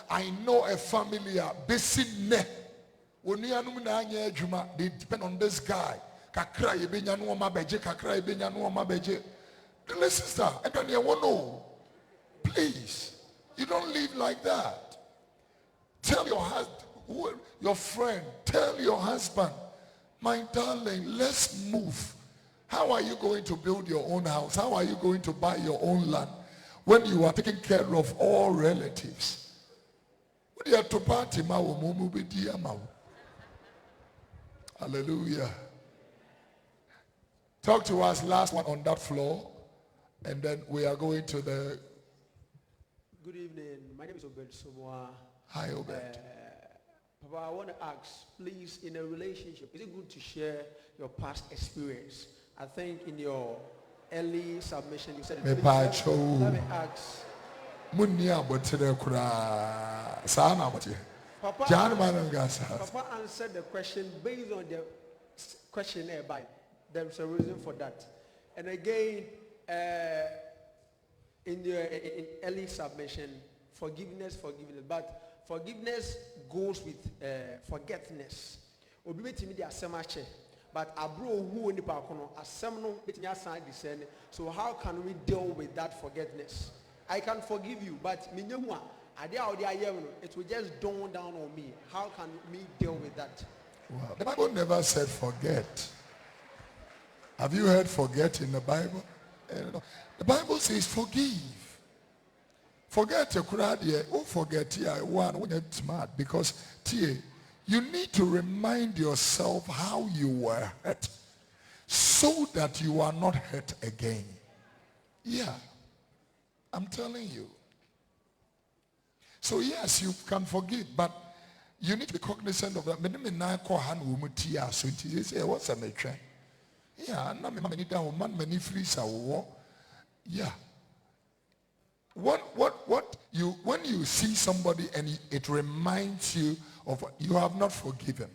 I know a family basic ne. They depend on this guy. Kakra ibenya no ma beje, kakra ibenya no ma beje. The sister, I don't know. Please, you don't live like that. Tell your husband, your friend, tell your husband, my darling, let's move. How are you going to build your own house? How are you going to buy your own land when you are taking care of all relatives? Hallelujah. Talk to us, last one on that floor, and then we are going to the... Good evening. My name is Obed Somoa. Hi, Obed. Papa, I want to ask, please, in a relationship, is it good to share your past experience? I think in your early submission, you said... Let me ask... Papa answered the question based on the questionnaire by. There's a reason for that. And again, in early submission, forgiveness. But forgiveness goes with forgetfulness. But so how can we deal with that forgetfulness? I can forgive you, but it will just dawn down on me. How can we deal with that? Wow. The Bible never said forget. Have you heard forget in the Bible? The Bible says forgive. Forget your crowd here. Oh, forget here. One, when you're smart, because you need to remind yourself how you were hurt so that you are not hurt again. Yeah. I'm telling you. So yes, you can forgive, but you need to be cognizant of that. What's a matter? Yeah, yeah. When you see somebody and it reminds you of what you have not forgiven.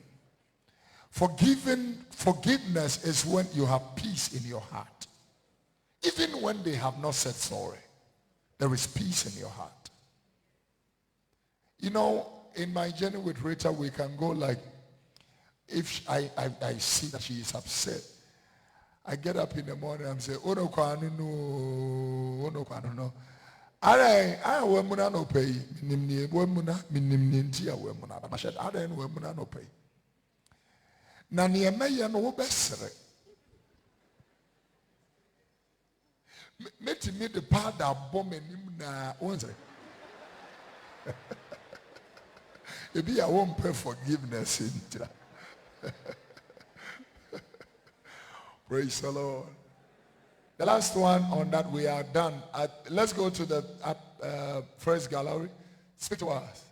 Forgiveness is when you have peace in your heart. Even when they have not said sorry, there is peace in your heart. You know, in my journey with Rita, we can go like, if I see that she is upset, I get up in the morning and say, oh no, no. I will no pay. No pay. Nani no besere. Meti me the part that bomb na once. Maybe I won't pay forgiveness in that. Praise the Lord. The last one on that we are done. Let's go to the first gallery. Speak to us.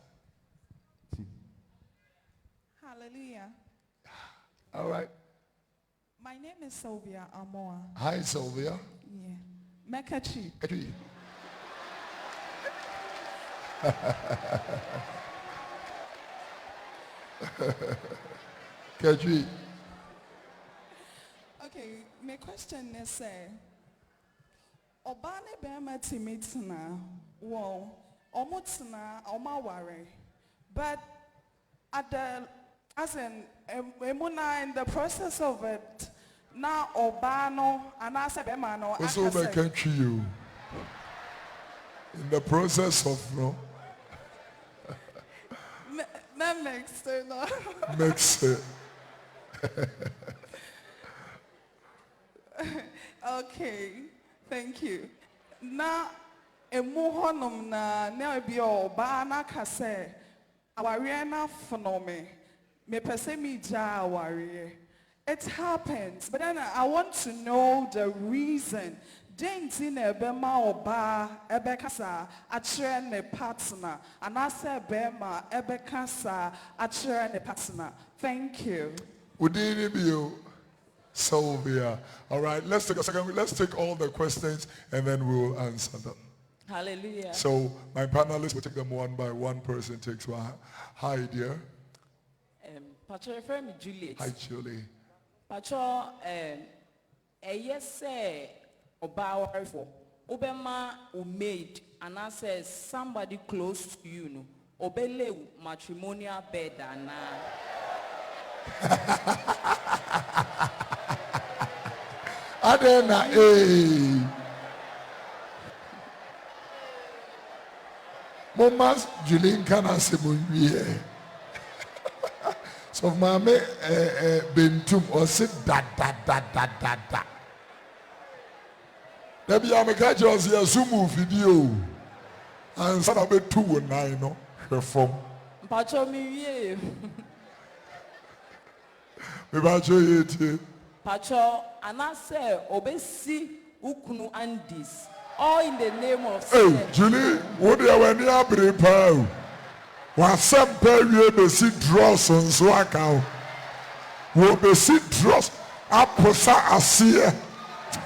Hallelujah. All right. My name is Sylvia Amoa. Hi, Sylvia. Yeah. Mekachi. Okay, my question is, Obane Bema Timitna, well, Omutsna, Omaware, but at the, as in the process of it, now Obano, and I said, Emano, also by country you. In the process of, no? That makes sense. No? Makes sense. Okay, thank you. Now, emuhonum na nebi oba na kase aware na phenomenon. Me pese mi ja aware. It happens, but then I want to know the reason. Denti na ebema oba ebekasa achire ne partner and I say bema ebekasa achire ne partner. Thank you. Sylvia. All right, let's take a second. Let's take all the questions and then we'll answer them. Hallelujah. So my panelists will take them one by one. Person takes one. Hi, dear. Patro, refer me Juliet. Hi, Julie. Patro, yes, sir. Oba for Obema or maid and I says somebody close to you no obele matrimonial bed and Adena Momas Julien kana semunwie. So mame bentum or sit da. There be a catch us here Zoom video. And some of it 2 and 9 no perform. Pacho mi Me bacho yeti. Pacho and I say obesi ukunu andis. All in the name of Hey, Julie, what do you want to bring power? Was some period be see dross on swaka? Will be see dross aposa asia.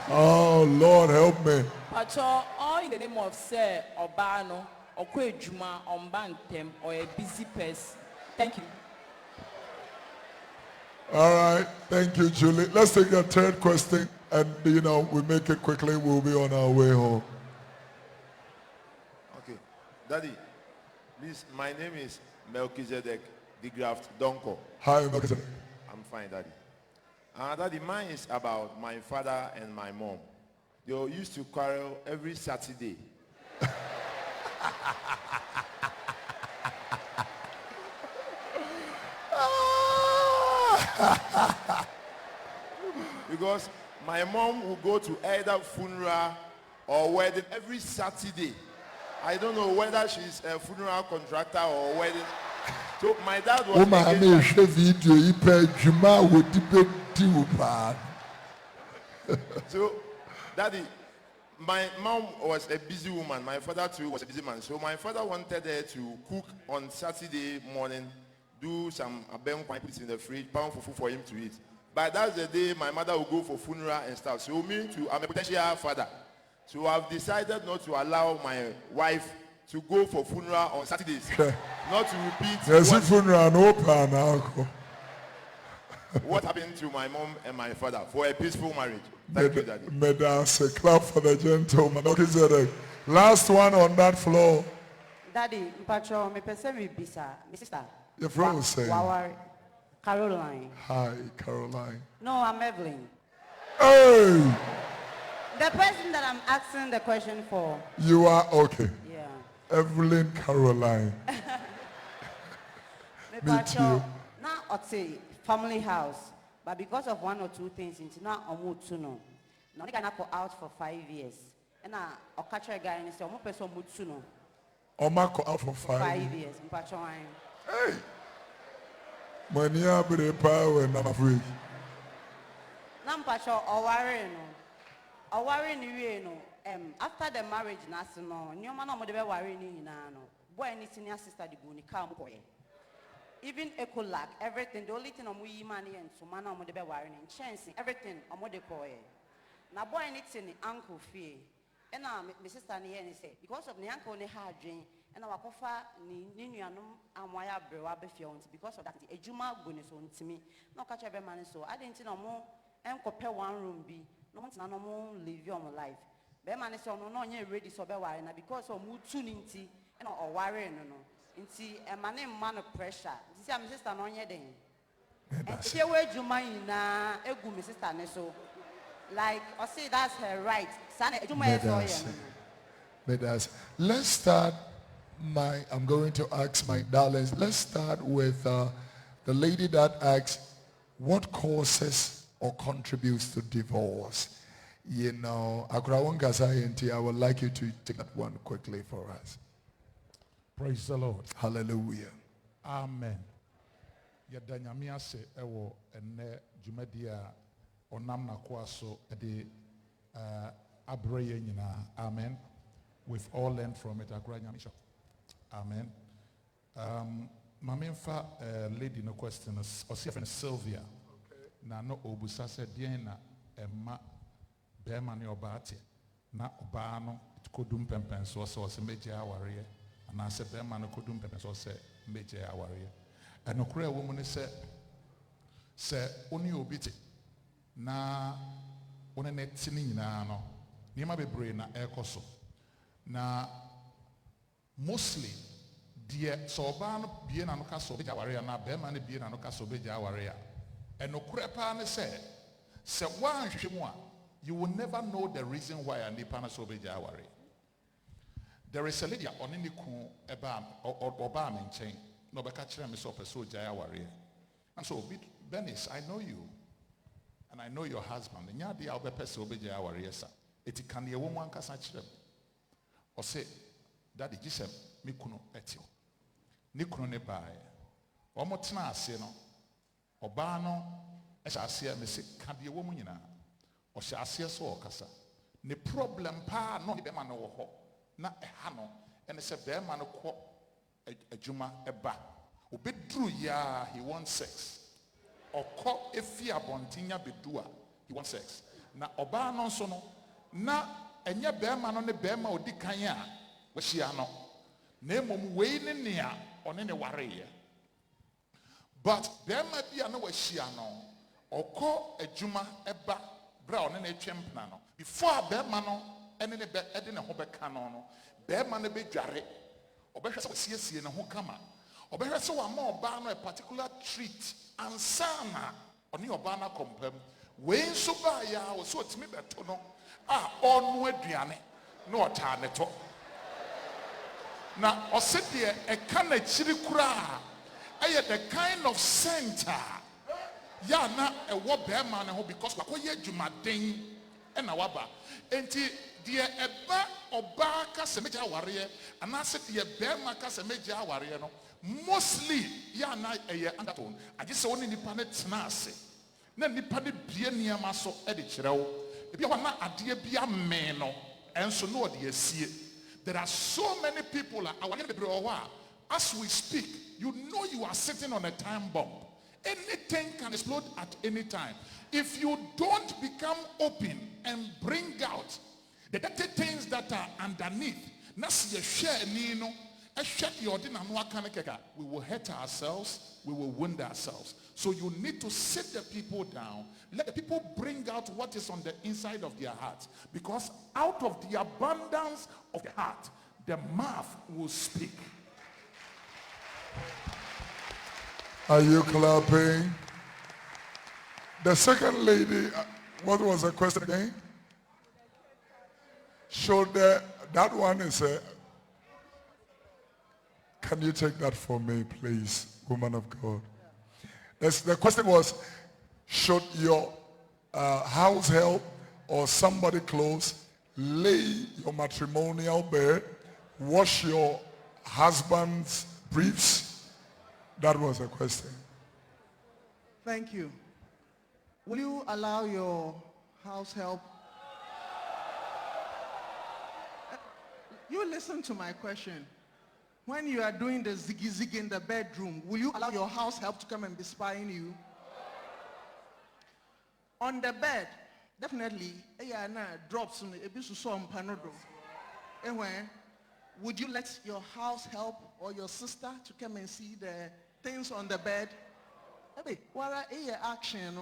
Oh Lord, help me. Pacho, all in the name of Sir Obano, or Juma, on Bantem, or a busy person. Thank you. All right, thank you, Julie. Let's take the third question, and we make it quickly. We'll be on our way home. Okay, Daddy, please. My name is Melchizedek the Graft Donko. Hi, Melchizedek. I'm fine, Daddy. Daddy, mine is about my father and my mom. They used to quarrel every Saturday. Because my mom will go to either funeral or wedding every Saturday. I don't know whether she's a funeral contractor or wedding. So my dad was So, Daddy, my mom was a busy woman. My father too was a busy man. So my father wanted her to cook on Saturday morning, do some put in the fridge, pound for food for him to eat. But that's the day my mother will go for funeral and stuff. So I'm a potential father. So I've decided not to allow my wife to go for funeral on Saturdays. Not to repeat what happened to my mom and my father for a peaceful marriage. Thank you, Daddy. May I say clap for the gentleman. Okay, last one on that floor. Daddy, Mpacho, me pese me bisa, my sister. Your friend was saying. Caroline. Hi, Caroline. No, I'm Evelyn. Hey! The person that I'm asking the question for. You are okay. Yeah. Evelyn Caroline. Me too. Now, I'd say family house, but because of 1 or 2 things, it's not a mood to know. Now, I go out for 5 years, and I'll catch a guy and say, "I'm person mood to know." Omako out for 5 years. Hey. When you have the power, I'm afraid. Now, after the marriage, new man no be worry ni na no. Boy any senior sister the boni come koye. Even EKOWTV, everything. The only thing I'm we money and so man no be worry ni chance everything I'm de koye. Na boy anything uncle fee. And my sister ni say because of the uncle ne hard dream and our kofa ni nuanom amwaya brewa be fiont because of that ejuma go ne so ntimi. No catch every man so I didn't know mo enkope one room bi. No want na no mo live your life. Be man say no no ready so be worry na because of mu tu ninti and o worry no. Nti e man man pressure. Nti say my sister no nye den. Nti e we juma ina egu my sister ne so. Like I say that's her right. Let's start I'm going to ask my darlings. Let's start with the lady that asks what causes or contributes to divorce. I would like you to take that one quickly for us. Praise the Lord. Hallelujah. Amen. Yadanyamia se ewo ene jumedia onam na kwaso ede abreye nyina. Amen. We've all learned from it. Amen. Mamemfa lady no question or Sylvia. Na no obusa se dien na emma bema ne obate na oba no kodum pempen so se meje aware na se bema no kodum pempen so se meje aware enokura wo mu ne se oni obiti na one ne tini nyina no nneɛma bebree na ɛrekɔ so na mostly deɛ sɛ ɔbaa no bie n'ano ka sɛ ɔbɛgya aware a na bɛrima no bie n'ano ka sɛ ɔbɛgya aware a ɛnokorɛ paa ne sɛ woanhwehwɛ mu a you will never know the reason why a nipa no sɛ ɔbɛgya aware. There is a lady a ɔne ne ku ɔbaa me nkyɛn na ɔbɛka kyerɛ me sɛ ɔpɛ sɛ ɔgyae aware. And so Bernice, I know you and I know your husband. Nyɛ adeɛ a wobɛpɛ sɛ ɔbɛgyae aware sa ɛti ka neɛ wɔ mu ankasa kyerɛ me. Ɔse daddy gye sɛ me kunu ɛte hɔ. Ne kunu ne baeɛ. Ɔmo tena ase no ɔbaa no ɛhyɛ aseɛ me se ka deɛ wɔ mu nyinaa. Ɔhyɛ aseɛ so ɔkasa. Ne problem paa no ne bɛrima no wɔ hɔ. Na ɛha no ɛne sɛ bɛrima no kɔ adwuma ɛba. Obɛduru ya he wants sex. Ɔkɔ efi abɔnten nya bedu a he wants sex. Na ɔbaa no nso no na ɛnyɛ bɛrima no ne bɛrima odi kan a wɔhyia no. Na mmom wei ne nea ɔne ne wareeɛ. But bɛrima bi a na wɔahyia no ɔkɔ adwuma ɛba bra ɔne ne atwa mpena no. Before a bɛrima no ɛne ne ɛde ne ho bɛka no bɛrima no bɛdware ɔbɛhwɛ sɛ wɔsiesie ne ho kama ɔbɛhwɛ sɛ wɔama ɔbaa no a particular treat ansa na ɔne ɔbaa no akɔmpam wei nso baayɛ a wɔ sɛ ɔtumi bɛto no a ɔno aduane na ɔtaa ne tɔ na ɔsɛ deɛ ɛka n'akyiri koraa ɛyɛ the kind of center yɛ na ɛwɔ bɛrima no ho because wakɔyɛ adwumaden ɛna waba enti deɛ ɛba ɔbaa ka sɛ megya awareɛ anaasɛ deɛ bɛrima ka sɛ megya awareɛ no mostly yɛ na ɛyɛ undertone agye sɛ wo ne nipa no tena ase na nipa no bie nneɛma so de kyerɛ wo ebi hɔ na adeɛ bi amee no ɛnso na ɔde asie. There are so many people awareɛ bebree wɔ hɔ a as we speak you know you are sitting on a time bomb. Anything can explode at any time. If you don't become open and bring out the dirty things that are underneath, we will hurt ourselves, we will wound ourselves. So you need to sit the people down, let the people bring out what is on the inside of their hearts. Because out of the abundance of the heart, the mouth will speak. Are you clapping? The second lady, what was the question again? That one is can you take that for me, please, woman of God? The question was, should your house help or somebody close lay your matrimonial bed, wash your husband's briefs? That was the question. Thank you. Will you allow your house help? You listen to my question. When you are doing the ziggy-zig in the bedroom, will you allow your house help to come and be spying you? On the bed, definitely, drops would you let your house help or your sister to come and see the things on the bed? Action.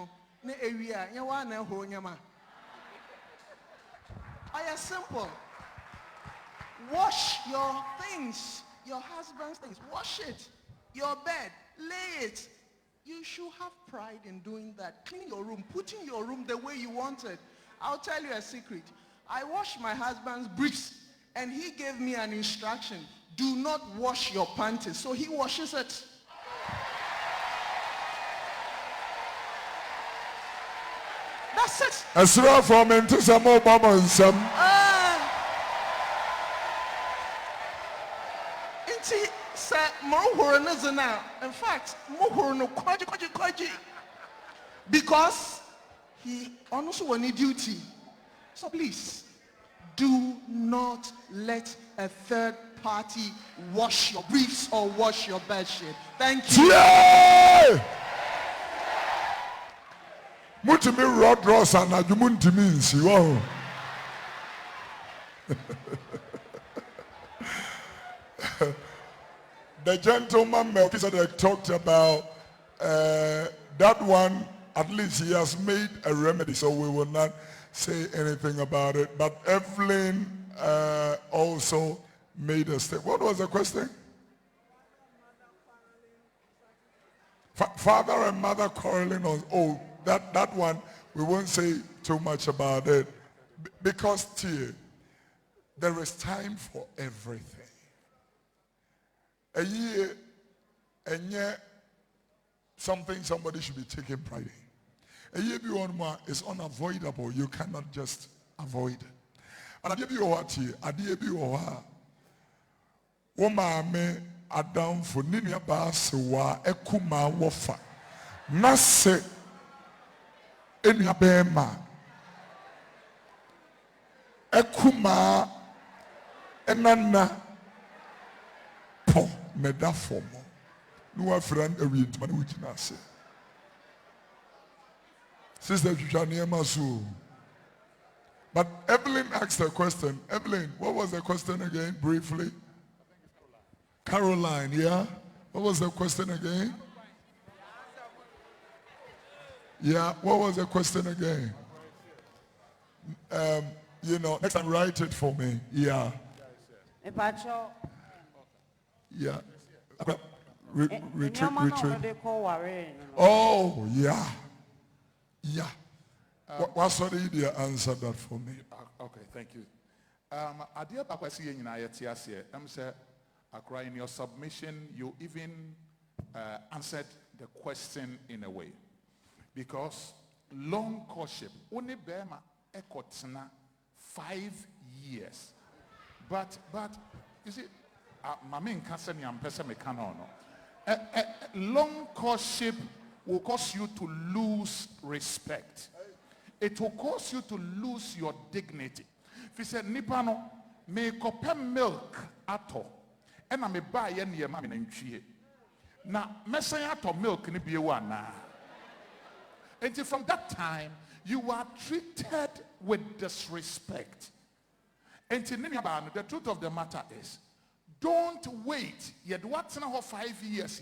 I am simple. Wash your things, your husband's things. Wash it. Your bed, lay it. You should have pride in doing that. Clean your room. Put in your room the way you want it. I'll tell you a secret. I washed my husband's briefs and he gave me an instruction. Do not wash your panties. So he washes it. That's it. As well from into some more and some. In fact, because he also on duty. So please, do not let a third party wash your briefs or wash your bedsheet. Thank you. Yeah! Mutimi rod ross and ajumunti means you are. The gentleman Melchizedek talked about that one at least he has made a remedy, so we will not say anything about it. But Evelyn also made a step. What was the question? Father and mother quarreling on, that one, we won't say too much about it. Because, there is time for everything. A year, and yet, something somebody should be taking pride in. A year beyond more is unavoidable. You cannot just avoid it. And I give you what here. I give you what. Woman, Adam for Ninia Basawa, Ekuma Wafa. Nase Enya Bema. Ekuma Enana Po Medafomo. No friend a read money which nase. Sister Jujania Masu. But Evelyn asked a question. Evelyn, what was the question again, briefly? Caroline, yeah? What was the question again? Yeah, what was the question again? Next time write it for me. Yeah. Yeah. Retreat. Oh, yeah. Yeah. What's the idea? Answer that for me. Okay, thank you. Adia Pakwasi Yetiasia, Akra, in your submission, you even answered the question in a way. Because long courtship, only Bema Ekotna 5 years. But you see, Mamin Kasani and Pesamekano. Long courtship will cause you to lose respect. It will cause you to lose your dignity. If you say, Nipano, may copper milk at all. And I may buy any mammy and tree. Now, Messiah to milk ni be one now. And from that time, you are treated with disrespect. And the truth of the matter is, don't wait. Yet what's now 5 years?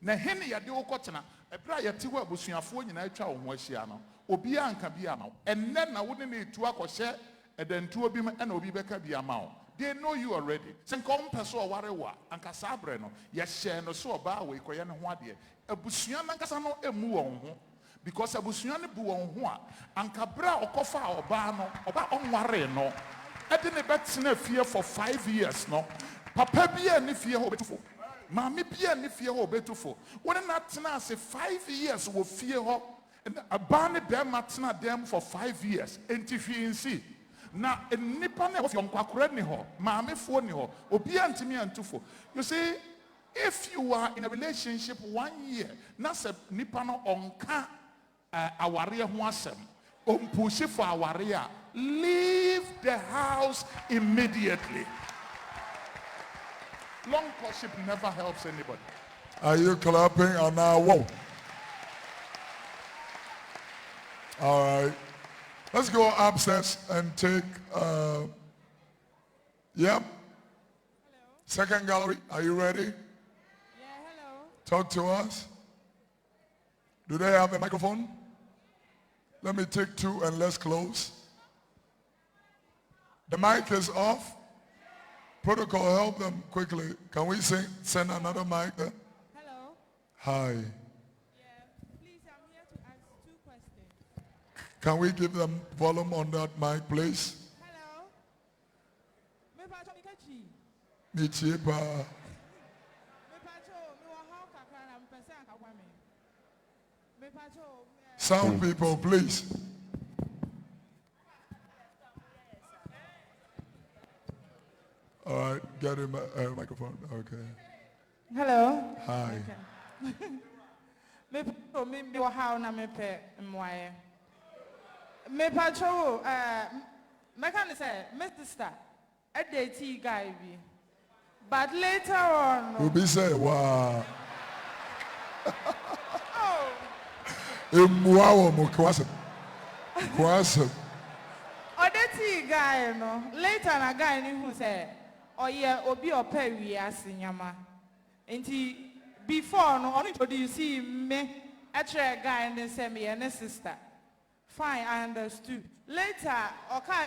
Na heni ya diwo kotena. Ebra ya tiwa busuafo nyina atwa wo ahia no. Obi anka bia ma. Enne na wo ne etu akɔhye edantuo bi ma na obi beka bia ma. They know you already. Senkom peso warewa anka sabre no. Ye share no so oba we koye ne ho ade. Abusua nankasa no emu won ho. Because abusua ne bu won ho a anka bra okofa oba no, oba onware no. Ede ne betena fie for 5 years no. Papa bia ne fie ho betufo. Mami bia ne fie ho betufo. When na tena say 5 years wo fie ho. And abane be matena them for 5 years. Enti fie nsi. Na nipa na of yon kwakora ni ho. Mami fo ni ho. Obi antimi antufo. You see, if you are in a relationship 1 year, na se nipa no onka aware ho asem. Ompushi for aware, leave the house immediately. Long courtship never helps anybody. Are you clapping or now? Whoa. All right. Let's go upstairs and take, Hello. Second gallery. Are you ready? Yeah, hello. Talk to us. Do they have a microphone? Let me take 2 and let's close. The mic is off. Protocol, help them quickly. Can we send another mic there? Hello. Hi. Yeah, please, I'm here to ask 2 questions. Can we give them volume on that mic, please? Hello. Mepacho Mikachi. Michipa. Mepacho, me wa how kakra na mpese akawame. Mepacho. Sound people, please. All right, get him a microphone. Okay. Hello. Hi. Me wa how na mepe mwaye. Mepacho, me can say, my sister, a date guy be. But later on. We'll be saying, wow. Oh. Wow, Mukwasa. Kwasa. Or that guy, no. Later, a guy who said, oh yeah, obi ope we as nyama. And before no, only do you see me Actually, a guy and then send me and a sister. Fine, I understood. Later, okay,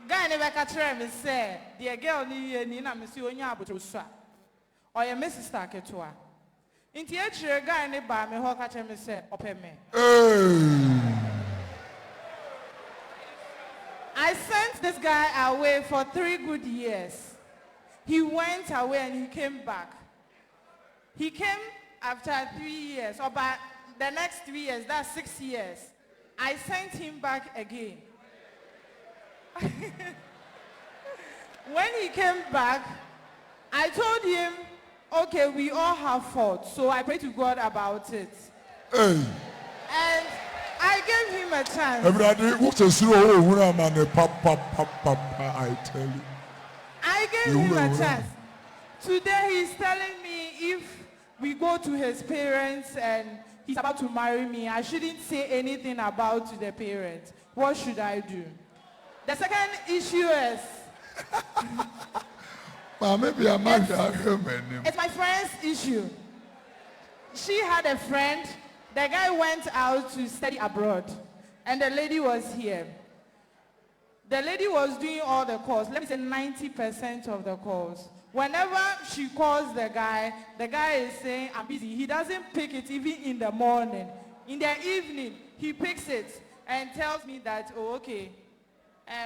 guy never catch me say, the girl ni Nina Monsieur Onyabu to swa. Or your Mrs. Staketua. In the actual guy in the bar, me ho catch me say, open me. I sent this guy away for 3 good years. He went away and he came back. He came after 3 years, or by the next 3 years, that's 6 years. I sent him back again. When he came back, I told him, okay, we all have faults, so I pray to God about it. And I gave him a chance. I tell you. I gave him a chance. Today he's telling me if we go to his parents and he's about to marry me, I shouldn't say anything about the parents. What should I do? The second issue is... It's my friend's issue. She had a friend. The guy went out to study abroad. And the lady was here. The lady was doing all the calls. Let me say 90% of the calls. Whenever she calls the guy is saying, I'm busy. He doesn't pick it even in the morning. In the evening, he picks it and tells me that, oh, okay,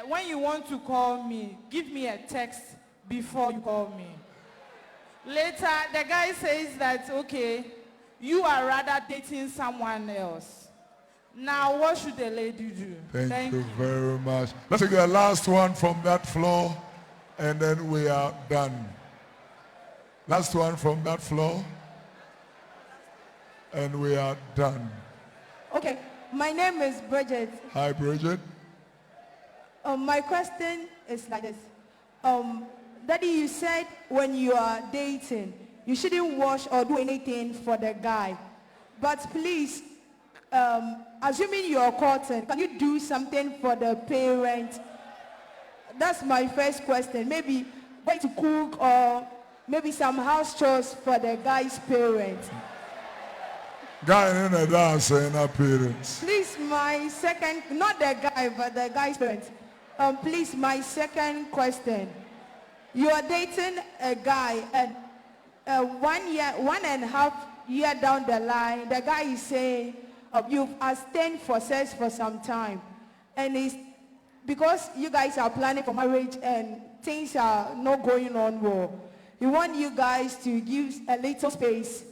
when you want to call me, give me a text before you call me. Later, the guy says that, okay, you are rather dating someone else. Now, what should the lady do? Thank you very much. Let's take the last one from that floor, and then we are done. Last one from that floor, and we are done. Okay, my name is Bridget. Hi, Bridget. My question is like this. Daddy, you said when you are dating, you shouldn't wash or do anything for the guy. But please, assuming you're courting, can you do something for the parent? That's my first question. Maybe going to cook or maybe some house chores for the guy's parents. Guy in the dance and our parents. Please, my second, not the guy, but the guy's parents. Please, my second question. You are dating a guy and 1.5 years down the line, the guy is saying, you've abstained for sex for some time. And it's because you guys are planning for marriage and things are not going on well. We want you guys to give a little space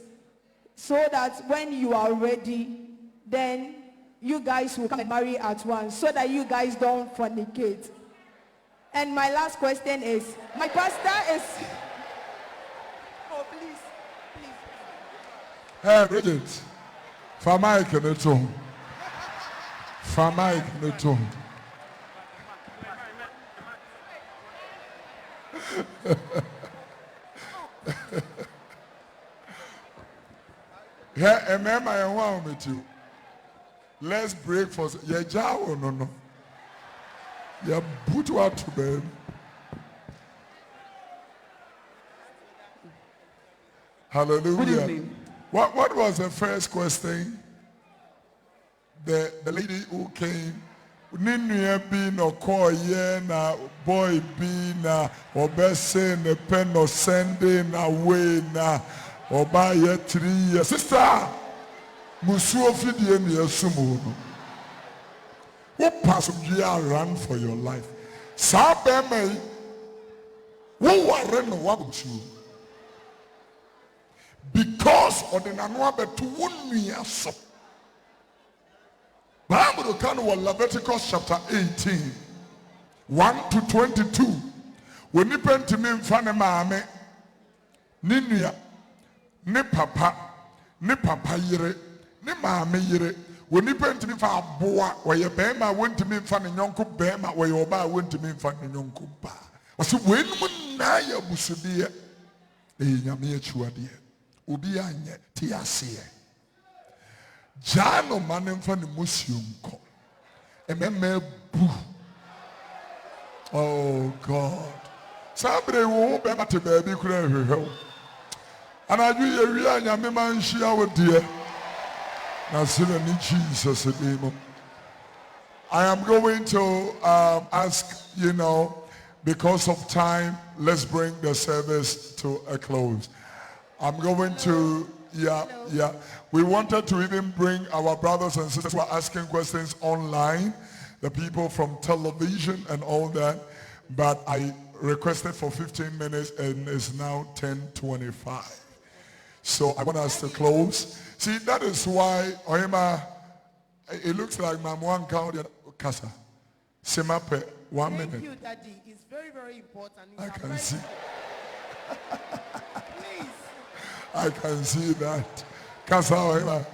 so that when you are ready, then you guys will come and marry at once so that you guys don't fornicate. And my last question is, my pastor is... Oh, please. Hey, Bridget. Famai keneto. Famai keneto. Yeah, remember I want with you. Let's break for no. Yeah, put what to bed. Hallelujah. Good evening. What was the first question? The lady who came. Ninuya be no call na boy be na obese ne pen no sending away na oba ye 3 years. Sister, musuo fidie ne asumu no. What possibly run for your life? Sabeme, who are no wabuchu? Because of the Nanuabe to 1 year so. Bible can Leviticus chapter 18, 1 to 22. When you pen to me in front of me, Ninia, ne papa yere, ne mame yere. When you pen to me for a boa, where your bema went to me in front of Yonko Bema, where your bar went to me in front of Yonko Ba. I said, when Naya Busudia, a Yamia Chuadia, Ubianya, Tiasia. Jano manem fan the museum ko. Ememe bu. Oh God. Somebody won't be able to baby could. And I do a real Yamiman Shia with dear. Jesus' name. I am going to ask, because of time, let's bring the service to a close. I'm going to, we wanted to even bring our brothers and sisters who are asking questions online, the people from television and all that, but I requested for 15 minutes and it's now 10:25. So I want us to close. See, that is why, Ohima, it looks like Mamwan Kaudia Kasa. Semape, 1 minute. Thank you, Daddy. It's very, very important. I can see. Please. I can see that. Kasa, Ohima.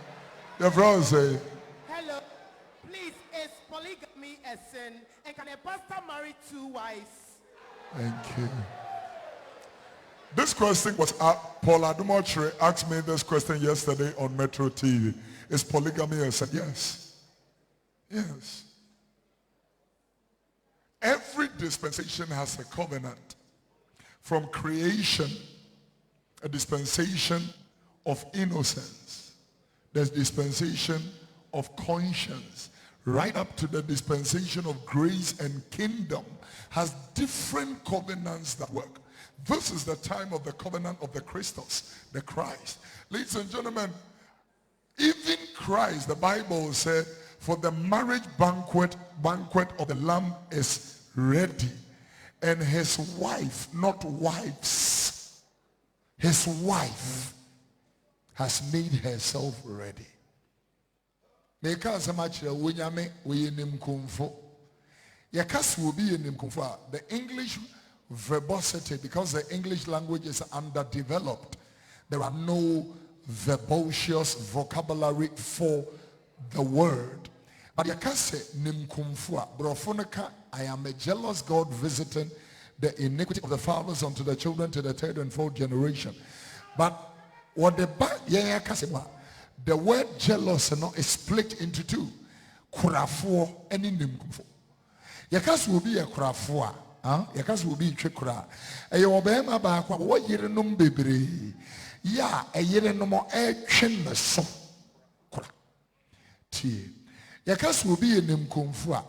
The front say. Hello. Please, is polygamy a sin? And can a pastor marry 2 wives? Thank you. This question was Paula Dumotre asked me this question yesterday on Metro TV. Is polygamy a sin? Yes. Yes. Every dispensation has a covenant. From creation, a dispensation of innocence. There's dispensation of conscience. Right up to the dispensation of grace and kingdom has different covenants that work. This is the time of the covenant of the Christos, the Christ. Ladies and gentlemen, even Christ, the Bible said, for the marriage banquet of the Lamb is ready. And his wife, not wives, his wife has made herself ready. The English verbosity, because the English language is underdeveloped, there are no verbaceous vocabulary for the word. But I am a jealous God visiting the iniquity of the fathers unto the children to the 3rd and 4th generation. But what the word jealous is split into 2. Kurafo and nimkumfo. Yakas will be a kurafo. Yakas will be chekura. Ayobema ba kwa wo yire num bebre. Ya ayire no mo etwe ne so. Kura. Tie. Yakas will be a nimkumfo.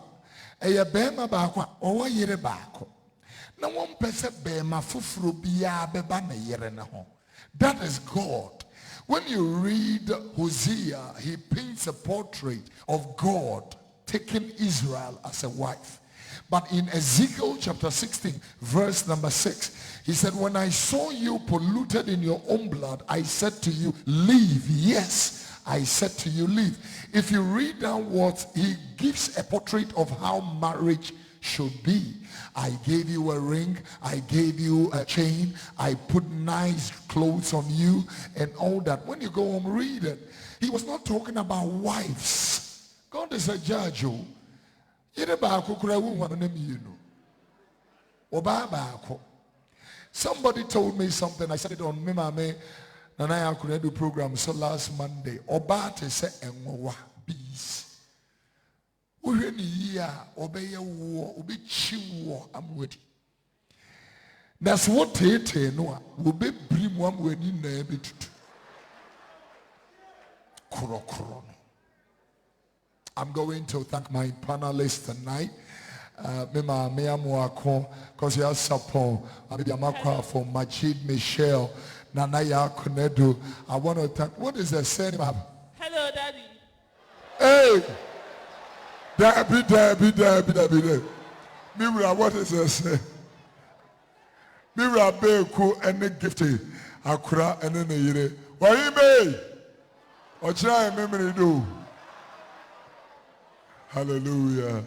Ayabema ba kwa wo yire ba ko. Na won pese bema fufuro bia beba na yire ne ho. That is God. When you read Hosea, he paints a portrait of God taking Israel as a wife. But in Ezekiel chapter 16, verse number 6, he said, when I saw you polluted in your own blood, I said to you, leave. Yes, I said to you, leave. If you read downwards, he gives a portrait of how marriage should be. I gave you a ring, I gave you a chain, I put nice clothes on you and all that. When you go home, read it. He was not talking about wives. God is a judge. Somebody told me something. I said it on Mimame Nanaya Kuredu program so last Monday. Obate se enwa bees. That's what they know. Will be bring one when you name it. I'm going to thank my panelists tonight. Because you have support. For Majid Michelle, Nanaya Kunedu. I want to thank. What is the saying? Hello, Daddy. Hey! Debbie. Mira, what is this? Mira, Beku, and the gifty. Akura, and then the yere. What you may? Or try memory do. Hallelujah.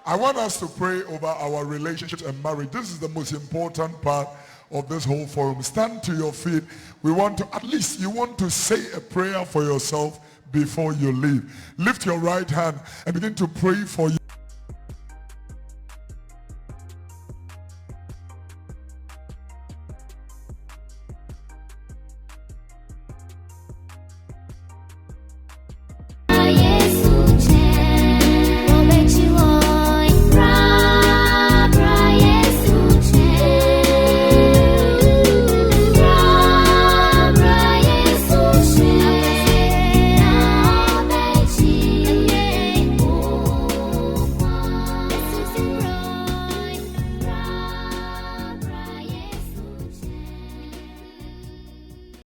I want us to pray over our relationships and marriage. This is the most important part of this whole forum. Stand to your feet. We want to, at least you want to say a prayer for yourself before you leave. Lift your right hand and begin to pray for you.